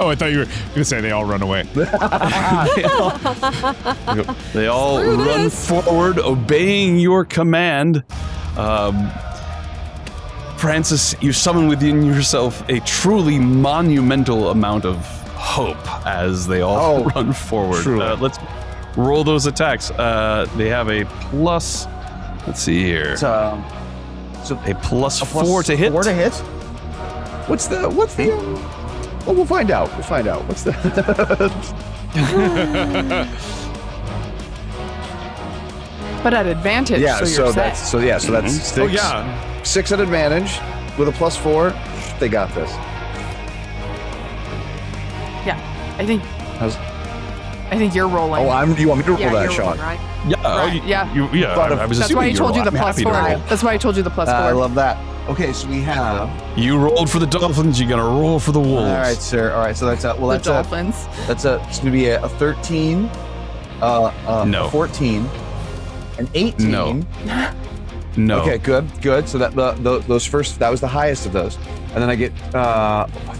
Oh, I thought you were going to say they all run away. They all run forward, obeying your command. Francis, you summon within yourself a truly monumental amount of hope as they all run forward. truly. Let's roll those attacks. They have a plus. Let's see here. So A plus 4 to hit. 4 to hit. What's the? Well, we'll find out. What's the? But at advantage, Yeah. so So you're that's set. so that's 6. Oh, yeah. 6 at advantage with a plus 4. They got this. Yeah. I think How's- you're rolling. Oh, you want me to roll Yeah, that, you're Sean? rolling, right? Yeah. Right, yeah. Yeah. But I was That's assuming why I told you the I'm plus happy to 4. roll. That's why I told you the plus 4. I love that. Okay, so we have. You rolled for the Dolphins. You're gonna roll for the Wolves. All right, sir. All right, so that's the that's Dolphins. it's going to be a 13, No. a 14, an 18. No. No. Okay, good. So that those first, that was the highest of those, and then I get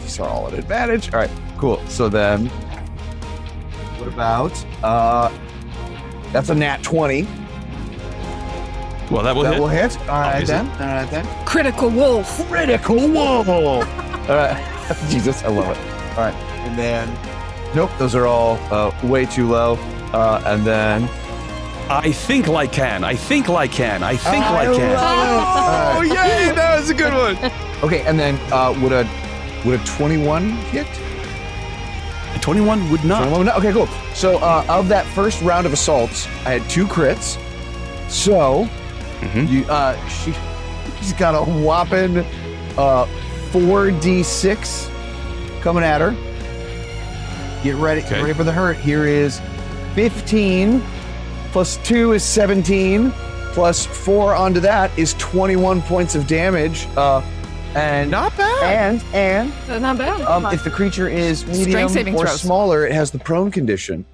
these are all at advantage. All right, cool. So then What about, that's a nat 20. Well, that will That hit. will hit. All right Obviously. then. All right then. Critical wolf. Critical wolf. All right. Jesus, I love it. All right. And then, nope, those are all way too low. And then, I think Lycan. I think Lycan. I think Lycan. Oh, yay! That was a good one. okay, and then would a 21 hit? 21 would not. 21 would not? Okay, cool. So of that first round of assaults, I had 2 crits. So she's got a whopping 4d6 coming at her. Get ready, Okay. get ready for the hurt. Here is 15 plus 2 is 17 plus 4 onto that is 21 points of damage. And Not bad. and Not bad. if the creature is medium saving or throws. smaller, it has the prone condition.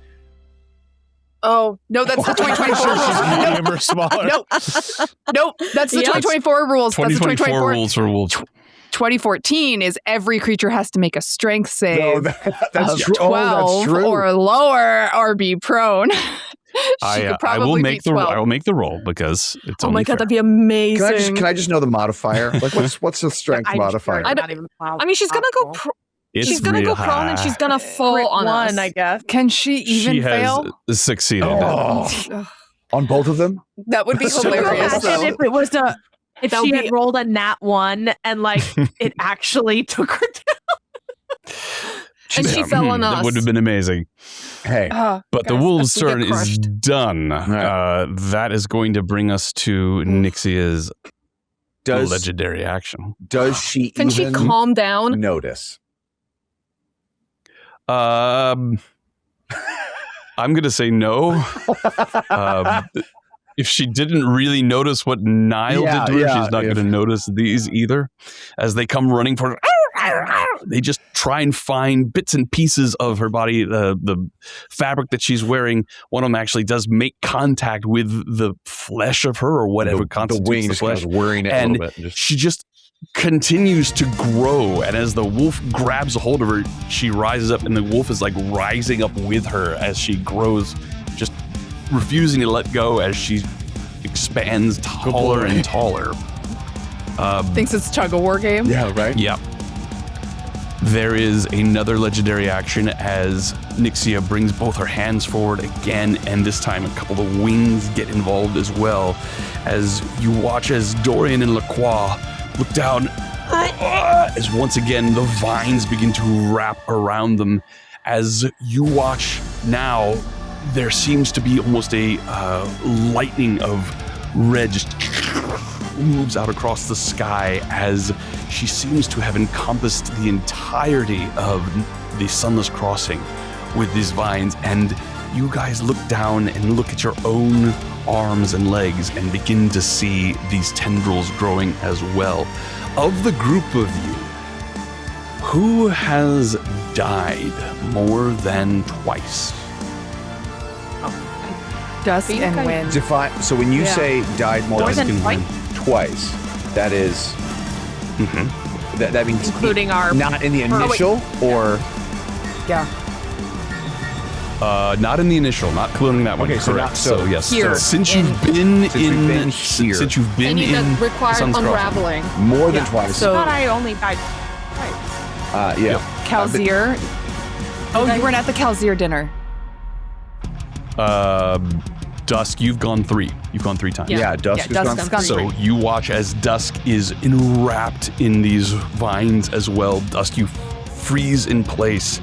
Oh, no, that's the 2024 rules. Medium or smaller. Nope. Nope. That's the Yep. 2024 rules. That's the 2024 rules for wolves. 2014 is every creature has to make a strength save No, that's of true. 12 Oh, that's true. or lower or be prone. She I could will probably make beat the 12. I will make the roll because it's Oh only my god, fair. that'd be amazing. Can I just know the modifier? Like what's the strength modifier? I don't- Not even I mean, she's gonna go. It's She's gonna real go prone and high. she's gonna fall on one, us. I guess. Can she even She has fail? succeeded. Oh. On both of them? That would be So hilarious. Imagine though. if it was if That would she be- had rolled a nat 1 and like it actually took her down. And she fell on That us. would have been amazing. Hey. Oh, But the guys, wolves' we get turn is crushed. done. Right. That is going to bring us to Nyxia's Does legendary action. she Can she even calm down? notice? I'm going to say no. If she didn't really notice what Nile Yeah, did to her, yeah, she's not if- going to notice these either. As they come running for her, they just try and find bits and pieces of her body, the fabric that she's wearing. One of them actually does make contact with the flesh of her or whatever the constitutes wing the just kind flesh. of worrying it a And little bit. And just, She just continues to grow, and as the wolf grabs a hold of her, she rises up, and the wolf is like rising up with her as she grows, just refusing to let go as she expands taller and taller. Thinks it's Chug a War game. yeah, right? Yep. There is another legendary action as Nyxia brings both her hands forward again, and this time a couple of wings get involved as well. As you watch as Dorian and La Croix look down, as once again the vines begin to wrap around them. As you watch now, there seems to be almost a lightning of red just moves out across the sky as she seems to have encompassed the entirety of the Sunless Crossing with these vines. And you guys look down and look at your own arms and legs and begin to see these tendrils growing as well. Of the group of you, who has died more than twice? Dusk and I- Wind. Define. So when you Yeah. say died more More than than twice? twice, that is. That means Including our not in the initial or Yeah. Not in the initial, not cloning that one. Okay, so correct. not- so yes. here. Since In- you've been Since we've in been here. since you've been Any in that requires Sun's Crossing. unraveling. more than Yeah. twice. So- I thought I only died twice. Yeah. Kalzir. Oh, you weren't at the Kalzir dinner. Dusk, you've gone 3. You've gone 3 times. Yeah, Dusk Yeah, has Dusk gone. has gone. So you watch as Dusk is enwrapped in these vines as well. Dusk, you freeze in place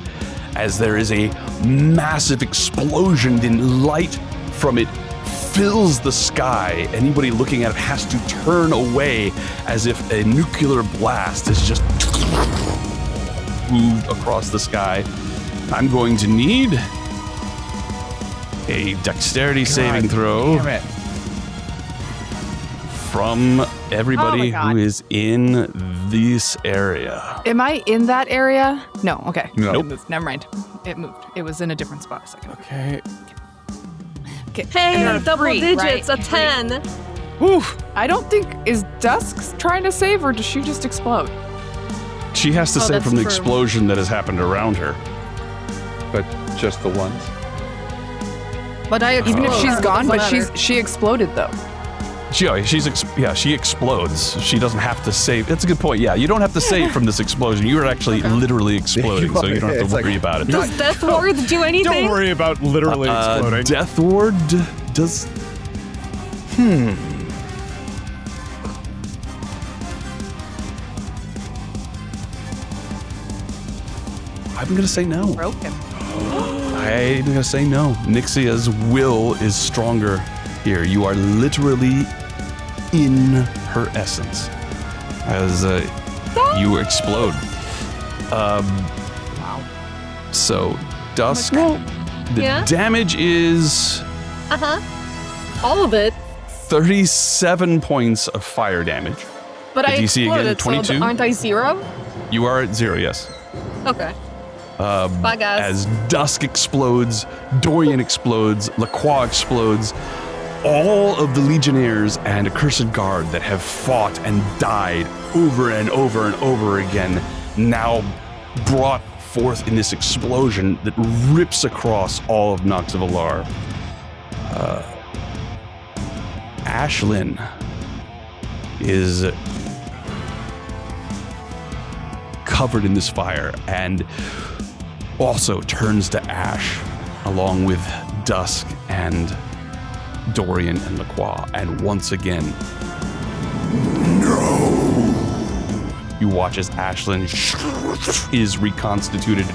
as there is a massive explosion. Then light from it fills the sky. Anybody looking at it has to turn away as if a nuclear blast has just moved across the sky. I'm going to need a dexterity saving throw Damn it. from everybody Oh my God. who is in this area. Am I in that area? No. Okay. No. It moved. Never mind. It moved. It was in a different spot a second. Okay. Okay. Hey, And double three, digits, right? a 10. I don't think is Dusk trying to save, or does she just explode? She has to Oh, save that's from the true. explosion that has happened around her. But just the ones. But I Even if she's gone, but matter. she exploded though. She explodes. She doesn't have to save. That's a good point. Yeah, you don't have to save from this explosion. You are actually literally exploding, so you don't have to worry about it. Does Death Ward do anything? Don't worry about literally exploding. Death Ward does. I'm gonna say no. Broke him. I'm gonna say no. Nyxia's will is stronger here. You are literally in her essence as you explode. Wow. So, Dusk, Yeah? damage is All of it. 37 points of fire damage. But The I DC again, exploded, 22? so aren't I 0? You are at 0, yes. Okay. Bye, guys. As Dusk explodes, Dorian explodes, La Croix explodes, all of the Legionnaires and Accursed Guard that have fought and died over and over and over again, now brought forth in this explosion that rips across all of Nox of Alar. Ashlynn is covered in this fire and also turns to ash along with Dusk and Dorian and La Croix, and once again, no! You watch as Ashlynn is reconstituted,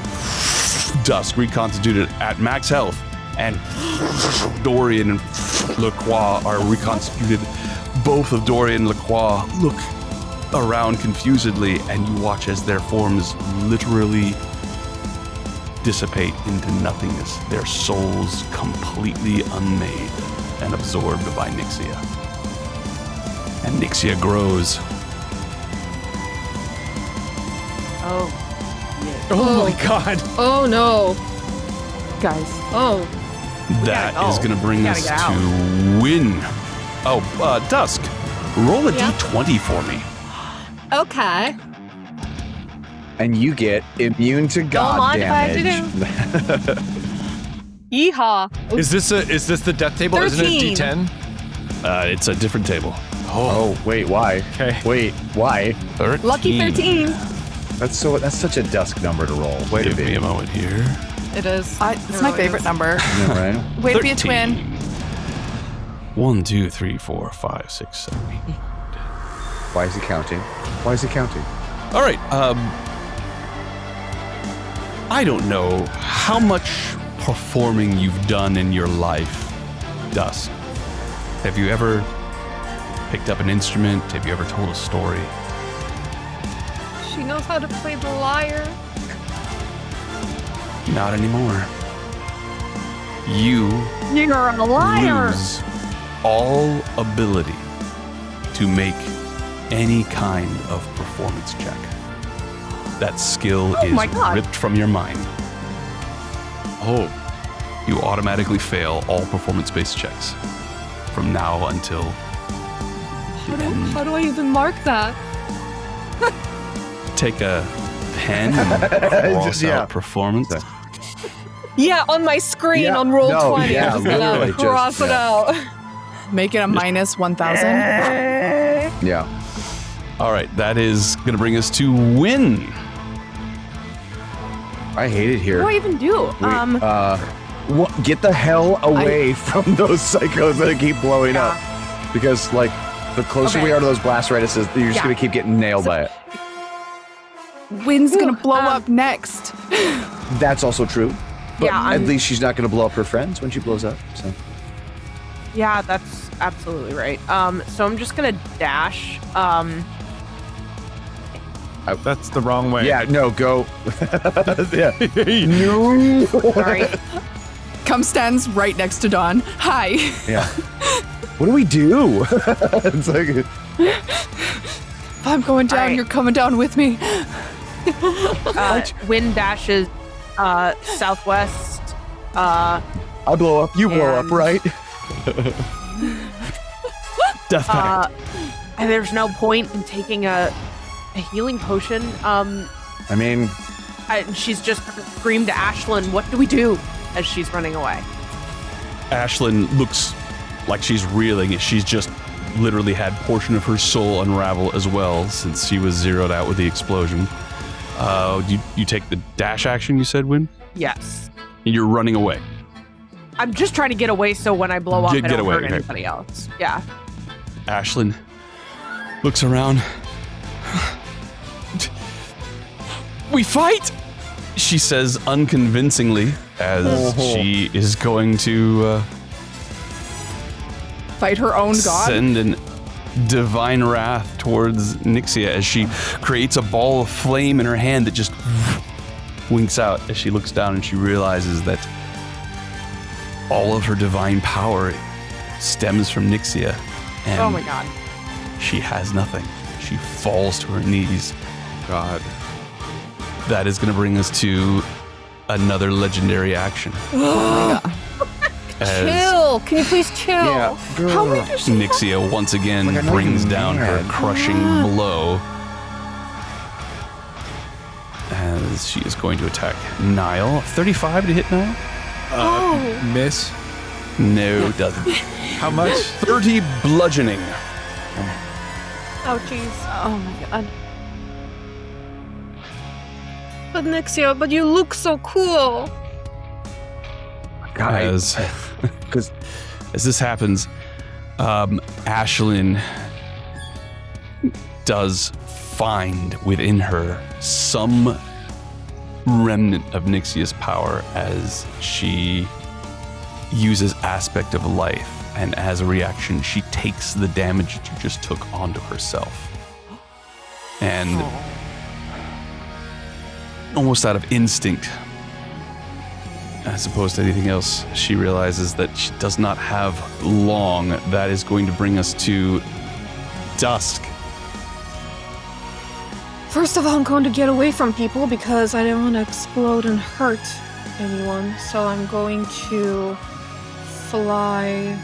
Dusk reconstituted at max health, and Dorian and La Croix are reconstituted. Both of Dorian and La Croix look around confusedly, and you watch as their forms literally dissipate into nothingness, their souls completely unmade and absorbed by Nyxia. And Nyxia grows. Oh. Oh my god. Oh no. Guys. Oh. That gotta is go. going to bring We us gotta get to win. Oh, Dusk, roll a Yeah. d20 for me. Okay. And you get immune to God mind if I damage. Yeehaw. Is this the death table? 13. Isn't it D10? It's a different table. Oh, wait, why? Okay. Wait, why? 13. Lucky 13. That's such a Dusk number to roll. Way to Give me be. a moment here. It is. It's my favorite number. Yeah, right? Way to be a twin. 1, 2, 3, 4, 5, 6, 7, 8. Why is he counting? Why is he counting? All right. I don't know how much performing you've done in your life, Dusk. Have you ever picked up an instrument? Have you ever told a story? She knows how to play the lyre. Not anymore. You You're a liar. lose all ability to make any kind of performance check. That skill is my God. ripped from your mind. Oh. You automatically fail all performance-based checks from now until the end. How do I even mark that? Take a pen and cross Yeah. out performance. Yeah, on my screen Yeah, on roll no, 20. yeah, I'm just gonna literally just- cross it yeah. out. Make it a minus 1,000. Yeah. All right, that is going to bring us to win. I hate it here. What do I even do? Get the hell away from those psychos that keep blowing Yeah. up. Because, like, the closer we Okay. are to those blast radiuses, you're just Yeah. going to keep getting nailed by it. Wind's gonna blow up next. That's also true. But Yeah, at least she's not going to blow up her friends when she blows up. So Yeah, that's absolutely right. So I'm just gonna dash. That's the wrong way. yeah, no, go. Yeah. Sorry. Come stands right next to Dawn. Hi. Yeah. What do we do? It's like, If I'm going down, All right. you're coming down with me. Wind dashes southwest. I blow up, you blow up, And- right? Death Pact. And there's no point in taking a healing potion. I mean, She's just screamed to Ashlynn, "What do we do?" as she's running away. Ashlynn looks like she's reeling. She's just literally had portion of her soul unravel as well since she was zeroed out with the explosion. You take the dash action, you said, Win? Yes. And you're running away. I'm just trying to get away so when I blow up, I Get don't away, hurt okay. anybody else. Yeah. Ashlynn looks around. We fight, she says unconvincingly as she is going to Fight her own god. send an divine wrath towards Nyxia as she creates a ball of flame in her hand that just winks out as she looks down and she realizes that all of her divine power stems from Nyxia. And Oh my god. she has nothing. She falls to her knees. God. That is going to bring us to another legendary action. As Chill. Can you please chill? Yeah. How many does she Nyxia once again Like, I know brings you're down her mad. crushing blow. As she is going to attack Niall. 35 to hit Niall? Miss. No, it doesn't. How much? 30 bludgeoning. Oh, jeez. Oh my god. But Nyxia, but you look so cool. God, As this happens, Ashlynn does find within her some remnant of Nyxia's power as she uses aspect of life, and as a reaction, she takes the damage that you just took onto herself. And almost out of instinct, as opposed to anything else, she realizes that she does not have long. That is going to bring us to Dusk. First of all, I'm going to get away from people because I don't want to explode and hurt anyone. So I'm going to fly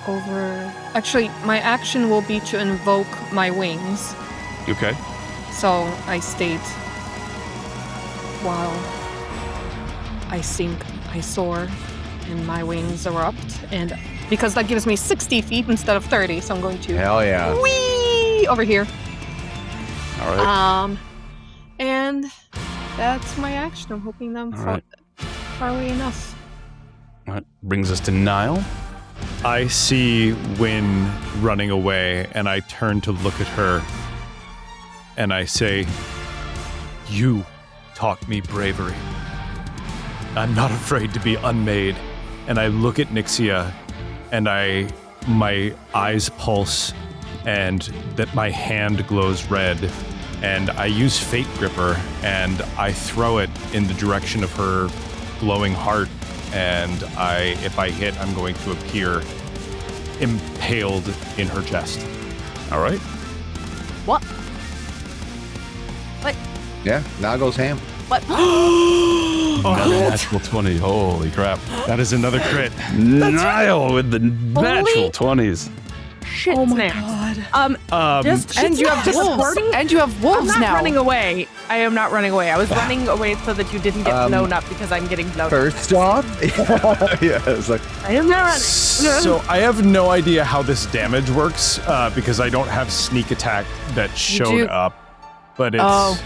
over. Actually, my action will be to invoke my wings. Okay. So I state while I sink, I soar, and my wings erupt. And because that gives me 60 feet instead of 30, so I'm going to hell yeah. whee over here. All right. And that's my action. I'm hoping I'm All right. far away enough. That brings us to Niall. I see Wynn running away, and I turn to look at her, and I say, "You taught me bravery. I'm not afraid to be unmade." And I look at Nyxia, and my eyes pulse, and that my hand glows red, and I use Fate Gripper, and I throw it in the direction of her glowing heart, and if I hit, I'm going to appear impaled in her chest. All right. What? Yeah, now goes ham. What? Another natural 20. Holy crap. That is another crit. Niall with the natural 20s. Shit, Oh my snaps. god. Just And you have wolves. supporting? And you have I'm wolves not now. running away. I am not running away. I was running away so that you didn't get blown up because I'm getting blown up. First off, yeah, it's like, I am not running. So I have no idea how this damage works because I don't have sneak attack that showed do- up, but it's Oh.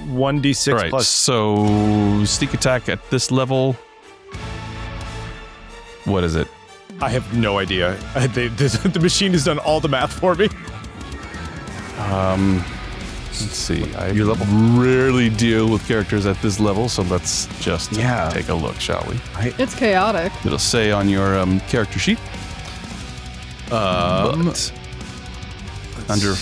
1d6 All right. plus. So sneak attack at this level. What is it? I have no idea. The machine has done all the math for me. Let's see. I rarely deal with characters at this level, so let's just take a look, shall we? It's chaotic. It'll say on your character sheet. But under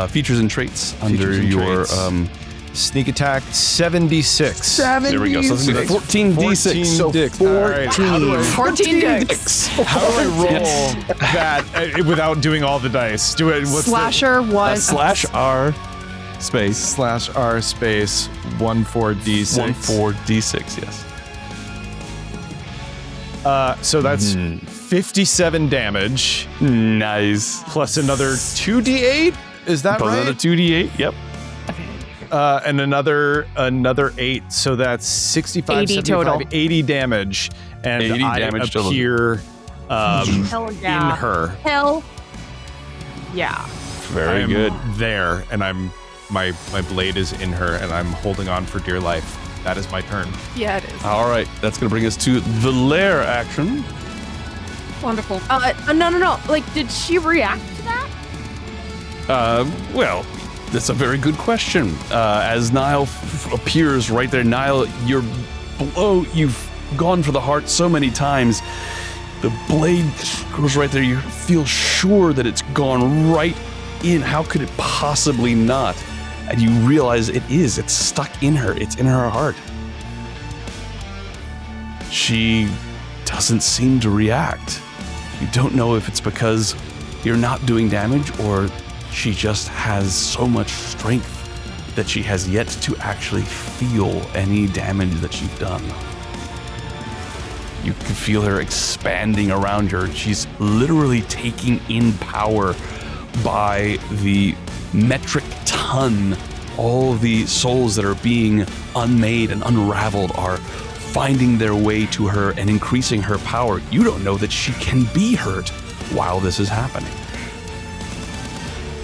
features and traits, under and your traits. Sneak attack 76. there we go. So this is 14d6. So 14 All right, how do I- 14 dicks. How do I roll that without doing all the dice? Do it. What's Slasher one. slash R space Slash R space 14d6. 14d6. Yes. So that's 57 damage Nice. plus another 2d8. Is that Plus right? another 2d8. Yep. And another 8. So that's 65, 80 75, total. 80 damage. and 80 I damage to appear Hell yeah. in her. Hell yeah. Very I'm good. there, and my blade is in her, and I'm holding on for dear life. That is my turn. Yeah, it is. All right, that's going to bring us to the lair action. Wonderful. No. Like, did she react to that? Well, that's a very good question. As Nile appears right there, Nile, your blow, you've gone for the heart so many times. The blade goes right there. You feel sure that it's gone right in. How could it possibly not? And you realize it is. It's stuck in her. It's in her heart. She doesn't seem to react. You don't know if it's because you're not doing damage or she just has so much strength that she has yet to actually feel any damage that you've done. You can feel her expanding around her. She's literally taking in power by the metric ton. All of the souls that are being unmade and unraveled are finding their way to her and increasing her power. You don't know that she can be hurt while this is happening.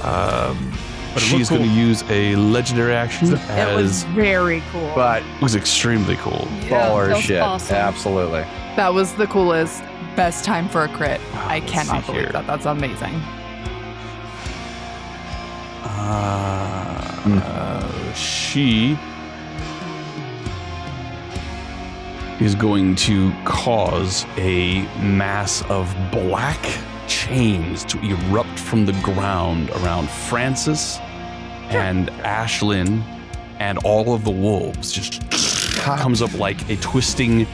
But it She's looked going to cool. use a legendary action It was as very cool. But it was extremely cool. Yeah, baller that was shit. awesome. Absolutely. That was the coolest, best time for a crit. I let's cannot see believe here. that. That's amazing. She is going to cause a mass of black chains to erupt from the ground around Francis and Ashlynn and all of the wolves. Just comes up like a twisting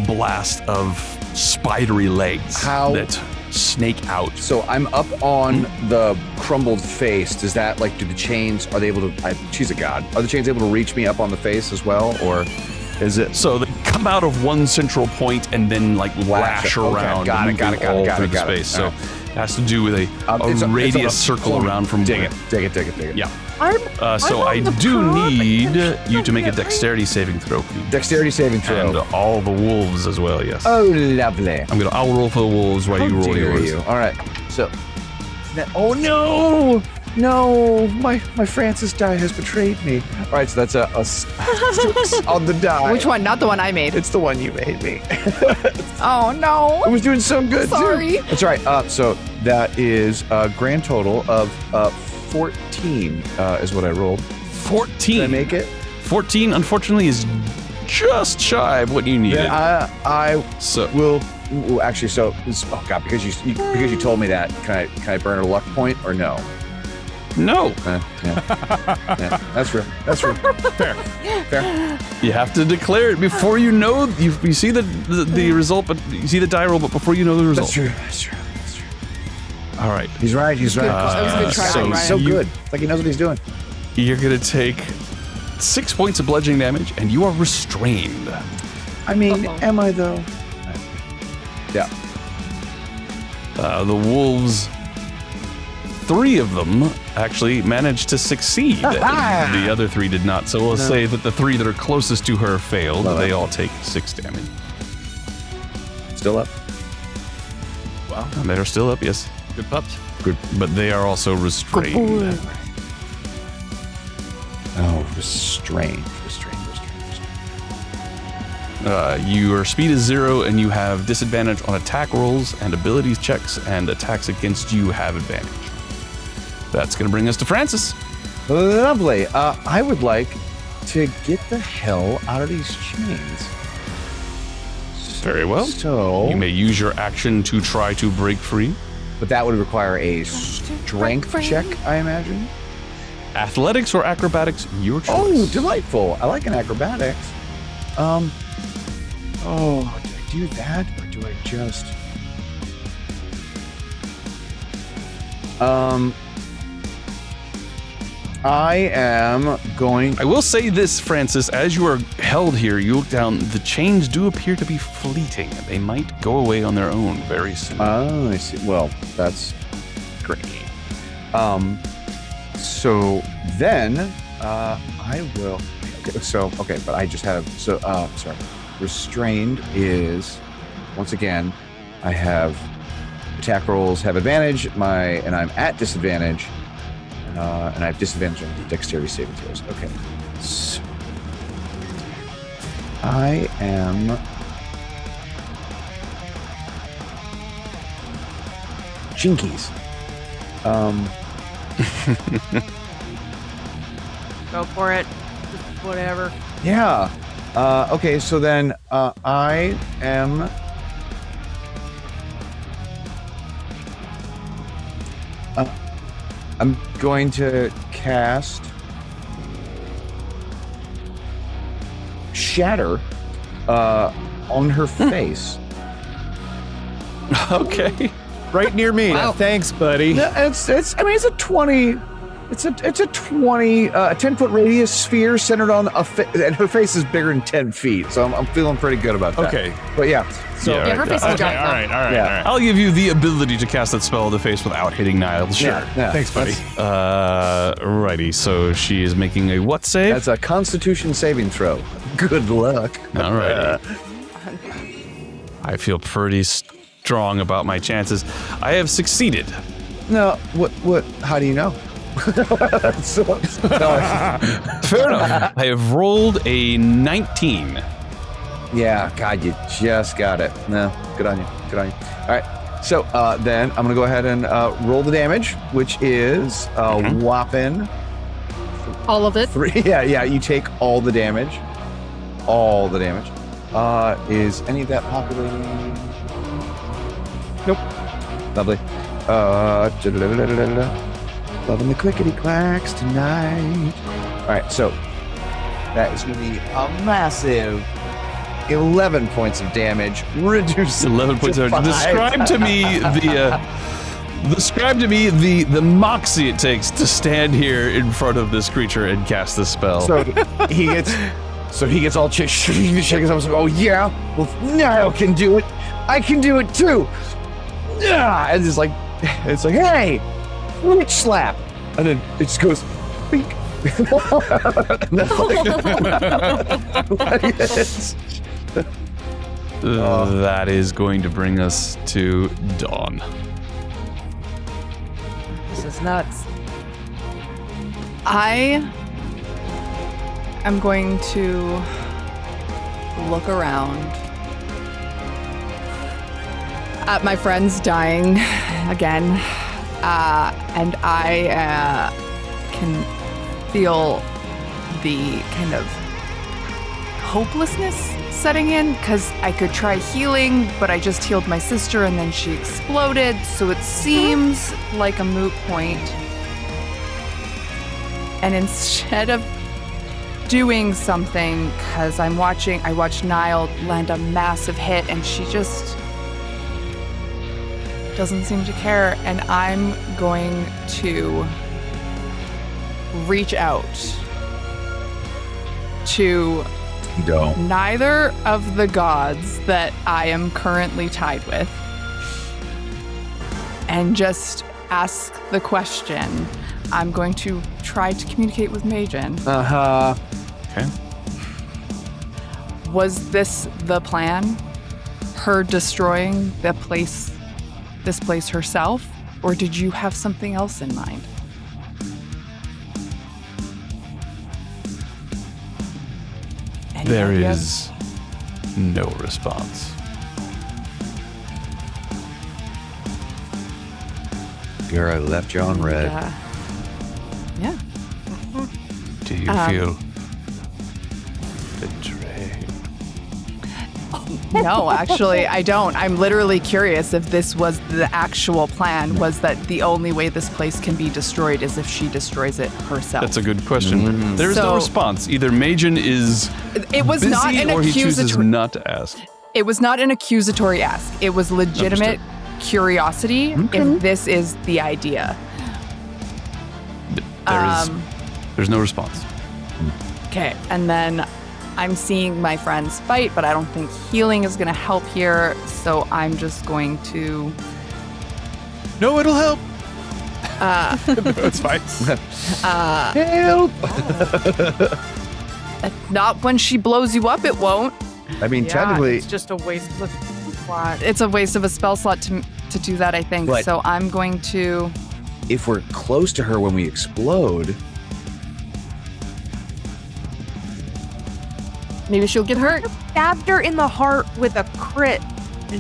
blast of spidery legs How- that snake out. So I'm up on the crumbled face. Does that, like, do the chains, are they able to, she's a god. Are the chains able to reach me up on the face as well? Or is it? So they come out of one central point and then like lash Okay, around, got it, and got it, moving got it, all got through it, the got it. space. So All it has to do with a it's on radius a circle point. around from Dig where- it, dig it, dig it, dig it. Yeah. I'm So I on the do prop. need you to make a Definitely. dexterity saving throw, please. Dexterity saving And throw. all the wolves as well. Yes. Oh, lovely. I'll roll for the wolves while How you roll dare yours. you. All right. So, oh no, no, my Francis die has betrayed me. All right, so that's a 6 on the die. Which one? Not the one I made. It's the one you made me. Oh no. I was doing so good. too. Sorry. That's right. So that is a grand total of 14 is what I rolled. 14. Did I make it? 14, unfortunately, is just shy of what you needed. Then I So will. Ooh, actually, so oh god, because you told me that, can I burn a luck point or no? no, Yeah, that's real. That's real. Fair. Fair. you have to declare it before you know. You see the result, but you see the die roll, but before you know the result. That's true. That's true. That's true. All right. He's right. He's right. That was a good try, so Ryan. He's so you- good. It's like he knows what he's doing. You're going to take 6 points of bludgeoning damage, and you are restrained. I mean, Uh-oh. am I though? Yeah. The wolves, 3 of them actually managed to succeed. The other 3 did not. So we'll say that the 3 that are closest to her failed. Love it. They all take 6 damage. Still up. And they are still up, yes. Good pups. Good. But they are also restrained. Oh, restrained. Your speed is 0, and you have disadvantage on attack rolls and abilities checks, and attacks against you have advantage. That's going to bring us to Francis. Lovely. I would like to get the hell out of these chains. Very well. So, You may use your action to try to break free. but that would require a strength check, I imagine. Athletics or acrobatics, your choice. Oh, delightful. I like an acrobatics. Oh, do I do that or do I just... I am going... I will say this, Francis, as you are held here, you look down, the chains do appear to be fleeting. They might go away on their own very soon. Oh, I see. Well, that's great. So then I will... Okay, but I just have... So, sorry. restrained is, once again, I have attack rolls have advantage, and I'm at disadvantage, and I have disadvantage on the dexterity saving throws. Okay. So I am Jinkies. Go for it. Just whatever. Yeah. Okay, so then I am I'm going to cast Shatter on her face. Okay. Right near me. Wow. Thanks, buddy. No, it's I mean it's a 20 it's a 10-foot radius sphere centered on and her face is bigger than 10 feet, so I'm feeling pretty good about that. Okay. But yeah. So Yeah, her face is okay, giant. all right. Yeah. I'll give you the ability to cast that spell in the face without hitting Niles. Sure. Yeah. Thanks, buddy. Righty. So she is making a what save? That's a Constitution saving throw. Good luck. All right. I feel pretty strong about my chances. I have succeeded. No, what? How do you know? Fair enough. I have rolled a 19. Yeah, God, you just got it. No, good on you. Good on you. All right. So then I'm gonna go ahead and roll the damage, which is whopping All of it. 3. Yeah. You take all the damage. All the damage. Is any of that populating? Nope. Lovely. Loving the clickety clacks tonight. All right, so that is going to be a massive 11 points of damage, reduced 11 points to of 5. Describe to me the moxie it takes to stand here in front of this creature and cast this spell. So he gets all shaking himself. Oh yeah, well Niall can do it. I can do it too. Yeah, and it's like, hey, witch slap, and then it just goes, beep. And that's like it is. That is going to bring us to dawn. This is nuts. I am going to look around at my friends dying again, and I can feel the kind of hopelessness setting in, because I could try healing, but I just healed my sister and then she exploded, so it seems like a moot point. And instead of doing something, because I watched Niall land a massive hit and she just doesn't seem to care, and I'm going to reach out to neither of the gods that I am currently tied with and just ask the question. I'm going to try to communicate with Majin. Okay. Was this the plan? Her destroying this place herself? Or did you have something else in mind? Any There ideas? is no response. Girl, I left you on red. Yeah. Do you feel betrayed? No, actually, I don't. I'm literally curious if this was the actual plan, was that the only way this place can be destroyed is if she destroys it herself. That's a good question. There's no So- response. Either Majin is It was busy not an or he chooses accusatory. not to ask. It was not an accusatory ask. It was legitimate curiosity if this is the idea. There's no response. Okay, and then I'm seeing my friends fight, but I don't think healing is going to help here, so I'm just going to... No, it'll help. It's fine. Help! Not when she blows you up, it won't. I mean, technically, it's just a waste of a slot. It's a waste of a spell slot to do that, I think. But- So I'm going to. if we're close to her when we explode, Maybe she'll get hurt. Stabbed her in the heart with a crit.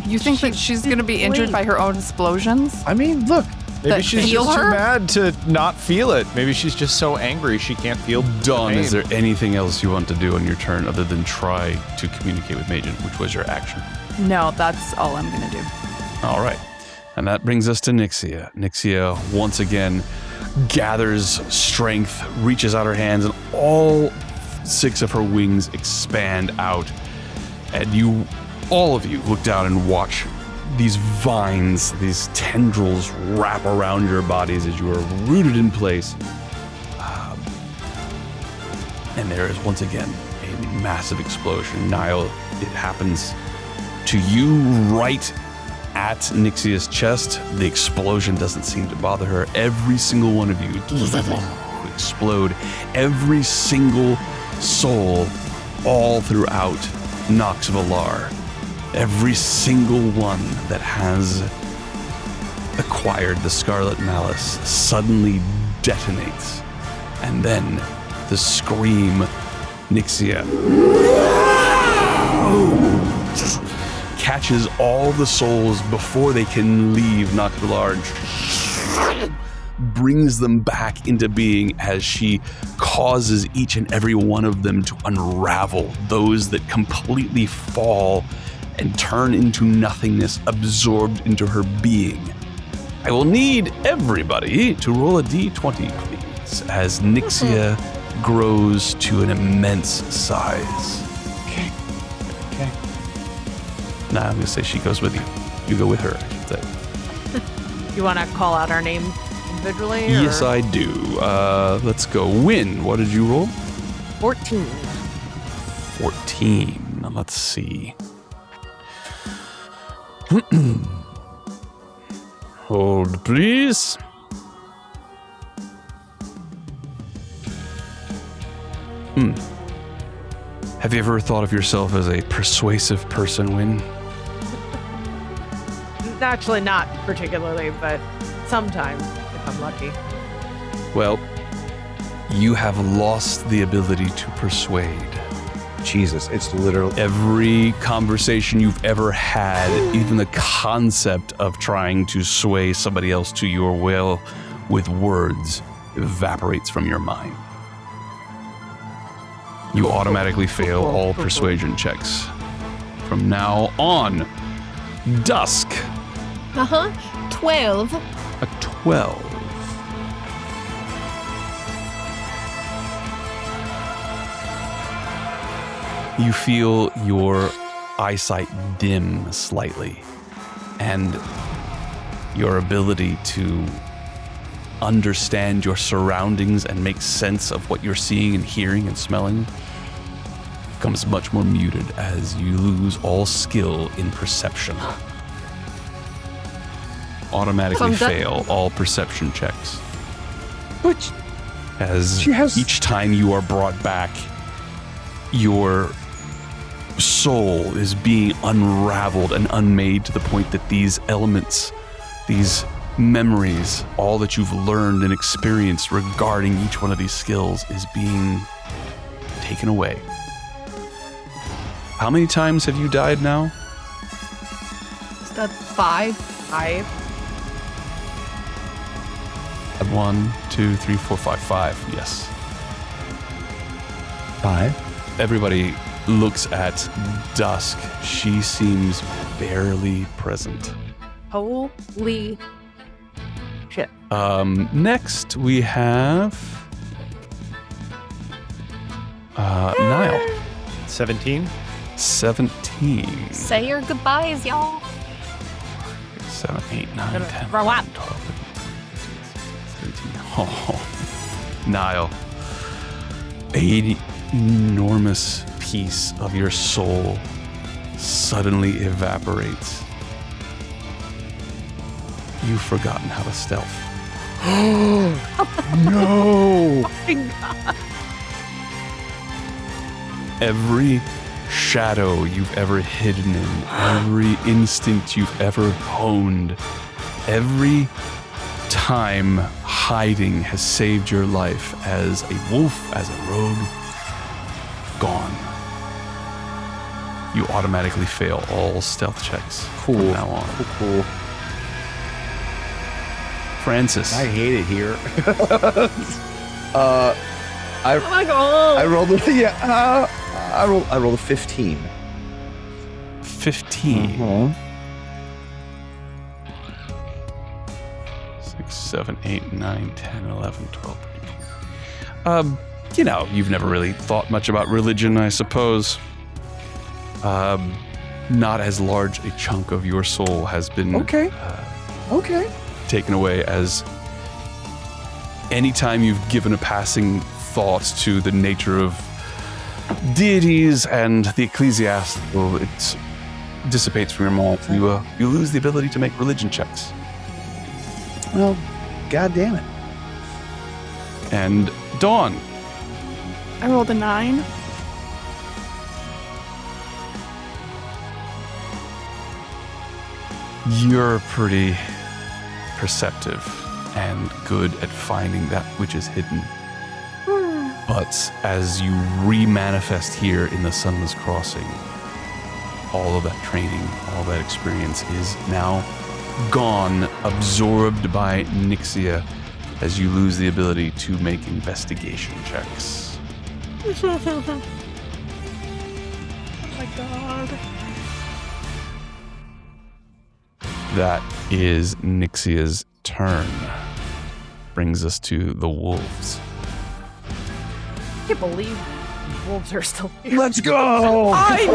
You think that she's going to be injured by her own explosions? I mean, look, Maybe That she's heal just too her? mad to not feel it. Maybe she's just so angry she can't feel Dawn, the is pain. there anything else you want to do on your turn other than try to communicate with Magen, which was your action? No, that's all I'm going to do. All right. And that brings us to Nyxia. Nyxia once again gathers strength, reaches out her hands, and all 6 of her wings expand out. And all of you look down and watch these vines, these tendrils wrap around your bodies as you are rooted in place. And there is once again a massive explosion. Niall, it happens to you right at Nyxia's chest. The explosion doesn't seem to bother her. Every single one of you explode. Every single soul all throughout Nox Valar. Every single one that has acquired the Scarlet Malice suddenly detonates. And then the scream, Nyxia catches all the souls before they can leave Nox Valar and brings them back into being as she causes each and every one of them to unravel, those that completely fall and turn into nothingness, absorbed into her being. I will need everybody to roll a d20, please, as Nyxia grows to an immense size. Okay. Nah, I'm going to say she goes with you. You go with her, I should say. You want to call out our names individually? Yes, or? I do. Let's go. Win. What did you roll? 14. 14. Now let's see. Hold, please. Have you ever thought of yourself as a persuasive person, Win? Actually, not particularly, but sometimes if I'm lucky. Well, you have lost the ability to persuade. Jesus, it's literally Every conversation you've ever had, even the concept of trying to sway somebody else to your will with words evaporates from your mind. You automatically fail all persuasion checks. From now on, Dusk, 12. a 12. You feel your eyesight dim slightly, and your ability to understand your surroundings and make sense of what you're seeing and hearing and smelling becomes much more muted as you lose all skill in perception. Automatically fail all perception checks. Which As She has- each time you are brought back, your soul is being unraveled and unmade to the point that these elements, these memories, all that you've learned and experienced regarding each one of these skills is being taken away. How many times have you died now? Is that 5? 5. 1, 2, 3, 4, 5. 5, yes. 5. Everybody looks at Dusk. She seems barely present. Holy shit. Next we have Niall. 17? 17. Say your goodbyes, y'all. 7, 8, 9, Gonna 10, throw up. 12, 13, 17. Oh, Niall. An enormous piece of your soul suddenly evaporates. You've forgotten how to stealth. No! Every shadow you've ever hidden in, every instinct you've ever honed, every time hiding has saved your life as a wolf, as a rogue, gone. You automatically fail all stealth checks from now on. Cool. Francis. I hate it here. Oh my god. I rolled I rolled a 15. 15. 6, 7, 8, 9, 10, 11, 12. You've never really thought much about religion, I suppose. Not as large a chunk of your soul has been taken away as anytime you've given a passing thought to the nature of deities and the ecclesiastical, it dissipates from your mind. You lose the ability to make religion checks. Well, god damn it. And Dawn. I rolled a 9. You're pretty perceptive and good at finding that which is hidden. But as you re-manifest here in the Sunless Crossing, all of that training, all that experience is now gone, absorbed by Nyxia, as you lose the ability to make investigation checks. Oh my god. That is Nyxia's turn. Brings us to the wolves. I can't believe wolves are still here. Let's go! I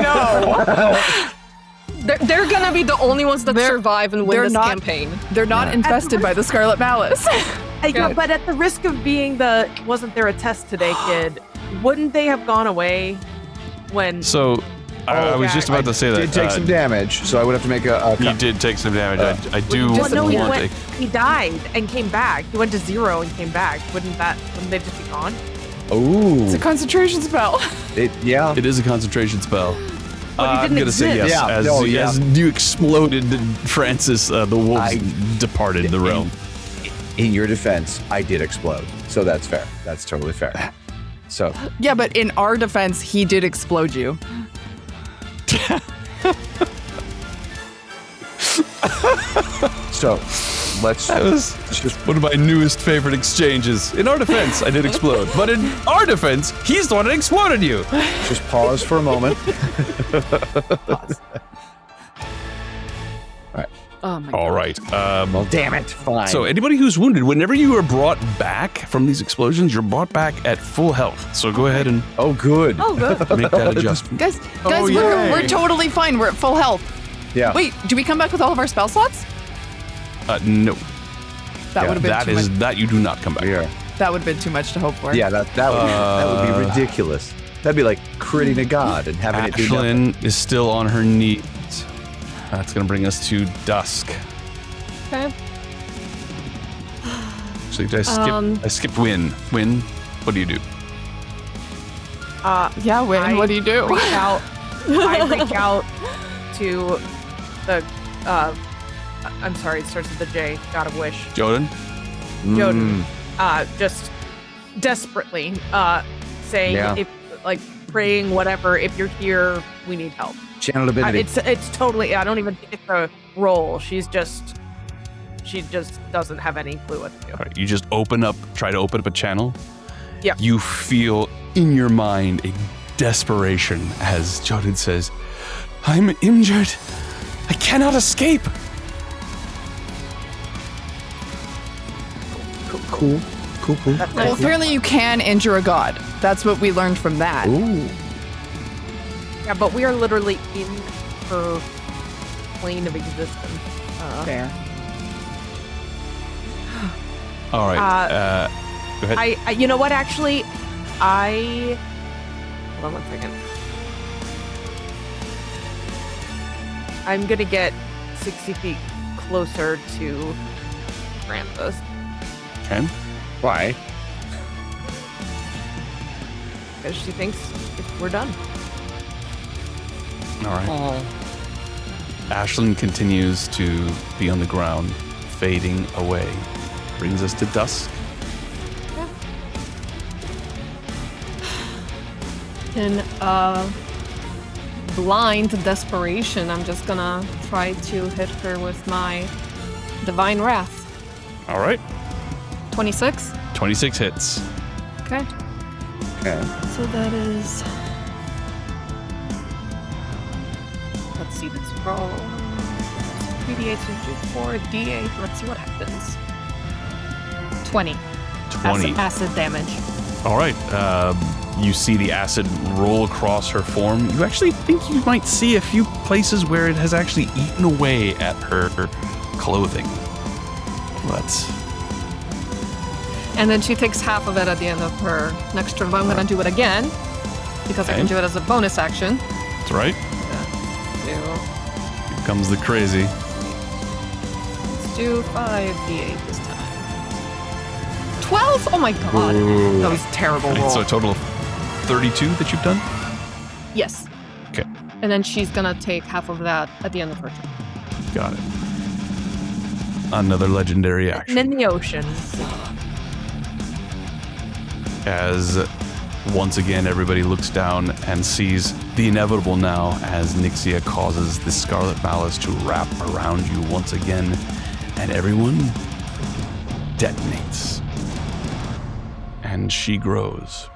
know! They're gonna be the only ones that survive and win this campaign. They're not infested by the Scarlet Malice. I know, but at the risk of being the wasn't there a test today kid, wouldn't they have gone away when... So, I was just about to say that. Did take some damage, so I would have to make a you did take some damage. I do Well, no, want he died and came back. He went to 0 and came back. Wouldn't they just be gone? Ooh. It's a concentration spell. It is a concentration spell. I'm didn't gonna say yes. Yeah. As you exploded, Francis, the wolves departed the realm. In your defense, I did explode, so that's fair. That's totally fair. So Yeah, but in our defense, he did explode you. So let's. That was one of my newest favorite exchanges. In our defense, I did explode, but in our defense, he's the one that exploded you. Just pause for a moment. Oh my All right. Well, damn it. Fine. So anybody who's wounded, whenever you are brought back from these explosions, you're brought back at full health. So go ahead and oh, good. make that adjustment. Guys, yay. we're totally fine. We're at full health. Yeah. Wait, do we come back with all of our spell slots? No. That would have been That too is much. that you do not come back. Yeah. That would have been too much to hope for. Yeah. That would be ridiculous. That'd be like critting a god and having it do nothing. Ashlynn is still on her knees. That's going to bring us to Dusk. Okay. So I skipped Win. Win, what do you do? Yeah, Win, what do you do? I reach out to the I'm sorry, it starts with the J, God of Wish. Joden? Joden. Just desperately saying if like praying whatever, if you're here, we need help. Channel ability. It's totally, I don't even think it's a role. She just doesn't have any clue what to do. All right, you just try to open up a channel. Yeah. You feel in your mind a desperation as Joden says, I'm injured. I cannot escape. Cool. Well, apparently you can injure a god. That's what we learned from that. Ooh. Yeah, but we are literally in her plane of existence. Fair. All right. Go ahead. I you know what? Actually, hold on 1 second. I'm gonna get 60 feet closer to Francis. Okay. Why? Because she thinks we're done. All right. Oh. Ashlynn continues to be on the ground, fading away. Brings us to Dusk. In blind desperation, I'm just gonna try to hit her with my Divine Wrath. All right. 26? 26 hits. Okay. Okay. So that is... Let's see, let's roll. 3d8 to 4, d8. Let's see what happens. 20. 20. Acid damage. All right. You see the acid roll across her form. You actually think you might see a few places where it has actually eaten away at her clothing. But And then she takes half of it at the end of her next turn. But I'm going to do it again because I can Okay. do it as a bonus action. that's right. Do, Here comes the crazy. let's do 5d8 this time. 12? Oh my god. That was a terrible roll. So a total of 32 that you've done? Yes. Okay. And then she's going to take half of that at the end of her turn. Got it. Another legendary action. And in the ocean. As once again everybody looks down and sees the inevitable now as Nyxia causes the Scarlet Malice to wrap around you once again, and everyone detonates. And she grows.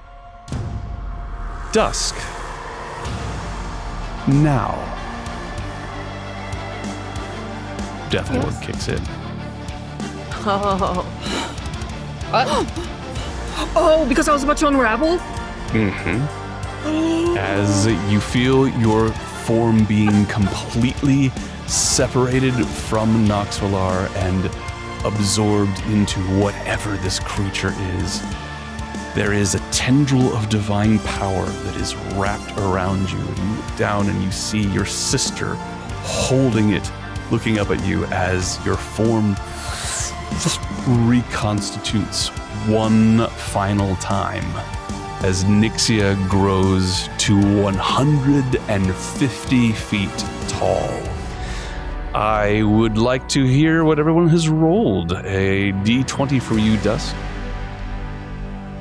Dusk. Now. Death Ward kicks in. Oh. Oh, because I was about to unravel? As you feel your form being completely separated from Noxvalar and absorbed into whatever this creature is, there is a tendril of divine power that is wrapped around you. And you look down and you see your sister holding it, looking up at you as your form reconstitutes one final time as Nyxia grows to 150 feet tall. I would like to hear what everyone has rolled. A d20 for you, Dusk.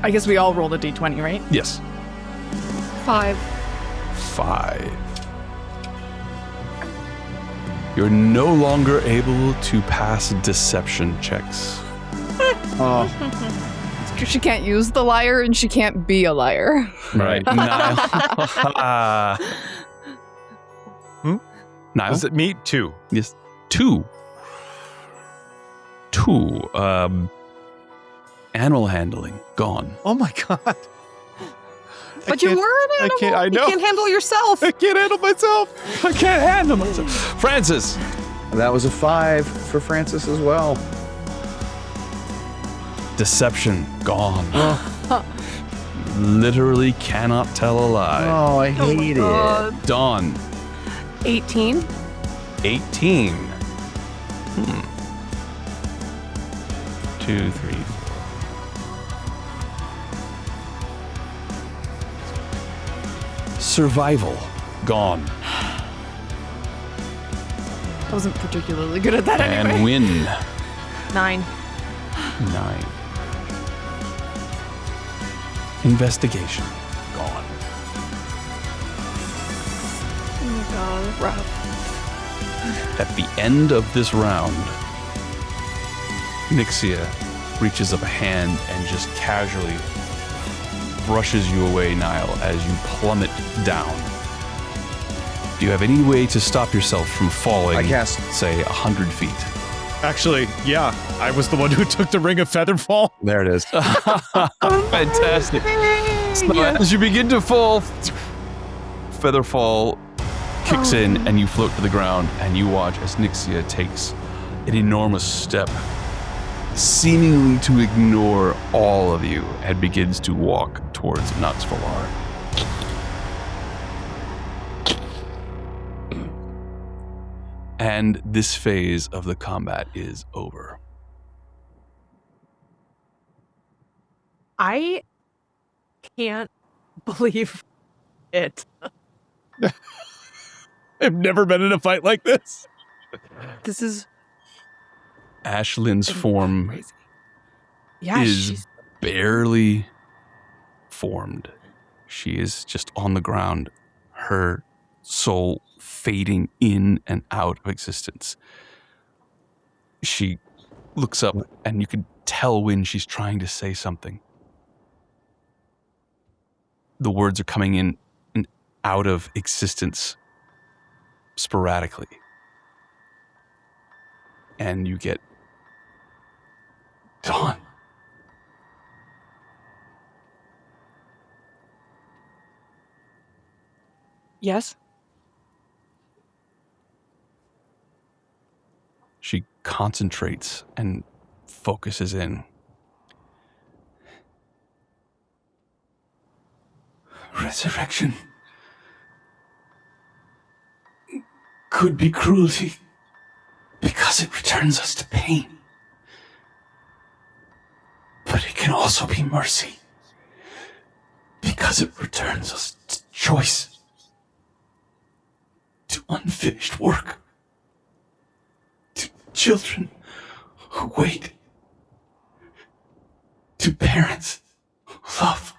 I guess we all rolled a d20, right? Yes. 5. 5. You're no longer able to pass deception checks. Oh, She can't use the liar and she can't be a liar. Right. Niall. Niall? Does it meet 2? Yes. 2. 2. Animal handling. Gone. Oh my god. But you were an animal. I know. You can't handle yourself. I can't handle myself. I can't handle myself. Francis. that was a 5 for Francis as well. Deception. Gone. Literally cannot tell a lie. Oh, I hate it. Dawn. 18. 18. 2, 3, 4. Survival. Gone. I wasn't particularly good at that And anyway. win. 9. 9. Investigation. Gone. Oh my god, rough. At the end of this round, Nyxia reaches up a hand and just casually brushes you away, Niall, as you plummet down. Do you have any way to stop yourself from falling, I cast. say, 100 feet? Actually, yeah. I was the one who took the Ring of Featherfall. There it is. Fantastic. So as you begin to fall, Featherfall kicks in and you float to the ground, and you watch as Nyxia takes an enormous step, seemingly to ignore all of you, and begins to walk towards Noxvalar. And this phase of the combat is over. I can't believe it. I've never been in a fight like this. This is Ashlynn's form crazy. Yeah, is she's barely formed. She is just on the ground, her soul fading in and out of existence. She looks up, and you can tell when she's trying to say something. The words are coming in and out of existence sporadically. And you get, Dawn. Yes? She concentrates and focuses in. Resurrection could be cruelty because it returns us to pain. But it can also be mercy because it returns us to choice, to unfinished work, to children who wait, to parents who love,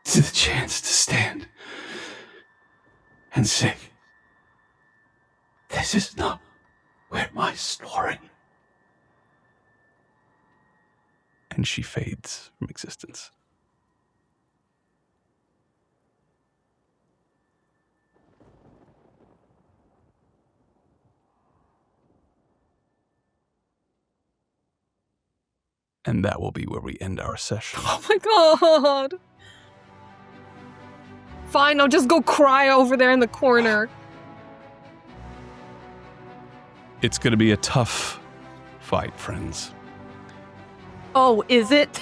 to the chance to stand and say, this is not where my story. And she fades from existence. And that will be where we end our session. Oh my god. Fine, I'll just go cry over there in the corner. It's going to be a tough fight, friends. Oh, is it?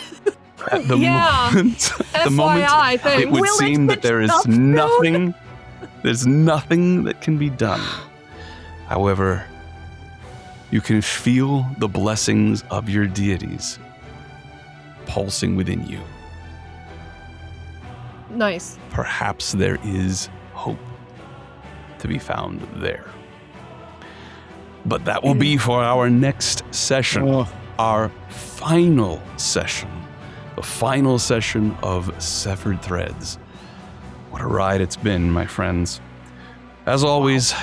At the Yeah. moment, FYI thing. it would Will it seem that get there is stopped soon? nothing. There's nothing that can be done. However, you can feel the blessings of your deities pulsing within you. Nice. Perhaps there is hope to be found there. But that will be for our next session, our final session, the final session of Severed Threads. What a ride it's been, my friends. As always,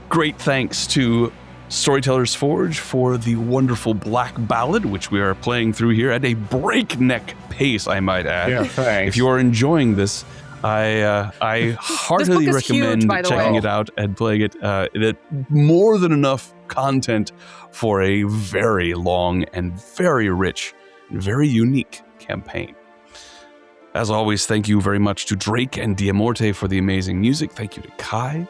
great thanks to Storyteller's Forge for the wonderful Black Ballad, which we are playing through here at a breakneck pace, I might add. Yeah, thanks. If you are enjoying this, I heartily book is recommend huge, by the checking way. it out and playing it. It more than enough content for a very long and very rich and very unique campaign. As always, thank you very much to Drake and Diamorte for the amazing music. Thank you to Kai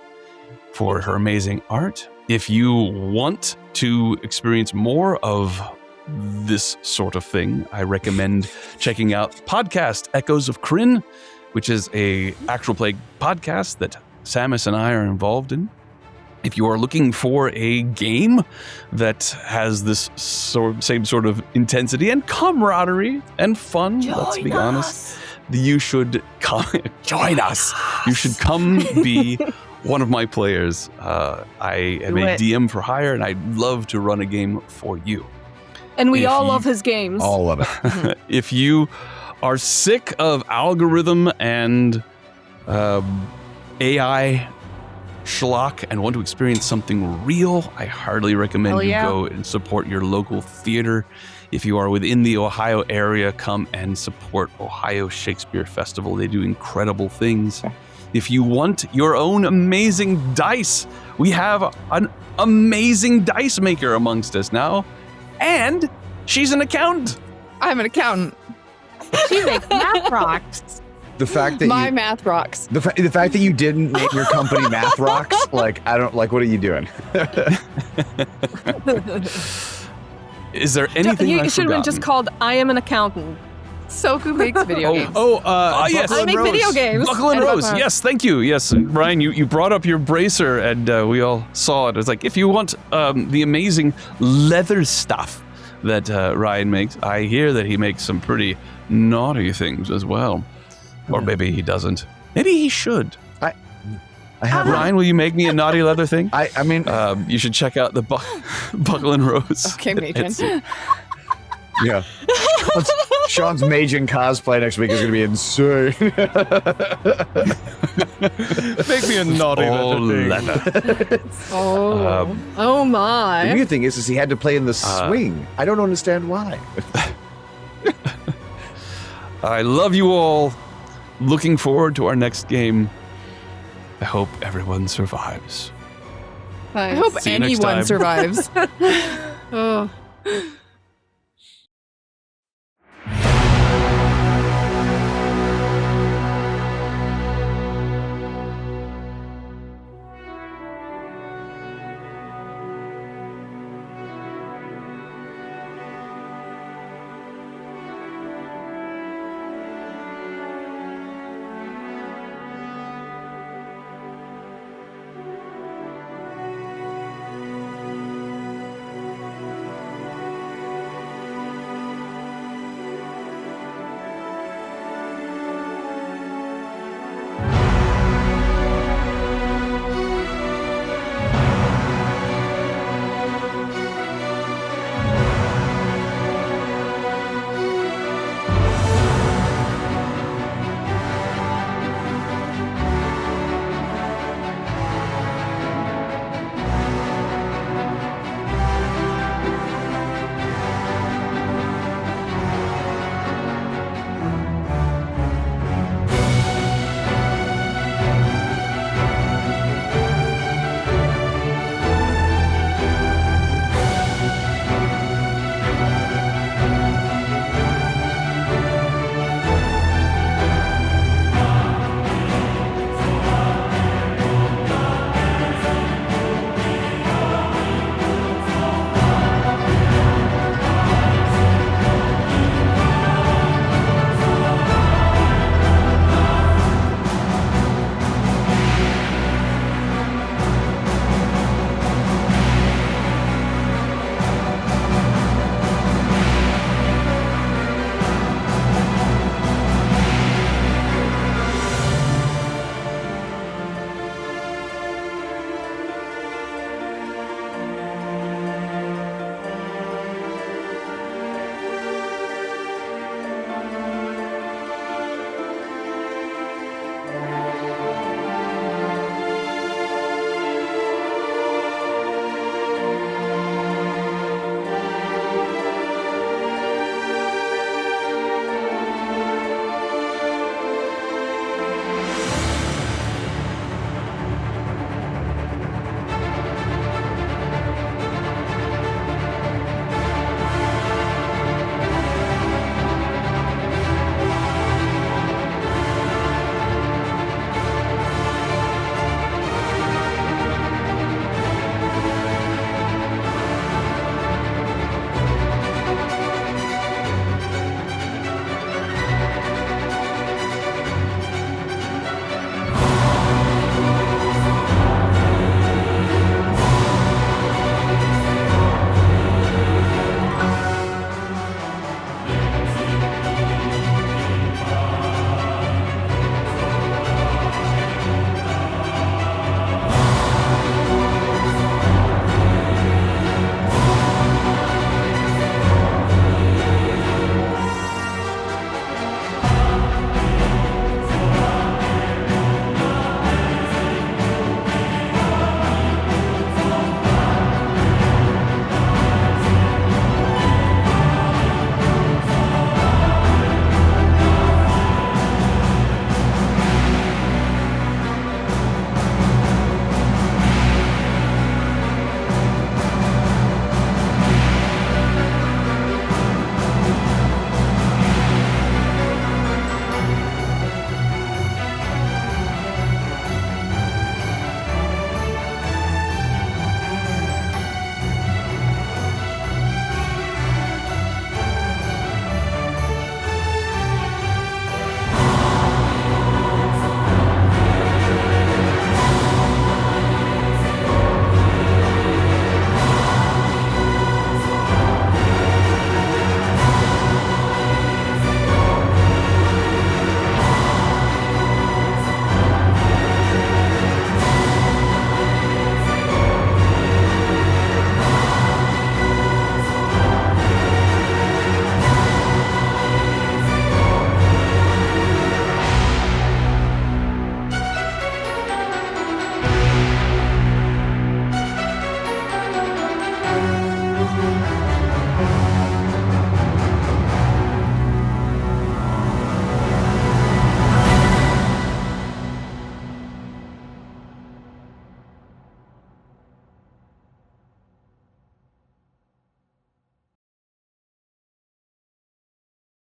for her amazing art. If you want to experience more of this sort of thing, I recommend checking out podcast Echoes of Kryn, which is a actual play podcast that Samus and I are involved in. If you are looking for a game that has this same sort of intensity and camaraderie and fun, let's be honest, you should come join us. You should come be one of my players. I am a DM for hire, and I'd love to run a game for you. And we If all you- love his games. All of it. If you are sick of algorithm and AI schlock and want to experience something real, I heartily recommend Hell you yeah. go and support your local theater. If you are within the Ohio area, come and support Ohio Shakespeare Festival. They do incredible things. If you want your own amazing dice, we have an amazing dice maker amongst us now. And she's an accountant. I'm an accountant. She makes math rocks. The fact that My math rocks. the fact that you didn't name your company Math Rocks, like I don't like. What are you doing? Is there anything You I've should have been just forgotten? called I Am an Accountant. Soku makes video games. Yes. I make video games. Buckle and And Rose. Buckle. Yes, thank you. Yes, Ryan, you brought up your bracer, and we all saw it. It was like, if you want the amazing leather stuff that Ryan makes, I hear that he makes some pretty naughty things as well. Or maybe he doesn't. Maybe he should. I have Ryan, will you make me a naughty leather thing? I mean, You should check out the Buckle and Rose. Okay, Matron. yeah. Sean's Majin cosplay next week is going to be insane. Make me a naughty All leather thing. leather. Oh The my. weird thing is he had to play in the swing. I don't understand why. I love you all. Looking forward to our next game. I hope everyone survives. I hope See you next anyone time. survives. Oh.